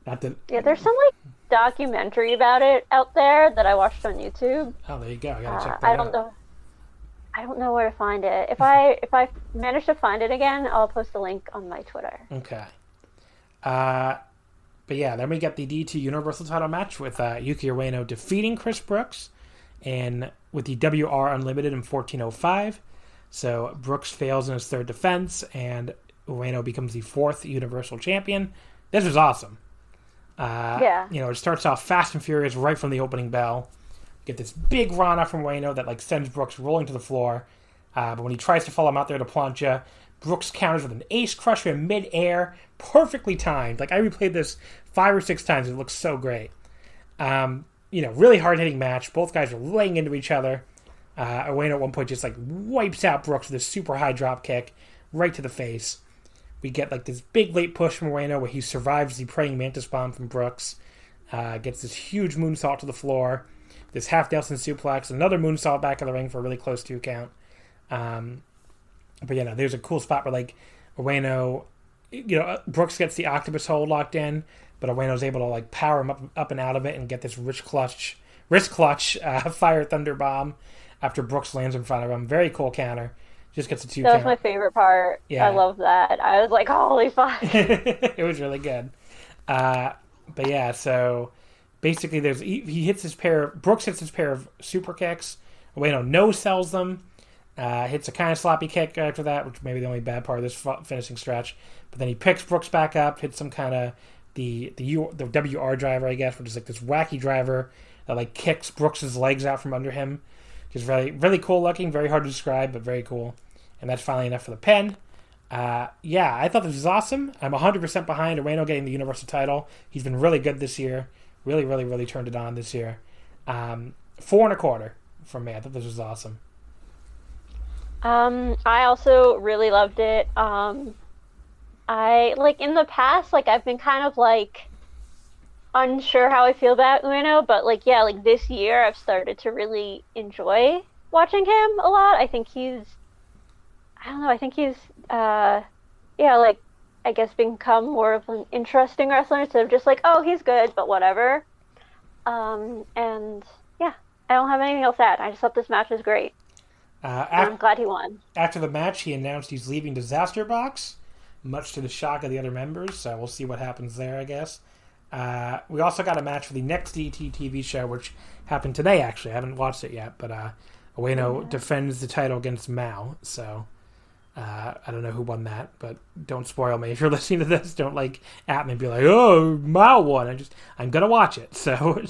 Yeah, there's some, like, documentary about it out there that I watched on YouTube. Oh, there you go. I gotta check that out. I don't know where to find it. If I manage to find it again, I'll post a link on my Twitter. Okay. But yeah, then we get the DDT Universal title match with Yuki Ueno defeating Chris Brooks, and with the WR Unlimited in 14:05. So Brooks fails in his third defense, and Ueno becomes the fourth Universal Champion. This was awesome. Yeah. It starts off fast and furious right from the opening bell. Get this big Rana from Ueno that like sends Brooks rolling to the floor. But when he tries to follow him out there to plancha, Brooks counters with an ace crusher in mid-air, perfectly timed. Like, I replayed this 5 or 6 times. It looks so great. Really hard-hitting match. Both guys are laying into each other. Ueno at one point just, like, wipes out Brooks with a super high drop kick right to the face. We get, like, this big late push from Ueno where he survives the praying mantis bomb from Brooks. Gets this huge moonsault to the floor. This half Nelson suplex. Another moonsault back in the ring for a really close 2 count. But there's a cool spot where like Ueno, Brooks gets the octopus hold locked in, but Ueno's able to like power him up and out of it and get this wrist clutch fire thunder bomb after Brooks lands in front of him. Very cool counter. Just gets a 2 count. That was my favorite part. Yeah. I love that. I was like, holy fuck. It was really good. But yeah, so basically Brooks hits his pair of super kicks. Ueno no-sells them. Hits a kind of sloppy kick after that, which may be the only bad part of this finishing stretch. But then he picks Brooks back up, hits some kind of the WR driver, I guess, which is like this wacky driver that like kicks Brooks' legs out from under him. Just really, really cool looking, very hard to describe, but very cool. And that's finally enough for the pin. I thought this was awesome. I'm 100% behind Ueno getting the Universal title. He's been really good this year. Really, really, really turned it on this year. 4.25 from me. I thought this was awesome. I also really loved it. I like in the past, like I've been kind of like unsure how I feel about Ueno, but like this year I've started to really enjoy watching him a lot. I think he's I guess become more of an interesting wrestler instead of just like, oh, he's good, but whatever. And yeah, I don't have anything else to add. I just thought this match was great. I'm glad he won. After the match, he announced he's leaving Disaster Box, much to the shock of the other members, so we'll see what happens there, I guess. We also got a match for the next DDT TV show, which happened today, actually. I haven't watched it yet, but Ueno defends the title against Mao, so I don't know who won that, but don't spoil me. If you're listening to this, don't at me and be like, oh, Mao won. I'm going to watch it, so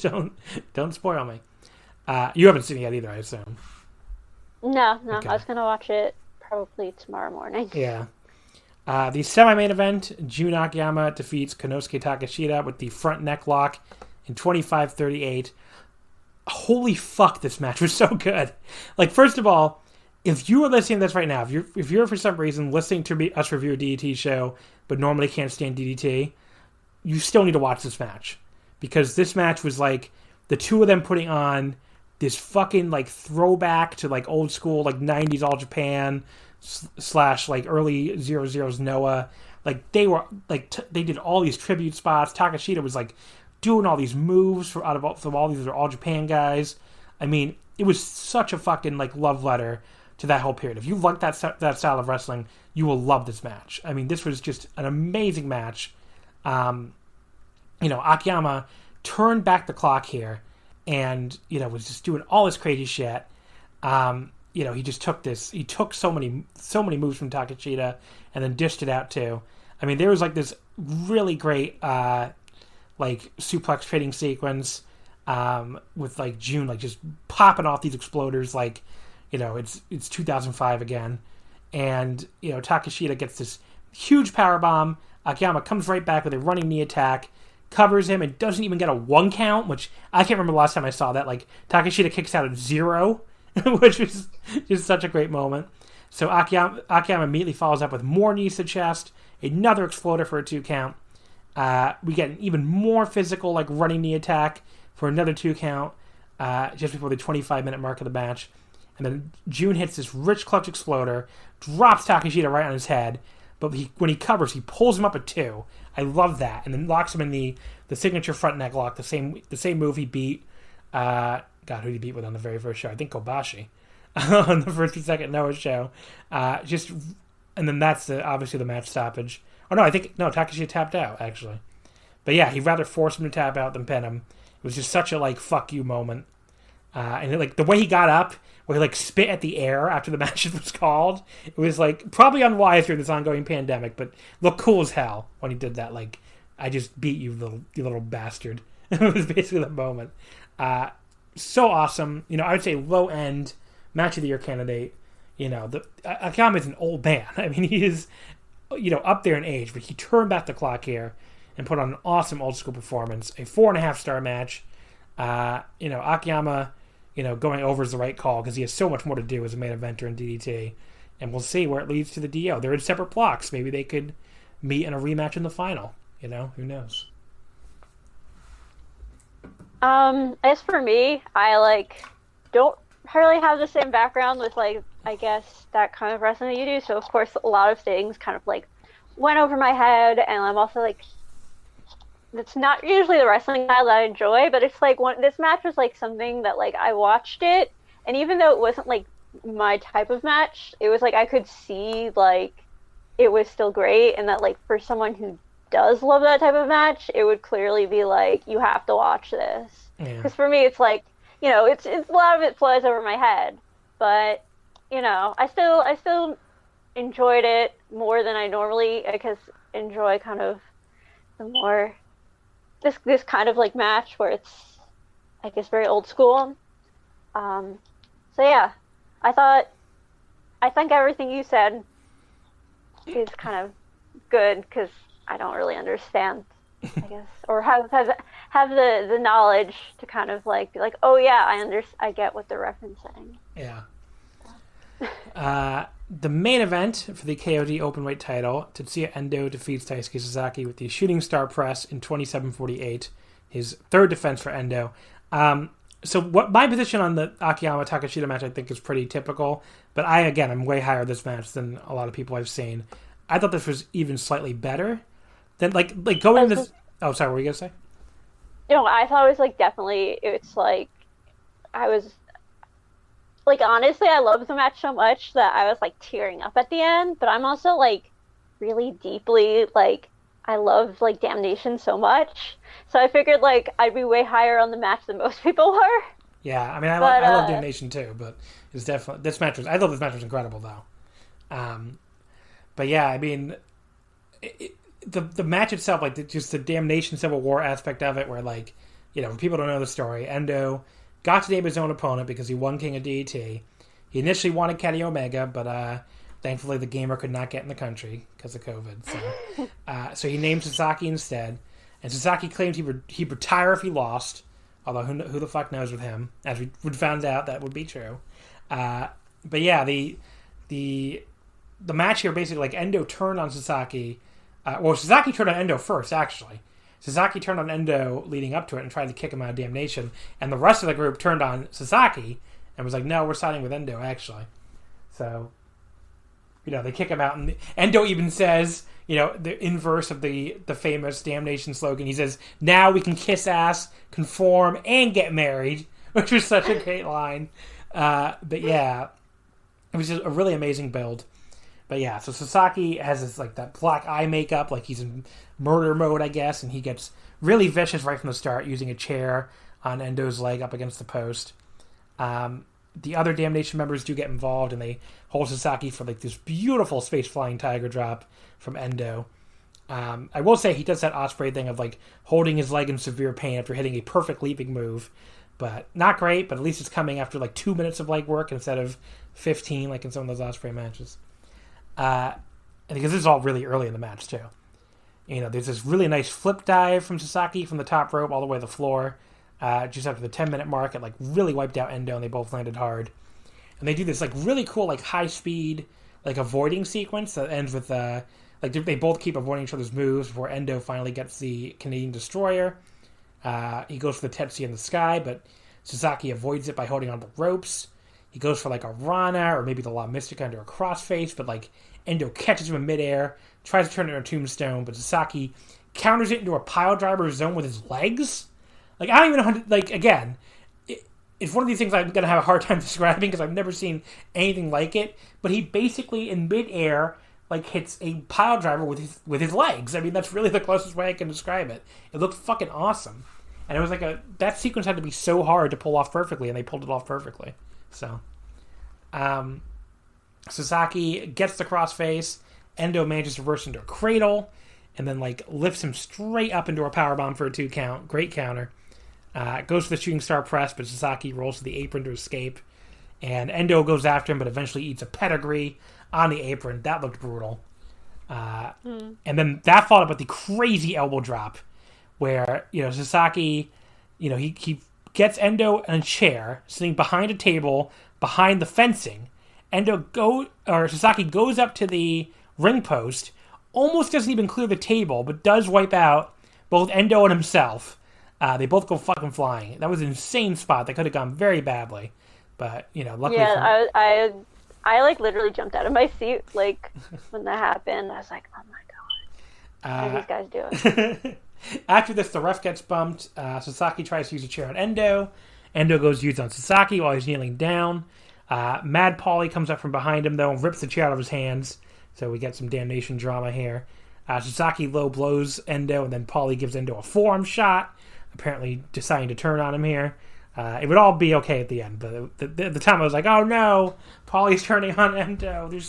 don't spoil me. You haven't seen it yet either, I assume. No, okay. I was going to watch it probably tomorrow morning. Yeah. The semi-main event, Jun Akiyama defeats Konosuke Takeshita with the front neck lock in 25-38. Holy fuck, this match was so good. First of all, if you are listening to this right now, if you're for some reason listening to us review a DDT show, but normally can't stand DDT, you still need to watch this match. Because this match was the two of them putting on this fucking throwback to old school 90s All Japan / early 00s Noah. They were they did all these tribute spots. Takeshita was doing all these moves from all these All Japan guys. I mean, it was such a fucking love letter to that whole period. If you like that style of wrestling, you will love this match. I mean, this was just an amazing match. Akiyama turned back the clock here and, was just doing all this crazy shit. He just took he took so many moves from Takeshita and then dished it out too. I mean, there was this really great, suplex trading sequence, with Jun, just popping off these exploders it's 2005 again. And, Takeshita gets this huge powerbomb. Akiyama comes right back with a running knee attack, covers him, and doesn't even get a 1 count, which I can't remember the last time I saw that. Takeshita kicks out at 0, which was just such a great moment. So Akiyama immediately follows up with more knees to chest, another exploder for a 2 count. We get an even more physical, running knee attack for another 2 count, just before the 25-minute mark of the match. And then Jun hits this rich clutch exploder, drops Takeshita right on his head, but when he covers, he pulls him up at 2. I love that. And then locks him in the signature front neck lock, the same move he beat, who did he beat with on the very first show? I think Kobashi on the first and second Noah show. And then that's obviously the match stoppage. Oh, no, Takeshita tapped out, actually. But yeah, he'd rather force him to tap out than pin him. It was just such a, fuck you moment. And the way he got up, where he spit at the air after the match was called, it was probably unwise during this ongoing pandemic, but looked cool as hell when he did that. I just beat you, you little bastard. It was basically the moment. So awesome. I would say low end match of the year candidate. Akiyama is an old man. I mean, he is, up there in age, but he turned back the clock here and put on an awesome old school performance. A 4.5-star match. Akiyama, going over is the right call because he has so much more to do as a main eventer in DDT. And we'll see where it leads to the DO. They're in separate blocks. Maybe they could meet in a rematch in the final. Who knows? As for me, I don't really have the same background with I guess that kind of wrestling that you do. So of course a lot of things kind of went over my head, and I'm also it's not usually the wrestling style that I enjoy, but it's this match was something that I watched it, and even though it wasn't my type of match, it was I could see it was still great, and that for someone who does love that type of match, it would clearly be you have to watch this. Because for me, it's it's a lot of it flies over my head, but I still enjoyed it more than I normally enjoy kind of the more this kind of match where it's I guess very old school. So yeah, I think everything you said is kind of good because I don't really understand, I guess, or have the knowledge to kind of oh yeah, I get what they're referencing. Yeah. The main event for the KOD Openweight title, Tetsuya Endo defeats Taisuke Sasaki with the Shooting Star Press in 27:48, his third defense for Endo. So what my position on the Akiyama Takeshita match I think is pretty typical, but I'm way higher this match than a lot of people I've seen. I thought this was even slightly better than going to this. Oh, sorry, what were you gonna say? I thought it was definitely it's like, honestly, I love the match so much that I was, like, tearing up at the end, but I'm also, like, really deeply, like, I love, like, Damnation so much. So I figured, like, I'd be way higher on the match than most people were. Yeah, I mean, I love Damnation too, but it's definitely, I thought this match was incredible, though. But yeah, I mean, the match itself, like, just the Damnation Civil War aspect of it, where, like, people don't know the story, Endo got to name his own opponent because he won King of DDT. He initially wanted Kenny Omega, but thankfully the gamer could not get in the country because of COVID. So he named Sasaki instead. And Sasaki claimed he'd retire if he lost, although who the fuck knows with him, as we found out that would be true. But yeah, the match here, basically, like, Endo turned on Sasaki. Sasaki turned on Endo first, actually. Sasaki turned on Endo leading up to it and tried to kick him out of Damnation. And the rest of the group turned on Sasaki and was like, no, we're siding with Endo, actually. So, they kick him out. And Endo even says, the inverse of the famous Damnation slogan. He says, now we can kiss ass, conform, and get married, which was such a great line. But yeah, it was just a really amazing build. But yeah, so Sasaki has this, like, that black eye makeup, like he's in murder mode, I guess, and he gets really vicious right from the start, using a chair on Endo's leg up against the post. The other Damnation members do get involved, and they hold Sasaki for, like, this beautiful space flying tiger drop from Endo. I will say he does that Ospreay thing of, like, holding his leg in severe pain after hitting a perfect leaping move, but not great. But at least it's coming after, like, 2 minutes of leg work instead of 15, like in some of those Ospreay matches. And because this is all really early in the match too. There's this really nice flip dive from Sasaki from the top rope all the way to the floor. Just after the 10-minute mark, it, like, really wiped out Endo, and they both landed hard. And they do this, like, really cool, like, high speed, like, avoiding sequence that ends with like, they both keep avoiding each other's moves before Endo finally gets the Canadian Destroyer. He goes for the Tetsuya in the sky, but Sasaki avoids it by holding on the ropes. He goes for, like, a Rana or maybe the La Mystica under a crossface, but, like, Endo catches him in midair, tries to turn it into a tombstone, but Sasaki counters it into a pile driver zone with his legs. Like, I don't even know how to, like, again, it's one of these things I'm going to have a hard time describing because I've never seen anything like it, but he basically, in midair, like, hits a pile driver with his legs. I mean, that's really the closest way I can describe it. It looked fucking awesome. And it was like that sequence had to be so hard to pull off perfectly, and they pulled it off perfectly. So, Sasaki gets the crossface. Endo manages to reverse into a cradle, and then, like, lifts him straight up into a powerbomb for a 2 count. Great counter. Goes for the shooting star press, but Sasaki rolls to the apron to escape. And Endo goes after him, but eventually eats a pedigree on the apron. That looked brutal. And then that followed up with the crazy elbow drop, where, Sasaki, he gets Endo in a chair, sitting behind a table, behind the fencing. Sasaki goes up to the ring post, almost doesn't even clear the table, but does wipe out both Endo and himself. They both go fucking flying. That was an insane spot. That could have gone very badly. But, luckily... Yeah, I like, literally jumped out of my seat, like, when that happened. I was like, oh my god. What are these guys doing? After this, the ref gets bumped. Sasaki tries to use a chair on Endo. Endo goes to use on Sasaki while he's kneeling down. Mad Paulie comes up from behind him, though, and rips the chair out of his hands. So we get some Damnation drama here. Sasaki low blows Endo, and then Paulie gives Endo a forearm shot, apparently deciding to turn on him here. It would all be okay at the end, but at the time I was like, oh no, Paulie's turning on Endo. They're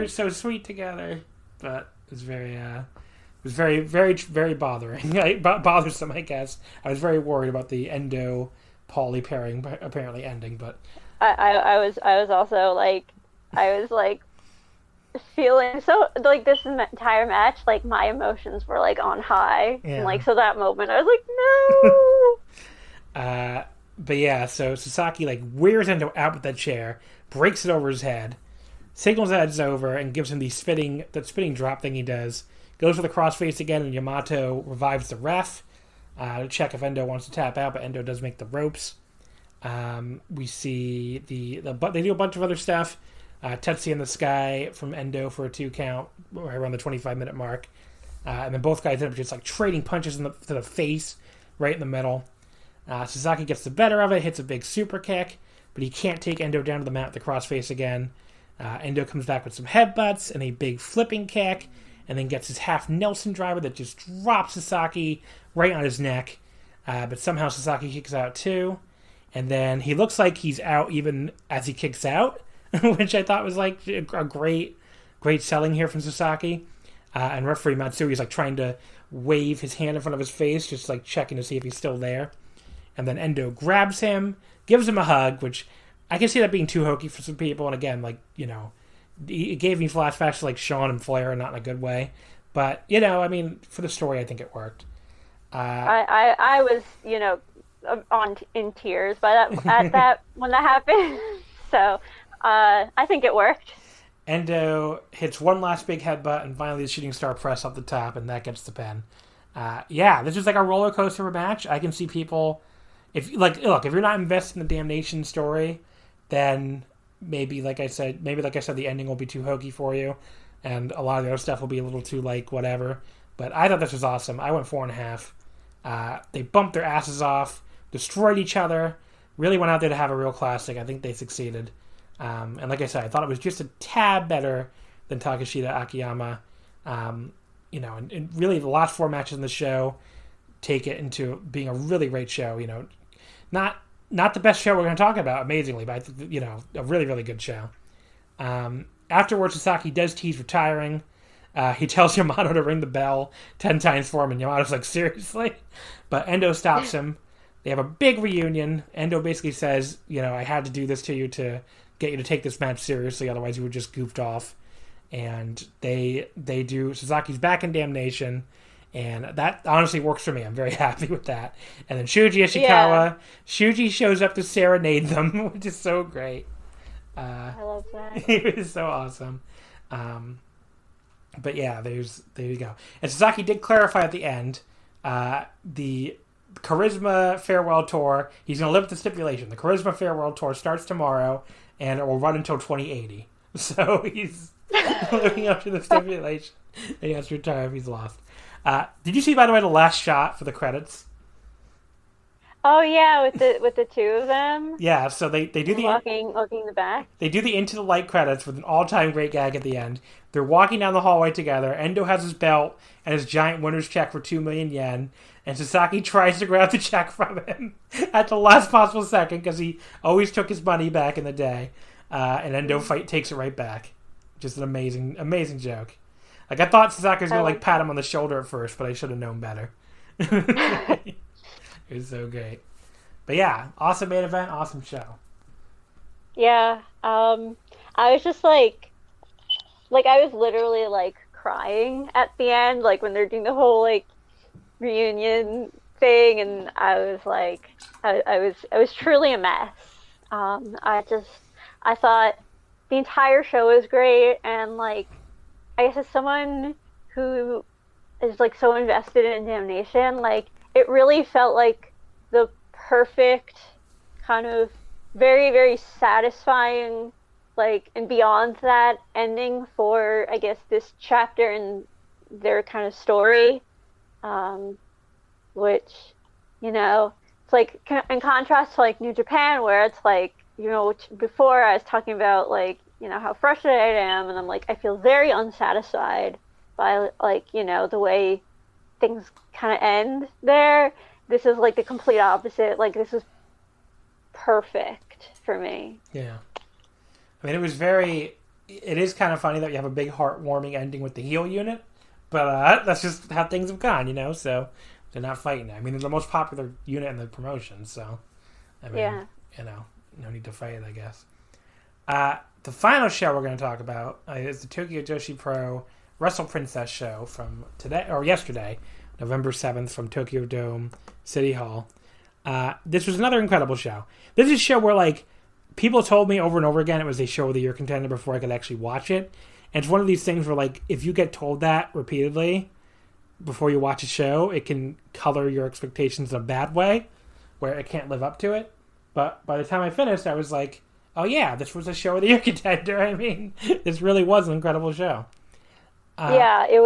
so sweet together. But it was very, very, very bothering. Bothersome, I guess. I was very worried about the Endo Paulie pairing apparently ending, but I was also like, I was like feeling so, like, this entire match, like, my emotions were, like, on high. Yeah. And, like, so that moment I was like, no. But yeah, so Sasaki, like, wears Endo out with that chair, breaks it over his head, signals that it's over, and gives him that spinning drop thing he does. Goes for the crossface again, and Yamato revives the ref to check if Endo wants to tap out, but Endo does make the ropes. We see they do a bunch of other stuff. Tetsuya in the sky from Endo for a 2 count right around the 25-minute mark. And then both guys end up just, like, trading punches to the face right in the middle. Sasaki gets the better of it, hits a big super kick, but he can't take Endo down to the mat with the crossface again. Endo comes back with some headbutts and a big flipping kick, and then gets his half Nelson driver that just drops Sasaki right on his neck. But somehow Sasaki kicks out too. And then he looks like he's out even as he kicks out, which I thought was like a great selling here from Sasaki. And referee Matsui is like trying to wave his hand in front of his face, just like checking to see if he's still there. And then Endo grabs him, gives him a hug, which I can see that being too hokey for some people. And again, like, it gave me flashbacks to like Shawn and Flair, not in a good way. But, I mean, for the story, I think it worked. I was, in tears by that when that happened. So I think it worked. Endo hits one last big headbutt and finally the shooting star press up the top, and that gets the pin. This is like a roller coaster of a match. I can see people, if you're not invested in the Damnation story, then maybe like I said, the ending will be too hokey for you, and a lot of the other stuff will be a little too like whatever. But I thought this was awesome. I went 4.5. They bumped their asses off, destroyed each other, really went out there to have a real classic. I think they succeeded. And like I said, I thought it was just a tad better than Takeshita Akiyama. And really the last 4 matches in the show take it into being a really great show. Not the best show we're going to talk about, amazingly, but a really, really good show. Afterwards, Sasaki does tease retiring. He tells Yamato to ring the bell 10 times for him, and Yamato's like, seriously? But Endo stops him. They have a big reunion. Endo basically says, I had to do this to you to get you to take this match seriously, otherwise you were just goofed off. And they do. Sasaki's back in Damnation, and that honestly works for me. I'm very happy with that. And then Shuji Ishikawa, Shuji shows up to serenade them, which is so great. I love that. It was so awesome. But yeah, there you go. And Sasaki did clarify at the end, the Charisma Farewell Tour, he's going to live with the stipulation. The Charisma Farewell Tour starts tomorrow, and it will run until 2080. So he's living up to the stipulation. He has to retire if he's lost. Did you see, by the way, the last shot for the credits? Oh yeah, with the two of them. Yeah, so they do the walking the back. They do the Into the Light credits with an all-time great gag at the end. They're walking down the hallway together. Endo has his belt and his giant winner's check for 2 million yen, and Sasaki tries to grab the check from him at the last possible second because he always took his money back in the day. And Endo takes it right back. Just an amazing joke. Like, I thought Sasaki was going to pat him on the shoulder at first, but I should have known better. It was so great. But yeah, awesome main event, awesome show. Yeah, I was just like I was literally like crying at the end, like when they're doing the whole like reunion thing, and I was like, I was truly a mess. I thought the entire show was great, and like, I guess as someone who is like so invested in Damnation, like, it really felt like the perfect kind of very, very satisfying, like, and beyond that ending for, I guess, this chapter in their kind of story, which, it's like in contrast to like New Japan, where it's like, before I was talking about like, how frustrated I am, and I'm like, I feel very unsatisfied by like, the way things kind of end there. This is like the complete opposite. Like, this is perfect for me. Yeah. I mean, it is kind of funny that you have a big heartwarming ending with the heel unit, but that's just how things have gone, so they're not fighting. I mean, they're the most popular unit in the promotion, so, I mean, no need to fight, I guess. The final show we're going to talk about is the Tokyo Joshi Pro Wrestle Princess show from yesterday, November 7th, from Tokyo Dome City Hall. This was another incredible show. This is a show where, like, people told me over and over again it was a show of the year contender before I could actually watch it. And it's one of these things where, like, if you get told that repeatedly before you watch a show, it can color your expectations in a bad way, where it can't live up to it. But by the time I finished, I was like, oh yeah, this was a show of the year contender. I mean, this really was an incredible show. Yeah, it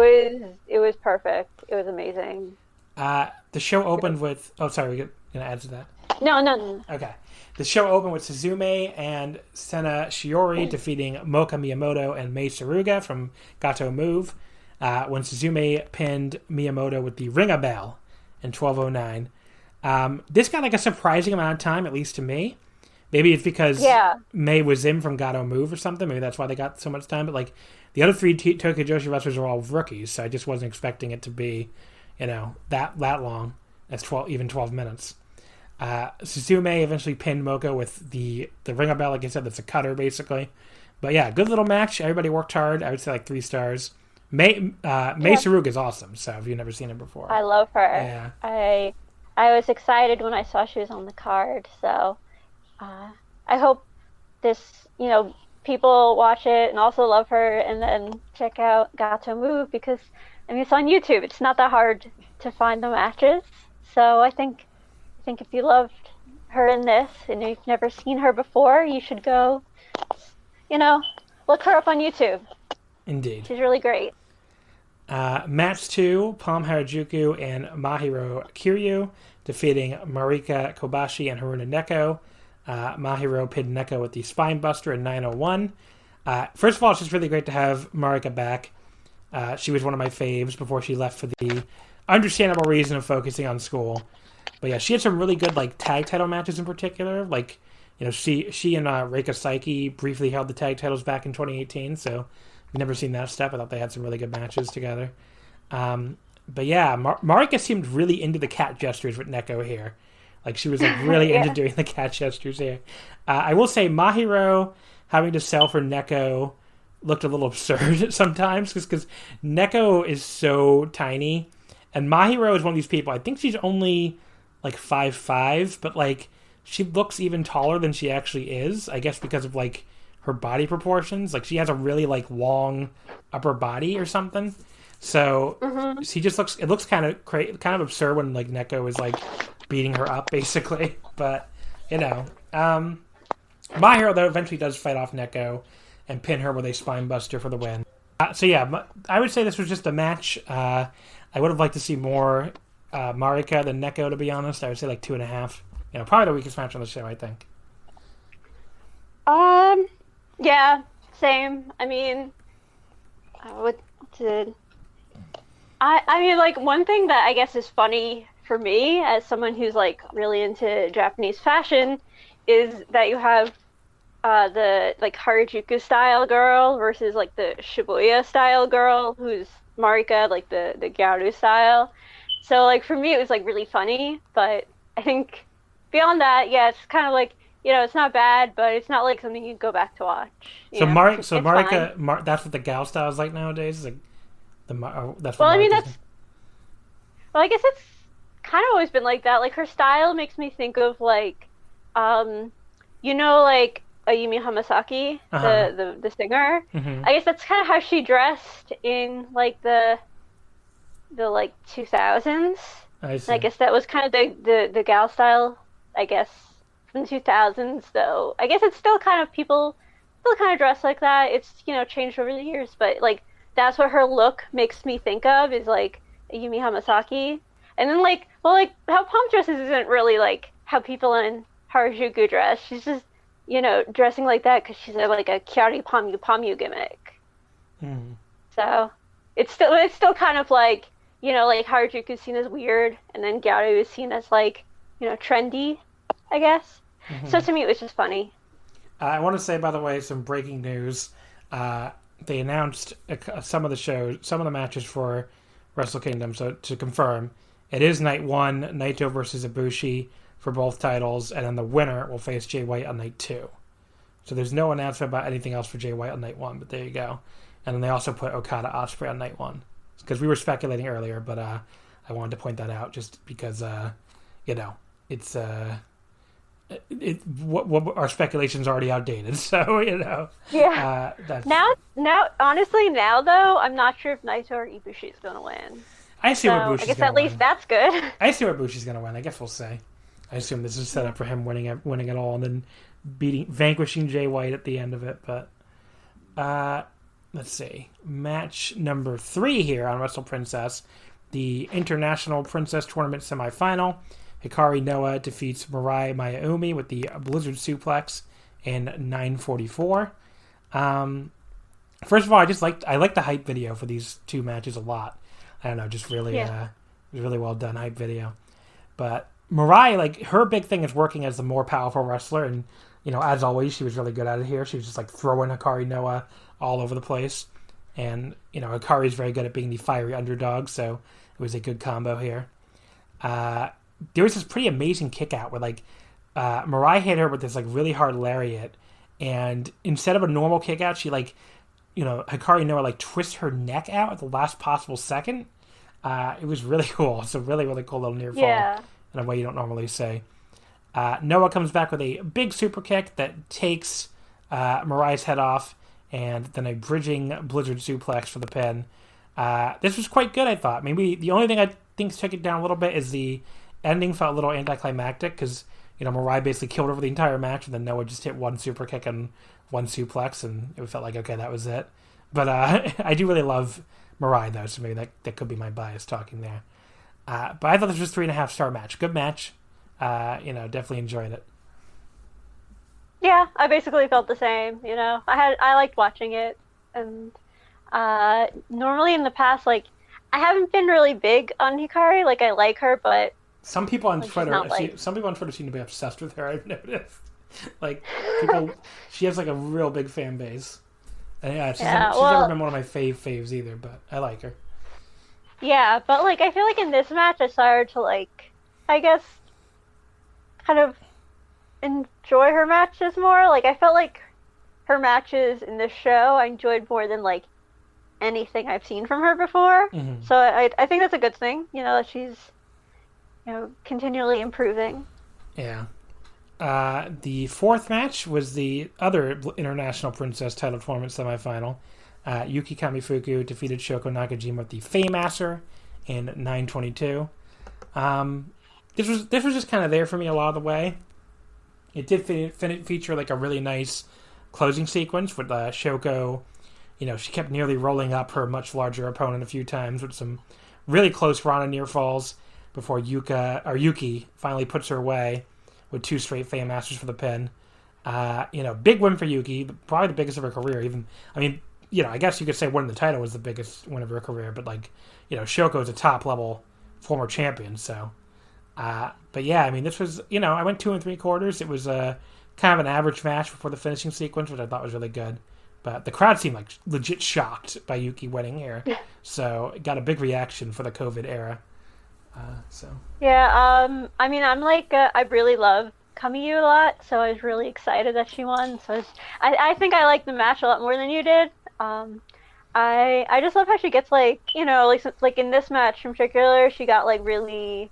was perfect. It was amazing. The show opened with... Oh, sorry, we're going to add to that. No. Okay. The show opened with Suzume and Sena Shiori defeating Moka Miyamoto and Mei Suruga from Gato Move when Suzume pinned Miyamoto with the Ring a Bell in 12:09. This got like a surprising amount of time, at least to me. Maybe it's because Mei was in from Gato Move or something. Maybe that's why they got so much time. But like the other three Tokyo Joshi wrestlers are all rookies, so I just wasn't expecting it to be, that long. That's 12 minutes. Suzume eventually pinned Moka with the Ring Bell. Like I said, that's a cutter basically. But yeah, good little match. Everybody worked hard. I would say like 3 stars. Mei Suruga is awesome. So if you've never seen her before, I love her. Yeah. I was excited when I saw she was on the card. So I hope this, people watch it and also love her, and then check out Gato Move because it's on YouTube. It's not that hard to find the matches. So I think if you loved her in this and you've never seen her before, you should go, look her up on YouTube. Indeed. She's really great. Match 2, Palm Harajuku and Mahiro Kiryu defeating Marika Kobashi and Haruna Neko. Mahiro pinned Neko with the Spine Buster in 9:01. First of all, it's just really great to have Marika back. She was one of my faves before she left for the understandable reason of focusing on school. But yeah, she had some really good like tag title matches in particular. Like, she and Reika Saiki briefly held the tag titles back in 2018. So I've never seen that stuff. I thought they had some really good matches together. But yeah, Marika seemed really into the cat gestures with Neko here. Like she was like really into doing the cat gestures here. I will say Mahiro having to sell for Neko looked a little absurd sometimes because Neko is so tiny. And Mahiro is one of these people, I think she's only like 5'5", but like she looks even taller than she actually is, I guess because of like her body proportions. Like she has a really like long upper body or something. So she just looks kind of absurd when like Neko is like beating her up basically. But Mahiro though eventually does fight off Neko and pin her with a spine buster for the win. So yeah, I would say this was just a match. I would have liked to see more Marika than Neko, to be honest. I would say like 2.5. Probably the weakest match on the show, I think. Yeah, same. Like one thing that I guess is funny for me as someone who's like really into Japanese fashion is that you have the like Harajuku style girl versus like the Shibuya style girl who's Marika, like the Gyaru style. So like for me it was like really funny, but I think beyond that, yeah, it's kind of like, it's not bad, but it's not like something you go back to watch. Marika, that's what the gal style is like nowadays. Like that's. Well, I guess it's kind of always been like that. Like her style makes me think of like, like Ayumi Hamasaki, the singer. Mm-hmm. I guess that's kind of how she dressed in like the like 2000s. I see. I guess that was kind of the gal style, I guess, from the 2000s. Though I guess it's still kind of people still kind of dress like that. It's changed over the years, but like that's what her look makes me think of is like Ayumi Hamasaki. And then like how Palm dresses isn't really like how people in Harajuku dress. She's just dressing like that because she's like a Kyari Pamu gimmick. Mm. So it's still kind of like like Harajuku is seen as weird, and then Gyaru is seen as like trendy, I guess. Mm-hmm. So to me, it was just funny. I want to say, by the way, some breaking news. They announced some of the matches for Wrestle Kingdom. So to confirm, it is night 1, Naito versus Ibushi for both titles, and then the winner will face Jay White on night 2. So there's no announcement about anything else for Jay White on night 1, but there you go. And then they also put Okada Ospreay on night 1. Because we were speculating earlier, but I wanted to point that out just because, it's what our speculation's already outdated. So yeah. Now, honestly, though, I'm not sure if Naito or Ibushi is going to win. I assume Ibushi's going to win. I guess at least that's good. I assume Ibushi's going to win. I guess we'll see. I assume this is set up for him winning it all and then vanquishing Jay White at the end of it. But let's see. Match number 3 here on Wrestle Princess, the International Princess Tournament semifinal. Hikari Noa defeats Mirai Mayumi with the Blizzard Suplex in 9:44. First of all, I like the hype video for these two matches a lot. I don't know, just really, really well done hype video. But Mirai, like, her big thing is working as the more powerful wrestler, and as always, she was really good at it here. She was just like throwing Hikari Noa all over the place, and Hikari is very good at being the fiery underdog, so it was a good combo here. There was this pretty amazing kick out where like Mirai hit her with this like really hard lariat, and instead of a normal kick out, she like Hikari Noa like twists her neck out at the last possible second. It was really cool. It's a really, really cool little near fall in a way you don't normally see. Noah comes back with a big super kick that takes Mirai's head off, and then a bridging Blizzard suplex for the pin. This was quite good, I thought. Maybe the only thing I think took it down a little bit is the ending felt a little anticlimactic because Mirai basically killed her for the entire match, and then Noah just hit one super kick and one suplex, and it felt like, okay, that was it. But I do really love Mirai, though, so maybe that could be my bias talking there. But I thought this was a 3.5-star match. Good match. Definitely enjoyed it. Yeah, I basically felt the same. I liked watching it, and normally in the past, like, I haven't been really big on Hikari. Like, I like her, but some people on Twitter seem to be obsessed with her. I've noticed. Like, she has like a real big fan base. And she's never been one of my faves either, but I like her. Yeah, but like I feel like in this match I saw her to like, I guess, kind of enjoy her matches more. Like I felt like her matches in this show I enjoyed more than like anything I've seen from her before. Mm-hmm. So I think that's a good thing. That she's continually improving. Yeah. The fourth match was the other International Princess title tournament semifinal. Yuki Kamifuku defeated Shoko Nakajima with the Fame-Asser in 9:22. This was just kind of there for me a lot of the way. It did feature like a really nice closing sequence with Shoko. She kept nearly rolling up her much larger opponent a few times with some really close Rana near falls before Yuki finally puts her away with 2 straight Fame-Assers for the pin. Big win for Yuki, probably the biggest of her career. I guess you could say winning the title was the biggest win of her career, but Shoko is a top level former champion, so. But yeah, this was, I went 2 3/4. It was kind of an average match before the finishing sequence, which I thought was really good. But the crowd seemed like legit shocked by Yuki winning here, so it got a big reaction for the COVID era. Yeah, I'm like, I really love Kamiyu a lot, so I was really excited that she won. So I think I liked the match a lot more than you did. I just love how she gets like in this match in particular, she got like really,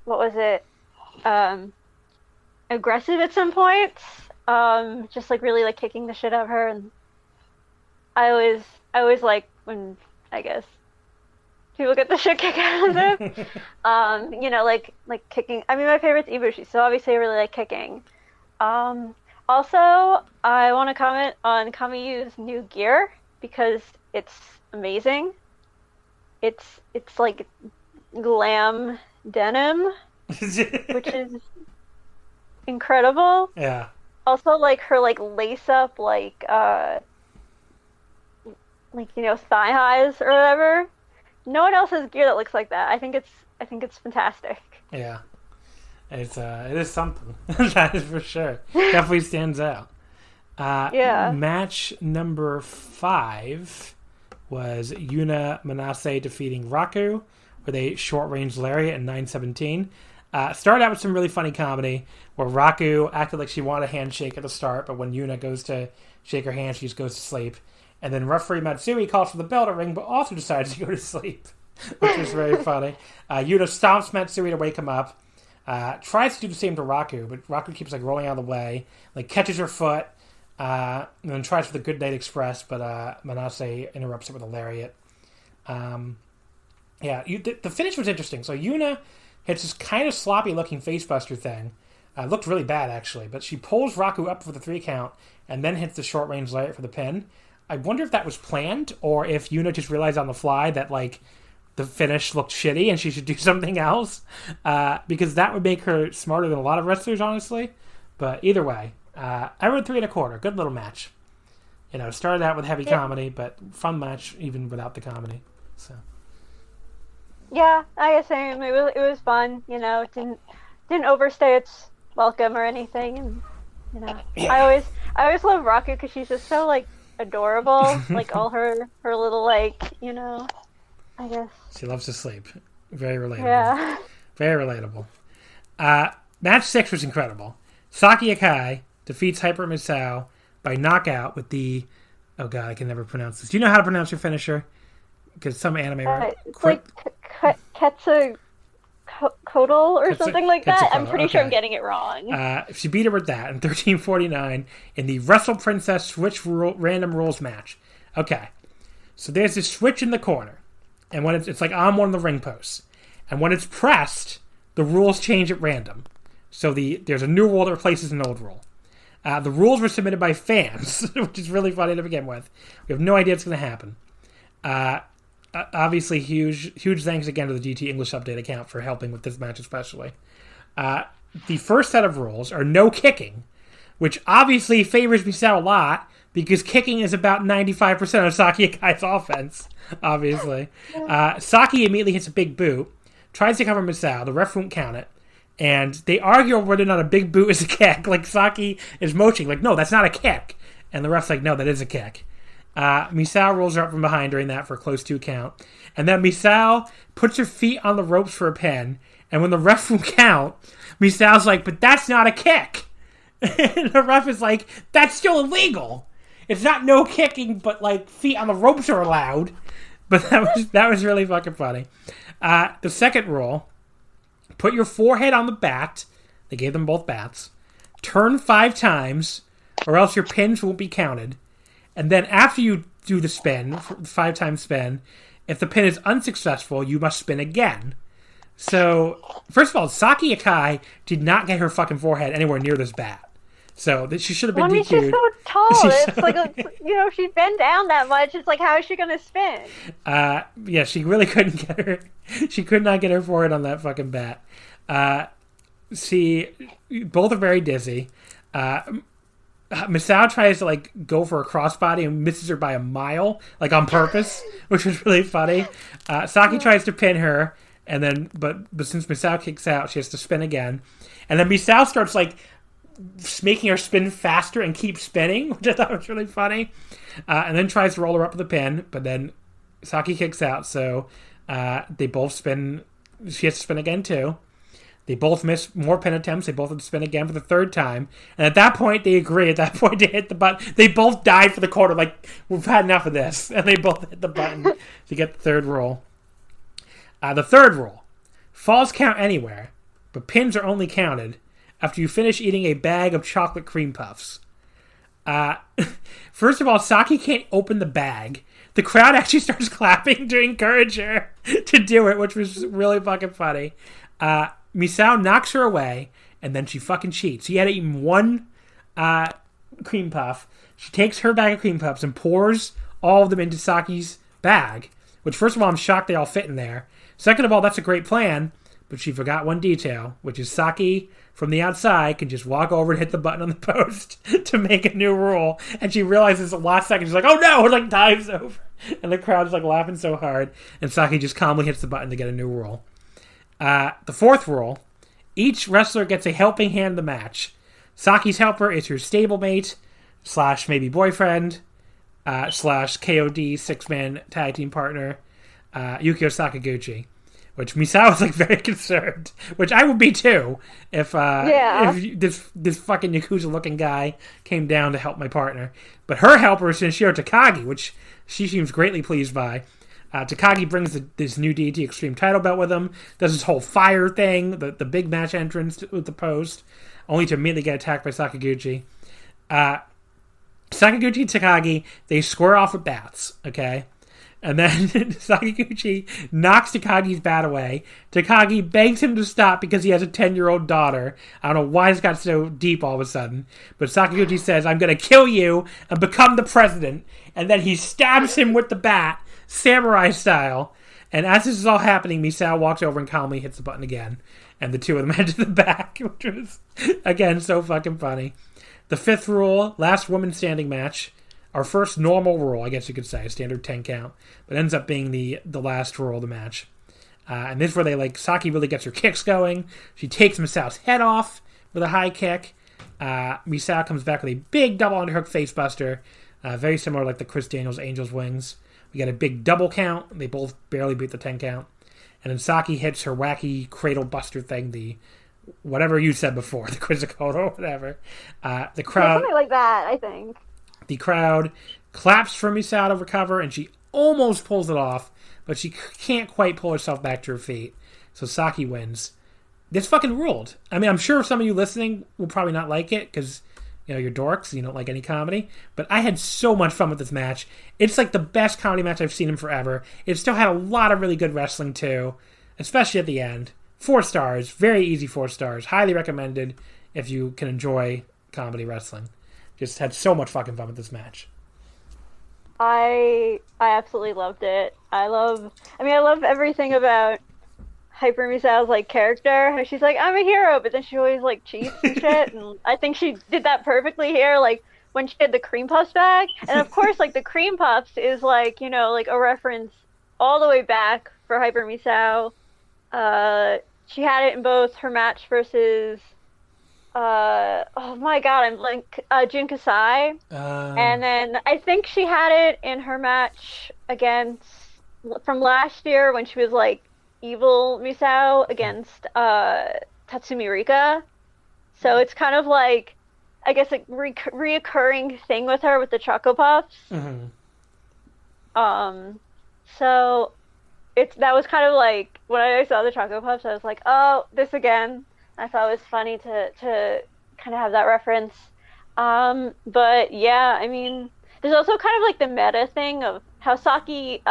what was it, aggressive at some points, just like really like kicking the shit out of her, and I always like when I guess people get the shit kicked out of them. Like kicking. My favorite's Ibushi, so obviously I really like kicking. Also, I want to comment on Kamiyu's new gear because it's amazing. It's like glam denim, which is incredible. Yeah. Also, like her like lace up like thigh highs or whatever. No one else has gear that looks like that. I think it's fantastic. Yeah, it is something. That is for sure. Definitely stands out. Yeah. Match number 5 was Yuna Manase defeating Raku with a short range lariat in 9:17. Started out with some really funny comedy where Raku acted like she wanted a handshake at the start, but when Yuna goes to shake her hand, she just goes to sleep. And then referee Matsui calls for the bell to ring, but also decides to go to sleep, which was very funny. Yuna stomps Matsui to wake him up, tries to do the same to Raku, but Raku keeps like rolling out of the way, like catches her foot, and then tries for the Good Night Express, but Manase interrupts it with a lariat. The finish was interesting. So Yuna hits this kind of sloppy looking facebuster thing. Looked really bad actually, but she pulls Raku up for the 3 count and then hits the short range lariat for the pin. I wonder if that was planned or if Yuna just realized on the fly that like the finish looked shitty and she should do something else, because that would make her smarter than a lot of wrestlers, honestly. But either way, I wrote 3 1/4. Good little match. Started out with heavy comedy, but fun match even without the comedy. So. Yeah, I guess same. It was fun. It didn't overstay its welcome or anything, and yeah. I always love Raku because she's just so like adorable. Like all her little like I guess she loves to sleep. Very relatable. Yeah. Very relatable. Match 6 was incredible. Saki Akai defeats Hyper Misao by knockout with the... Oh god, I can never pronounce this. Do you know how to pronounce your finisher? Because some anime... It's like Quetzalcoatl or something like that. I'm pretty sure I'm getting it wrong. She beat her with that in 13:49 in the Wrestle Princess Switch Random Rules match. Okay. So there's this switch in the corner. And when it's like on one of the ring posts. And when it's pressed, the rules change at random. So there's a new rule that replaces an old rule. The rules were submitted by fans, which is really funny to begin with. We have no idea what's going to happen. Obviously, huge thanks again to the DT English Update account for helping with this match especially. The first set of rules are no kicking, which obviously favors Misao a lot, because kicking is about 95% of Saki Akai's offense, obviously. Saki immediately hits a big boot, tries to cover Misao, the ref won't count it, and they argue over whether or not a big boot is a kick. Like, Saki is motioning, like, no, that's not a kick. And the ref's like, no, that is a kick. Misao rolls her up from behind during that for a close 2 count. And then Misao puts her feet on the ropes for a pin, and when the ref won't count, Misao's like, but that's not a kick. And the ref is like, that's still illegal. It's not no kicking, but, like, feet on the ropes are allowed. But that was really fucking funny. The second rule... Put your forehead on the bat. They gave them both bats. Turn 5 times, or else your pins won't be counted. And then after you do the spin, 5-time spin, if the pin is unsuccessful, you must spin again. So, first of all, Saki Akai did not get her fucking forehead anywhere near this bat. So, she should have been DQ'd. She's so tall. It's like, she's been down that much. It's like, how is she going to spin? Yeah, she really couldn't get her... She could not get her forehead on that fucking bat. Both are very dizzy. Misao tries to, like, go for a crossbody and misses her by a mile, like, on purpose, which was really funny. Saki tries to pin her, and then... But since Misao kicks out, she has to spin again. And then Misao starts, like... making her spin faster and keep spinning, which I thought was really funny. And then tries to roll her up with the pin, but then Saki kicks out, so they both spin. She has to spin again, too. They both miss more pin attempts. They both have to spin again for the 3rd time. And at that point, they agree. At that point, they hit the button. They both dive for the corner, like, we've had enough of this. And they both hit the button to get the 3rd roll. The 3rd rule. Falls count anywhere, but pins are only counted after you finish eating a bag of chocolate cream puffs. First of all, Saki can't open the bag. The crowd actually starts clapping to encourage her to do it, which was really fucking funny. Misao knocks her away, and then she fucking cheats. She had eaten 1 cream puff. She takes her bag of cream puffs and pours all of them into Saki's bag, which, first of all, I'm shocked they all fit in there. Second of all, that's a great plan, but she forgot one detail, which is Saki... from the outside, can just walk over and hit the button on the post to make a new rule. And she realizes the last second, she's like, oh no, it like dives over. And the crowd's like laughing so hard. And Saki just calmly hits the button to get a new rule. The 4th rule, each wrestler gets a helping hand in the match. Saki's helper is her stablemate, / maybe boyfriend, / KOD 6-man tag team partner, Yukio Sakaguchi. Which Misao was, like, very concerned. Which I would be, too, if this fucking Yakuza-looking guy came down to help my partner. But her helper is Shinshiro Takagi, which she seems greatly pleased by. Takagi brings this new DDT Extreme title belt with him, does this whole fire thing, the big match entrance with the post, only to immediately get attacked by Sakaguchi. Sakaguchi and Takagi, they square off with bats, okay? And then Sakaguchi knocks Takagi's bat away. Takagi begs him to stop because he has a 10-year-old daughter. I don't know why this got so deep all of a sudden. But Sakaguchi says, I'm going to kill you and become the president. And then he stabs him with the bat, samurai style. And as this is all happening, Misao walks over and calmly hits the button again. And the two of them head to the back, which was, again, so fucking funny. The fifth rule, last woman standing match. Our first normal rule, I guess you could say, a standard 10 count. But ends up being the last rule of the match. And this is where they, Saki really gets her kicks going. She takes Misao's head off with a high kick. Misao comes back with a big double underhook facebuster. Very similar like the Chris Daniels Angels Wings. We got a big double count. They both barely beat the 10 count. And then Saki hits her wacky cradle buster thing, the whatever you said before, the Quizzicoda or whatever. The crowd... Something like that, I think. The crowd claps for Misao to recover, and she almost pulls it off, but she can't quite pull herself back to her feet. So Saki wins. This fucking ruled. I mean, I'm sure some of you listening will probably not like it, because... you're dorks, you don't like any comedy. But I had so much fun with this match. It's like the best comedy match I've seen in forever. It still had a lot of really good wrestling, too. Especially at the end. 4 stars. Very easy 4 stars. Highly recommended if you can enjoy comedy wrestling. Just had so much fucking fun with this match. I absolutely loved it. I love everything about Hyper Misao's character. How she's like, I'm a hero, but then she always cheats and shit. And I think she did that perfectly here. When she had the cream puffs back, and of course, the cream puffs is a reference all the way back for Hyper Misao. She had it in both her match versus oh my god, I'm Jin Kasai, and then I think she had it in her match from last year when she was evil Misao against Tatsumi Rika. So it's kind of a reoccurring thing with her with the Choco Puffs. Mm-hmm. So that was kind of when I saw the Choco Puffs, I was like, oh, this again. I thought it was funny to kind of have that reference. But yeah, I mean, there's also kind of the meta thing of how Saki,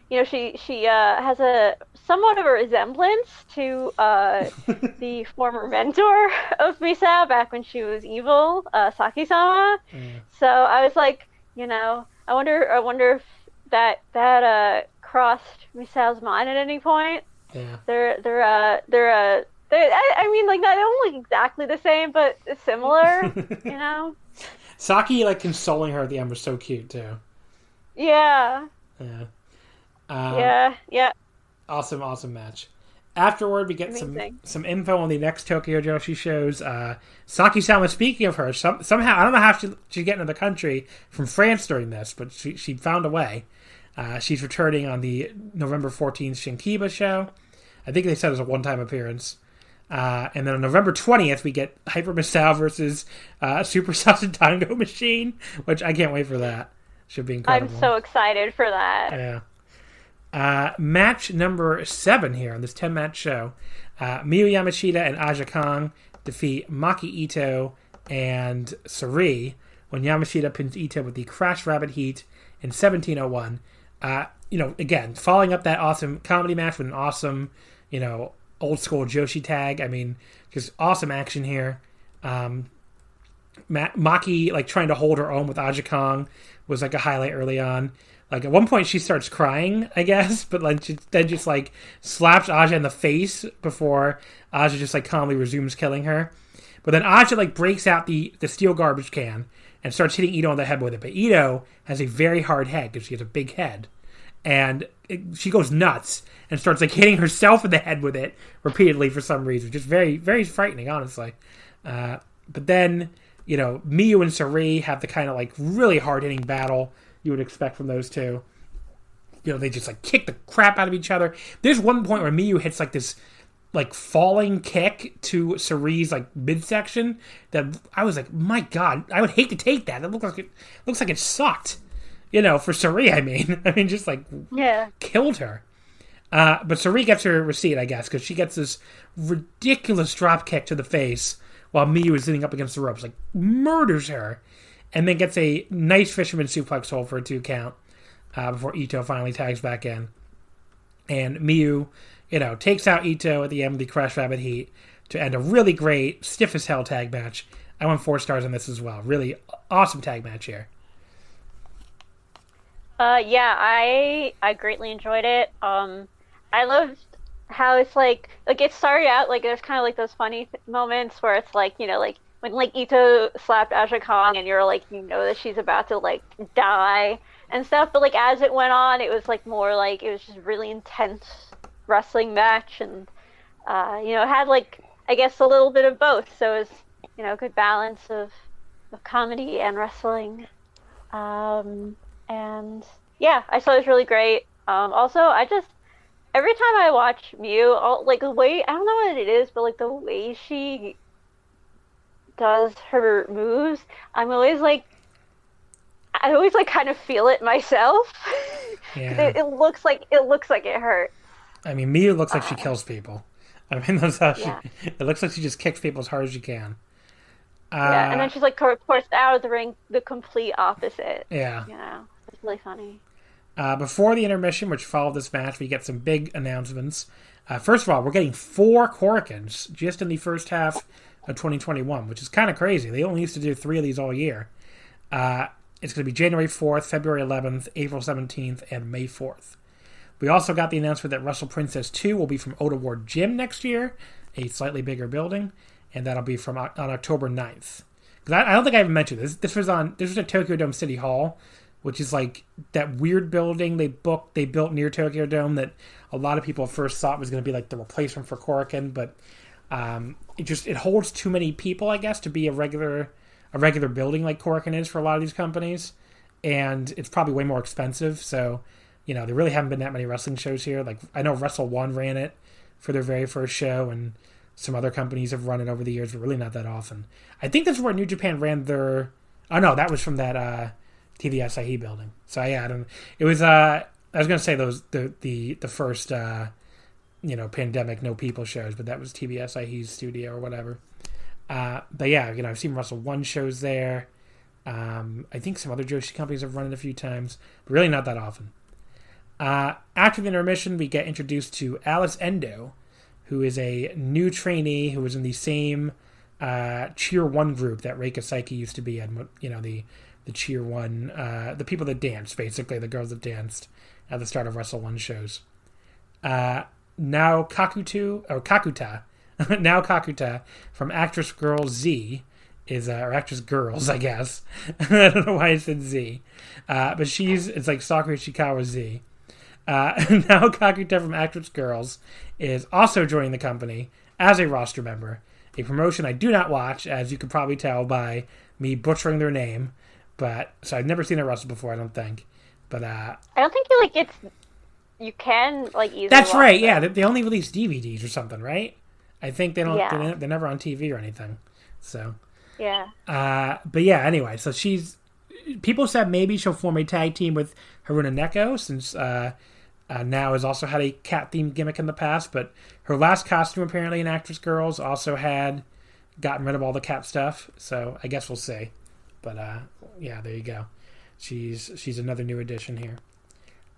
she has a somewhat of a resemblance to the former mentor of Misao back when she was evil, Saki-sama. So I was I wonder if that crossed Misao's mind at any point. Yeah. I mean, they don't look exactly the same, but similar, Saki, consoling her at the end was so cute, too. Yeah. Yeah. Yeah. Awesome match. Afterward, we get some info on the next Tokyo Joshi shows. Saki-sama, speaking of her, somehow, I don't know how she's getting to the country from France during this, but she found a way. She's returning on the November 14th Shinkiba show. I think they said it was a one-time appearance. And then on November 20th, we get Hyper Misao versus Super Sausage Tango Machine, which I can't wait for that. Should be incredible. I'm so excited for that. Yeah. Match number 7 here on this 10-match show. Miyu Yamashita and Aja Kong defeat Maki Ito and Sari when Yamashita pins Ito with the Crash Rabbit Heat in 1701. Again, following up that awesome comedy match with an awesome, old school Joshi tag. I mean, just awesome action here. Maki, trying to hold her own with Aja Kong was a highlight early on. At one point she starts crying, I guess, but she then just slaps Aja in the face before Aja just calmly resumes killing her. But then Aja breaks out the steel garbage can and starts hitting Ito on the head with it. But Ito has a very hard head because she has a big head. And she goes nuts and starts hitting herself in the head with it repeatedly for some reason. Just very, very frightening, honestly. But then, Miyu and Sari have the kind of really hard-hitting battle you would expect from those two. They just kick the crap out of each other. There's one point where Miyu hits this falling kick to Sari's midsection that I was my God, I would hate to take that. It looks like it sucked. For Sari, I mean, just yeah, killed her. But Sari gets her receipt, I guess, because she gets this ridiculous drop kick to the face while Miyu is sitting up against the ropes, murders her, and then gets a nice fisherman suplex hold for a 2 count before Ito finally tags back in. And Miyu, takes out Ito at the end of the Crash Rabbit Heat to end a really great, stiff as hell tag match. I went 4 stars on this as well. Really awesome tag match here. Yeah, I greatly enjoyed it. I loved how it's like it started out like there's kind of like those funny moments where it's like like when like Ito slapped Aja Kong and you're like that she's about to like die and stuff, but like as it went on, it was like more like it was just really intense wrestling match, and it had like I guess a little bit of both, so it was a good balance of comedy and wrestling. And yeah, I thought it was really great. Also, I just every time I watch Mew, like the way I don't know what it is, but like the way she does her moves, I always like kind of feel it myself. Yeah. it looks like it hurts. I mean, Mew looks like she kills people. I mean, that's how it looks like she just kicks people as hard as she can. Yeah, and then she's like, of course, out of the ring, the complete opposite. Yeah. It's really funny. Before the intermission, which followed this match, we get some big announcements. First of all, we're getting 4 Korakuens just in the first half of 2021, which is kind of crazy. They only used to do 3 of these all year. It's going to be January 4th, February 11th, April 17th, and May 4th. We also got the announcement that Wrestle Princess 2 will be from Oda Ward Gym next year, a slightly bigger building, and that'll be on October 9th. Because I don't think I even mentioned this. This was at Tokyo Dome City Hall, which is like that weird building they built near Tokyo Dome that a lot of people at first thought was going to be like the replacement for Korakuen, but it holds too many people, I guess, to be a regular building like Korakuen is for a lot of these companies, and it's probably way more expensive. So, there really haven't been that many wrestling shows here. Like I know Wrestle One ran it for their very first show, and some other companies have run it over the years, but really not that often. I think that's where New Japan ran their. Oh no, that was from that TV Asahi building. So yeah, I don't. It was. I was gonna say those the first pandemic no people shows, but that was TV Asahi's studio or whatever. But yeah, I've seen Wrestle One shows there. I think some other Joshi companies have run it a few times, but really not that often. After the intermission, we get introduced to Alice Endo, who is a new trainee who was in the same Cheer 1 group that Reika Saiki used to be in. The Cheer 1, the people that danced, basically, the girls that danced at the start of Wrestle 1 shows. Now Kakuta from Actress Girl Z is, or Actress Girls, I guess. I don't know why I said Z. But it's like Sakura Ishikawa Z. Now Kakuta from Actress Girls is also joining the company as a roster member, a promotion I do not watch, as you could probably tell by me butchering their name. So I've never seen a wrestle before, I don't think. But I don't think you can easily. That's right. Them. Yeah, they only release DVDs or something, right? I think they don't. Yeah. They're never on TV or anything. So. Yeah. But yeah. Anyway, so people said maybe she'll form a tag team with Haruna Neko, since Now has also had a cat-themed gimmick in the past, but her last costume apparently in Actress Girls also had gotten rid of all the cat stuff, so I guess we'll see. But yeah, there you go. She's another new addition here.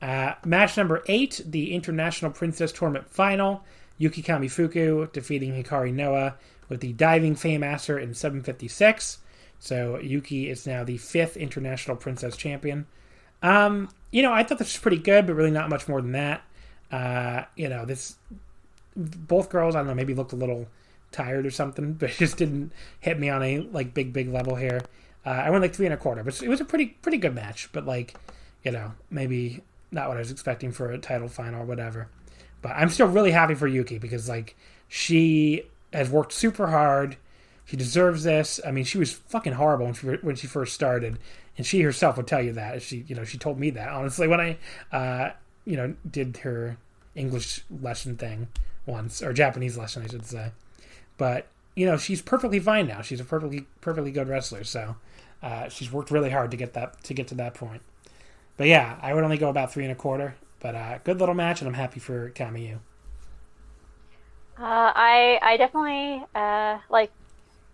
Match number 8, the International Princess Tournament Final. Yuki Kamifuku defeating Hikari Noa with the Diving Fameasser in 7:56. So Yuki is now the 5th International Princess Champion. I thought this was pretty good, but really not much more than that. Both girls, I don't know, maybe looked a little tired or something, but it just didn't hit me on a big level here. I went 3 1/4, but it was a pretty good match, but maybe not what I was expecting for a title final or whatever. But I'm still really happy for Yuki because she has worked super hard. She deserves this. I mean, she was fucking horrible when she first started, and she herself would tell you that. She told me that honestly when I did her English lesson thing once, or Japanese lesson, I should say. But she's perfectly fine now. She's a perfectly good wrestler. So she's worked really hard to get to that point. But yeah, I would only go about 3 1/4. But good little match, and I'm happy for Kamiyu. I definitely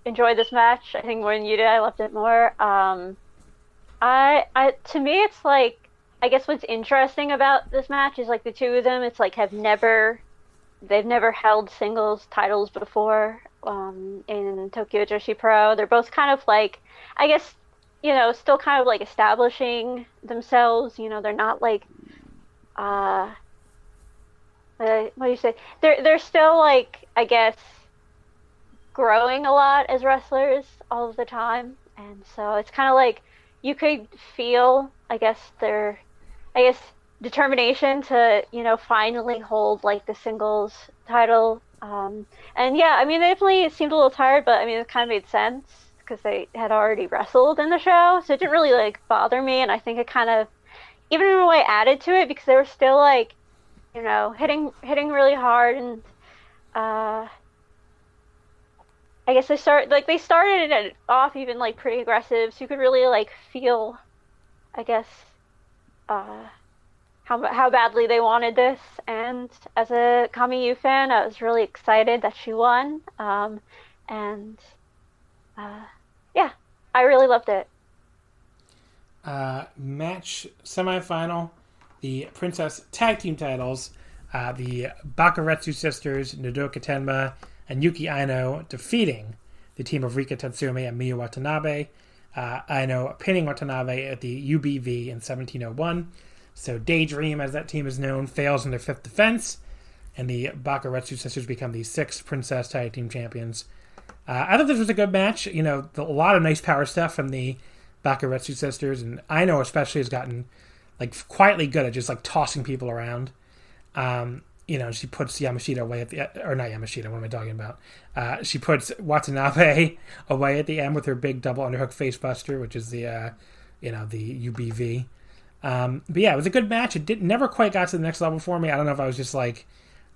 enjoyed this match. I think more than you did. I loved it more. To me, it's I guess what's interesting about this match is the two of them. It's they've never held singles titles before in Tokyo Joshi Pro. They're both kind of I guess still kind of like establishing themselves. They're not like, what do you say? They're still like, I guess, growing a lot as wrestlers all of the time, and so it's kind of like you could feel, I guess, their, determination to finally hold like the singles title. And yeah, I mean, they definitely seemed a little tired, but I mean, it kind of made sense because they had already wrestled in the show, so it didn't really like bother me. And I think it kind of, even in a way, added to it because they were still like, hitting really hard. And I guess they started it off even like pretty aggressive, so you could really like feel, I guess, how badly they wanted this. And as a Kami Yu fan, I was really excited that she won. Yeah, I really loved it. Match semifinal, the Princess Tag Team titles. The Bakaretsu sisters, Nodoka Tenma and Yuki Aino, defeating the team of Rika Tatsumi and Miyu Watanabe. Aino pinning Watanabe at the UBV in 1701. So Daydream, as that team is known, fails in their fifth defense, and the Bakaretsu sisters become the sixth Princess Tag Team champions. I thought this was a good match. A lot of nice power stuff from the Bakaretsu sisters, and Aino especially has gotten like quietly good at just like tossing people around. She puts Yamashita away at the, or not Yamashita, what am I talking about? She puts Watanabe away at the end with her big double underhook face buster, which is the UBV. But yeah, it was a good match. It never quite got to the next level for me. I don't know if I was just like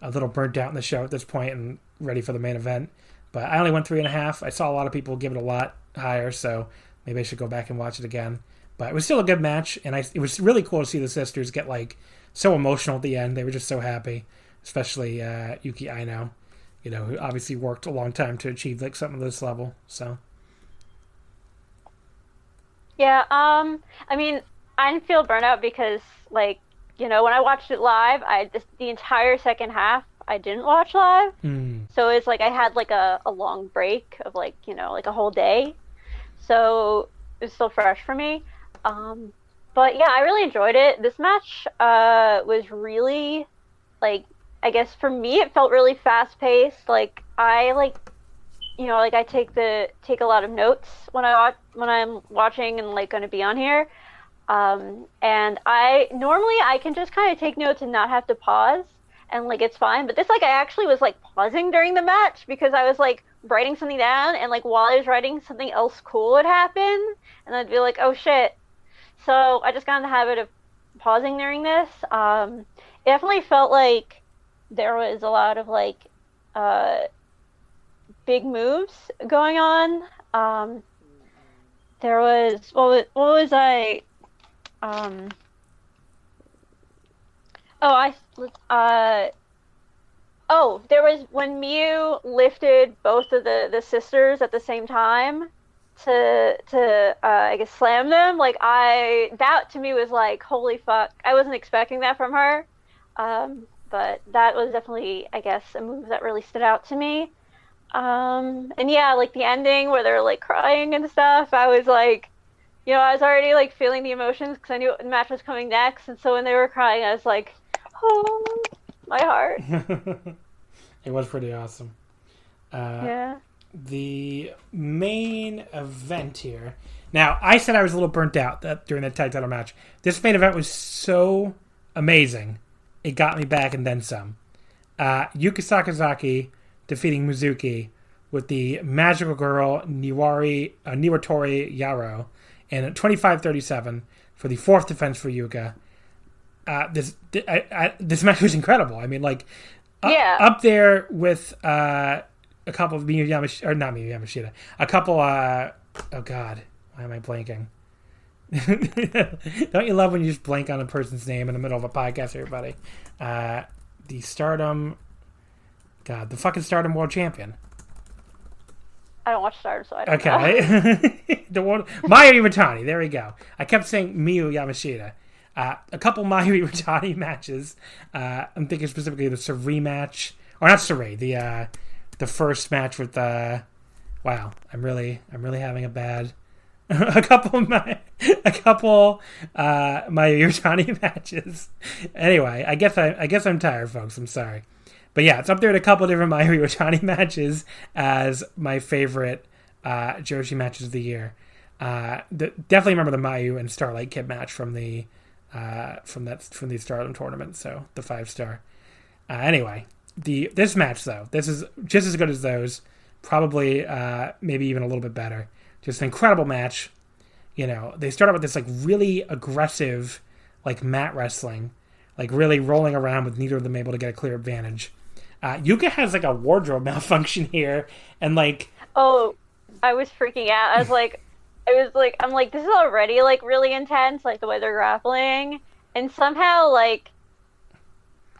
a little burnt out in the show at this point and ready for the main event. But I only went 3.5. I saw a lot of people give it a lot higher, so maybe I should go back and watch it again. But it was still a good match, and it was really cool to see the sisters get like so emotional at the end. They were just so happy, especially Yuki Aino, who obviously worked a long time to achieve like something at this level. So yeah, I mean, I didn't feel burnout because like when I watched it live, the entire second half I didn't watch live, so it's like I had like a long break of like like a whole day, so it's still fresh for me. But yeah, I really enjoyed it. This match was really, like, I guess for me it felt really fast paced. Like I I take a lot of notes when I'm watching and like going to be on here. And I can just kind of take notes and not have to pause, and like it's fine. But this, like, I actually was like pausing during the match because I was like writing something down, and like while I was writing, something else cool would happen, and I'd be like, oh shit. So I just got in the habit of pausing during this. It definitely felt like there was a lot of like big moves going on. There was what was I? There was when Miyu lifted both of the sisters at the same time to I guess slam them. Like that to me was like, holy fuck! I wasn't expecting that from her. But that was definitely, I guess, a move that really stood out to me. And yeah, like the ending where they're like crying and stuff. I was like, I was already like feeling the emotions because I knew the match was coming next. And so when they were crying, I was like, oh, my heart. It was pretty awesome. Yeah. The main event here. Now, I said I was a little burnt out during that tag title match. This main event was so amazing. It got me back and then some. Yuka Sakazaki defeating Mizuki with the Magical Girl Niwatori Yaro and 25-37 for the fourth defense for Yuka. This match was incredible. I mean, like, up there with a couple of Miyu Yamashita, or not Miyu Yamashita, a couple, oh god, why am I blanking? Don't you love when you just blank on a person's name in the middle of a podcast, everybody? The fucking Stardom World Champion. I don't watch Stardom, so I don't know. Okay. Mayu Iwatani, there we go. I kept saying Miyu Yamashita. A couple Mayu Iwatani matches. I'm thinking specifically the Sarai match, or not Sarai, the first match with wow, I'm really having a bad a couple Mayu Iwatani matches. Anyway, I guess I'm tired, folks. I'm sorry, but yeah, it's up there at a couple different Mayu Iwatani matches as my favorite Joshi matches of the year. Definitely remember the Mayu and Starlight Kid match from the Stardom tournament. So the 5-star. Anyway, this match though, this is just as good as those. Probably maybe even a little bit better. Just an incredible match. You know, they start out with this like really aggressive like mat wrestling, like really rolling around with neither of them able to get a clear advantage. Yuka has like a wardrobe malfunction here, and like, oh, I was freaking out. I'm like, this is already like really intense, like the way they're grappling, and somehow like,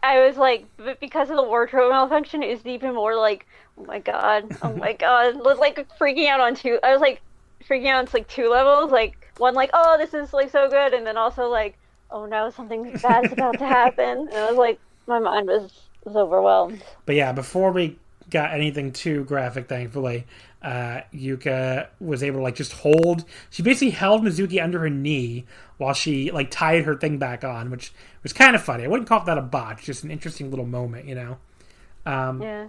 I was like, but because of the wardrobe malfunction, it's even more like, oh my god, I was like freaking out on two. I was like freaking out on like two levels, like one like, oh, this is like so good, and then also like, oh no, something bad is about to happen, and I was like, my mind was overwhelmed. But yeah, before we got anything too graphic, thankfully, Yuka was able to like just hold. She basically held Mizuki under her knee while she like tied her thing back on, which was kind of funny. I wouldn't call that a botch, just an interesting little moment, you know. Yeah.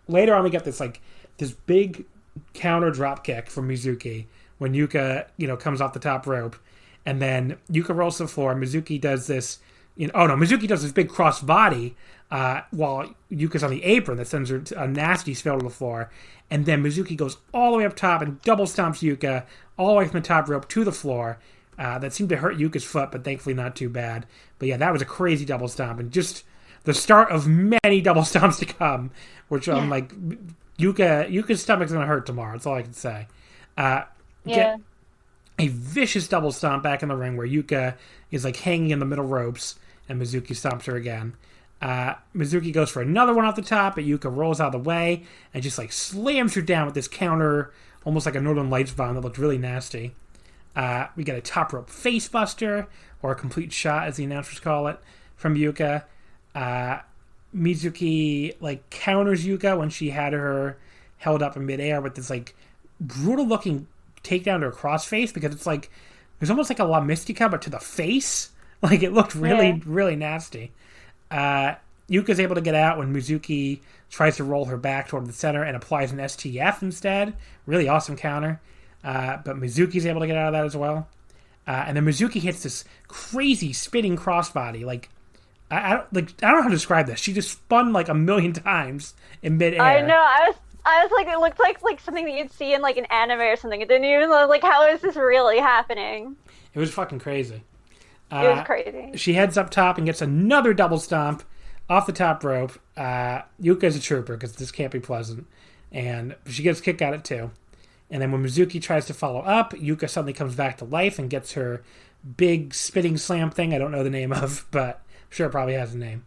Later on, we get this big counter drop kick from Mizuki when Yuka, you know, comes off the top rope, and then Yuka rolls to the floor. Mizuki does this. Mizuki does this big cross body while Yuka's on the apron that sends her a nasty spill to the floor, and then Mizuki goes all the way up top and double stomps Yuka all the way from the top rope to the floor. That seemed to hurt Yuka's foot, but thankfully not too bad. But yeah, that was a crazy double stomp, and just the start of many double stomps to come, which I'm like, Yuka's stomach's gonna hurt tomorrow. That's all I can say. Yeah. A vicious double stomp back in the ring where Yuka is like hanging in the middle ropes, and Mizuki stomps her again. Mizuki goes for another one off the top, but Yuka rolls out of the way and just like slams her down with this counter, almost like a Northern Lights bomb that looked really nasty. We get a top rope face buster, or a complete shot as the announcers call it, from Yuka. Mizuki like counters Yuka when she had her held up in midair with this like brutal looking takedown to her crossface, because it's like there's almost like a La Mystica but to the face. Like it looked really nasty. Yuka's able to get out when Mizuki tries to roll her back toward the center and applies an STF instead. Really awesome counter. But Mizuki's able to get out of that as well. And then Mizuki hits this crazy spinning crossbody. Like I don't know how to describe this. She just spun like a million times in midair. I know. I was like, it looked like something that you'd see in like an anime or something. It didn't even look like, how is this really happening? It was fucking crazy. It was crazy. She heads up top and gets another double stomp off the top rope. Yuka's a trooper because this can't be pleasant. And she gets a kick at it too. And then when Mizuki tries to follow up, Yuka suddenly comes back to life and gets her big spitting slam thing I don't know the name of, but I'm sure it probably has a name.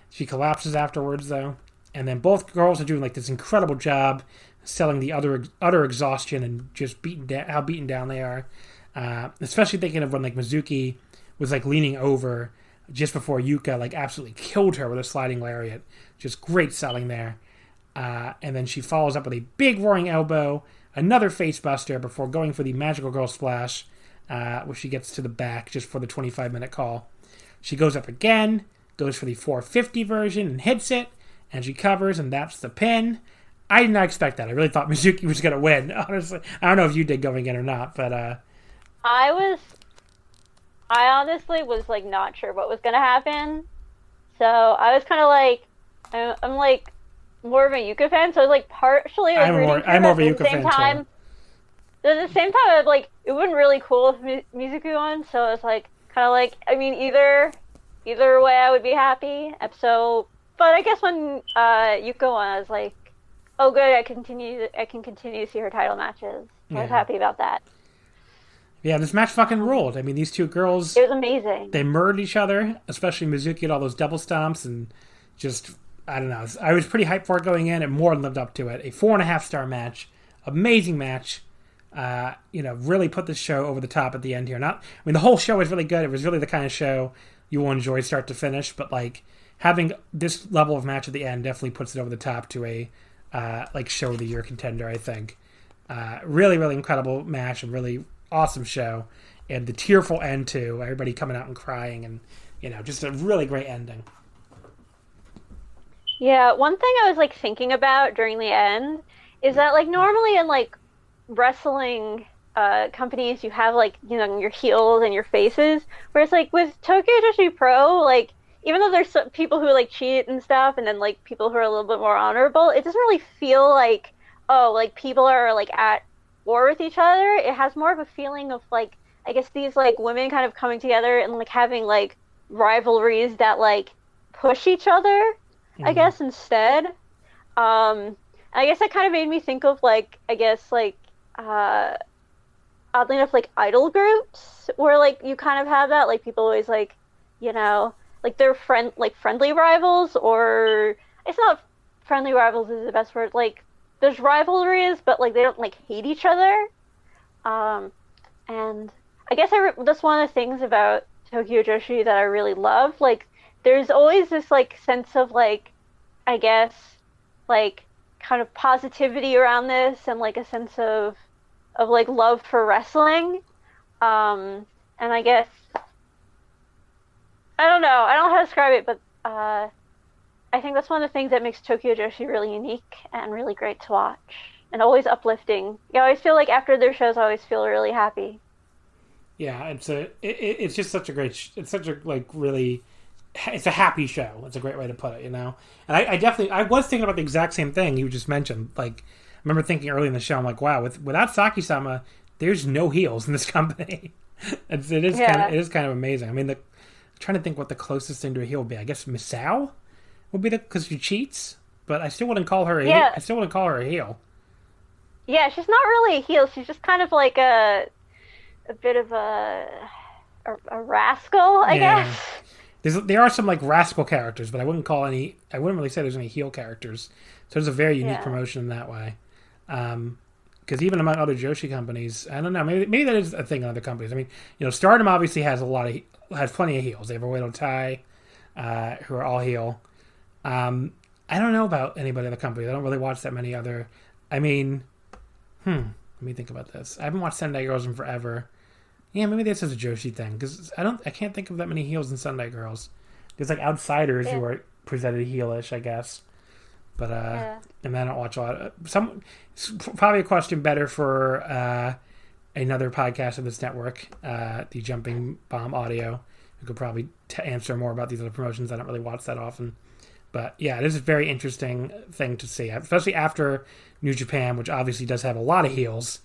She collapses afterwards though. And then both girls are doing like this incredible job selling the utter exhaustion and just how beaten down they are. Especially thinking of when like Mizuki was like leaning over just before Yuka like absolutely killed her with a sliding lariat. Just great selling there. And then she follows up with a big roaring elbow, another face buster before going for the Magical Girl Splash, where she gets to the back just for the 25-minute call. She goes up again, goes for the 450 version and hits it, and she covers, and that's the pin. I did not expect that. I really thought Mizuki was going to win, honestly. I don't know if you did going in or not, but... I honestly was like not sure what was going to happen. So I was kind of like... I'm like more of a Yuka fan, so I was like partially like I'm more of a Yuka fan too. At the same time, I was like, it would been really cool if Mizuki won, so I was like, kind of like, I mean, either way I would be happy. So... But I guess when Yuka won, I was like, "Oh, good! I can continue to see her title matches." I was happy about that. Yeah, this match fucking ruled. I mean, these two girls... It was amazing. They murdered each other, especially Mizuki at all those double stomps, and just, I don't know. I was pretty hyped for it going in, and more than lived up to it. A 4.5-star match. Amazing match. Really put this show over the top at the end here. The whole show was really good. It was really the kind of show you will enjoy start to finish, but, like... Having this level of match at the end definitely puts it over the top to a show of the year contender, I think. Really, really incredible match and really awesome show, and the tearful end too. Everybody coming out and crying, and just a really great ending. Yeah, one thing I was like thinking about during the end is that like normally in like wrestling companies you have like your heels and your faces, whereas like with Tokyo Joshi Pro, like even though there's some people who like cheat and stuff, and then like people who are a little bit more honorable, it doesn't really feel like like people are like at war with each other. It has more of a feeling of like, I guess these like women kind of coming together and like having like rivalries that like push each other, I guess, instead. I guess that kind of made me think of like, I guess like oddly enough, like idol groups where like you kind of have that, like people always like like they're friendly rivals, or it's not friendly rivals is the best word, like there's rivalries but like they don't like hate each other. And I guess that's one of the things about Tokyo Joshi that I really love. Like there's always this like sense of like, I guess like kind of positivity around this, and like a sense of like love for wrestling. And I guess I don't know how to describe it, but I think that's one of the things that makes Tokyo Joshi really unique and really great to watch, and always uplifting. You always feel like after their shows, I always feel really happy. Yeah, it's just such a great. It's such a like really. It's a happy show. It's a great way to put it, And I was thinking about the exact same thing you just mentioned. Like, I remember thinking early in the show, I'm like, wow, without Saki-sama, there's no heels in this company. It is kind of amazing. I mean, I'm trying to think what the closest thing to a heel would be. I guess Misao would be because she cheats, but I still wouldn't call her I still wouldn't call her a heel. Yeah, she's not really a heel. She's just kind of like a bit of a rascal, I guess. There are some like rascal characters, but I wouldn't really say there's any heel characters. So it's a very unique promotion in that way. Because even among other Joshi companies, I don't know, maybe that is a thing in other companies. I mean, Stardom obviously has plenty of heels. They have Oedo Tai, who are all heel. I don't know about anybody in the company. I don't really watch that many other. I mean, let me think about this. I haven't watched Sendai Girls in forever. Yeah, maybe this is a Joshi thing, because I can't think of that many heels in Sendai Girls. There's like outsiders who are presented heelish, I guess. But and I don't watch a lot. It's probably a question better for another podcast of this network, the Jumping Bomb Audio, who could probably answer more about these other promotions. I don't really watch that often. But yeah, it is a very interesting thing to see, especially after New Japan, which obviously does have a lot of heels.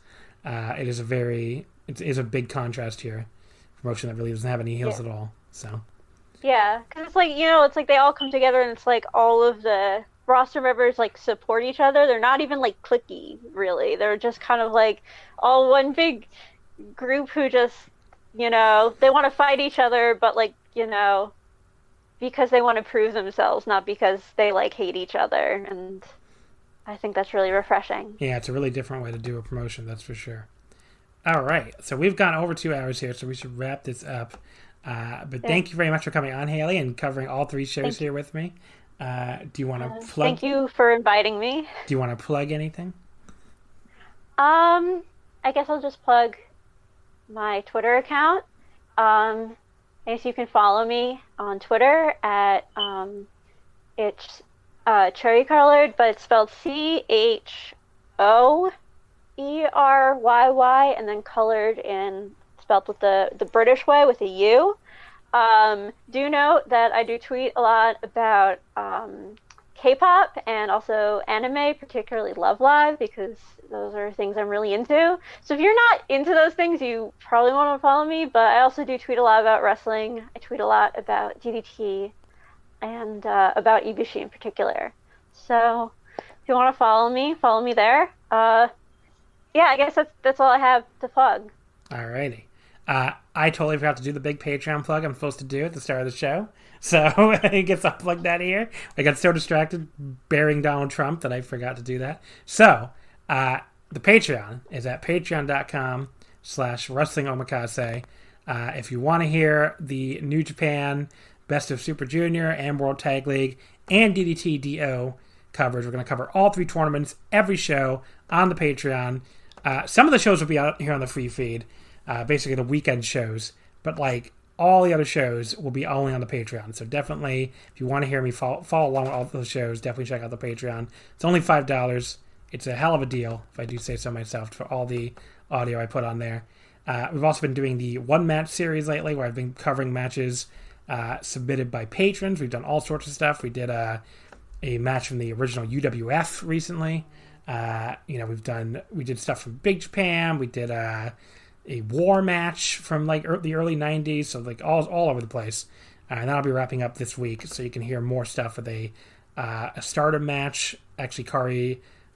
It is a big contrast here. Promotion that really doesn't have any heels at all. So yeah, because it's like it's like they all come together, and it's like all of the roster members like support each other. They're not even like cliquey, really. They're just kind of like all one big group who just they want to fight each other, but like because they want to prove themselves, not because they like hate each other. And I think that's really refreshing. Yeah, it's a really different way to do a promotion, that's for sure. All right, so we've gone over 2 hours here, so we should wrap this up. But thank you very much for coming on, Haley, and covering all 3 shows here with me. Do you want to plug? Thank you for inviting me. Do you want to plug anything? I guess I'll just plug my Twitter account. I guess you can follow me on Twitter at it's cherry colored, but it's spelled CHOERYY, and then colored spelled with the British way with a U. Do note that I do tweet a lot about K-pop and also anime, particularly Love Live, because those are things I'm really into. So if you're not into those things, you probably want to follow me, but I also do tweet a lot about wrestling. I tweet a lot about DDT and about Ibushi in particular. So if you want to follow me there. Yeah, I guess that's all I have to plug. Alrighty. I totally forgot to do the big Patreon plug I'm supposed to do at the start of the show. So it gets unplugged that here. I got so distracted bearing Donald Trump that I forgot to do that. So the Patreon is at patreon.com/Wrestling Omakase. If you want to hear the New Japan Best of Super Junior and World Tag League and DDT DO coverage, we're going to cover all 3 tournaments, every show on the Patreon. Some of the shows will be out here on the free feed. basically the weekend shows. But like all the other shows will be only on the Patreon. So definitely, if you want to hear me follow along with all those shows, definitely check out the Patreon. It's only $5. It's a hell of a deal, if I do say so myself, for all the audio I put on there. We've also been doing the one-match series lately, where I've been covering matches submitted by patrons. We've done all sorts of stuff. We did a match from the original UWF recently. We did stuff from Big Japan. We did a war match from like the early 90s, so like all over the place. And that'll be wrapping up this week, so you can hear more stuff with a Stardom match. Actually,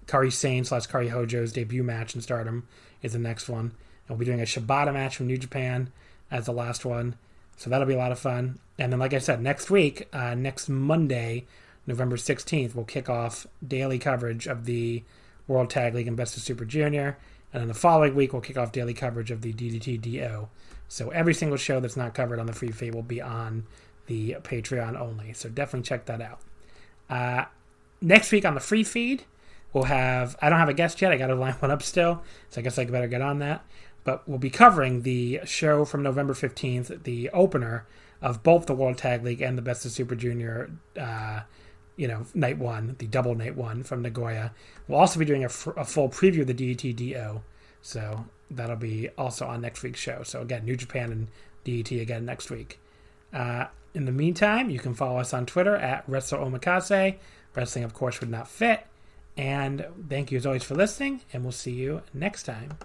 Kari Sane / Kari Hojo's debut match in Stardom is the next one. And we'll be doing a Shibata match from New Japan as the last one. So that'll be a lot of fun. And then, like I said, next week, next Monday, November 16th, we'll kick off daily coverage of the World Tag League and Best of Super Junior. And then the following week, we'll kick off daily coverage of the DDT DO. So every single show that's not covered on the free feed will be on the Patreon only. So definitely check that out. Next week on the free feed, we'll have... I don't have a guest yet. I got to line one up still. So I guess I better get on that. But we'll be covering the show from November 15th, the opener of both the World Tag League and the Best of Super Junior, night one, the double night one from Nagoya. We'll also be doing a full preview of the DDT DO. So that'll be also on next week's show. So again, New Japan and DDT again next week. In the meantime, you can follow us on Twitter at Wrestle Omakase. Wrestling, of course, would not fit. And thank you as always for listening, and we'll see you next time.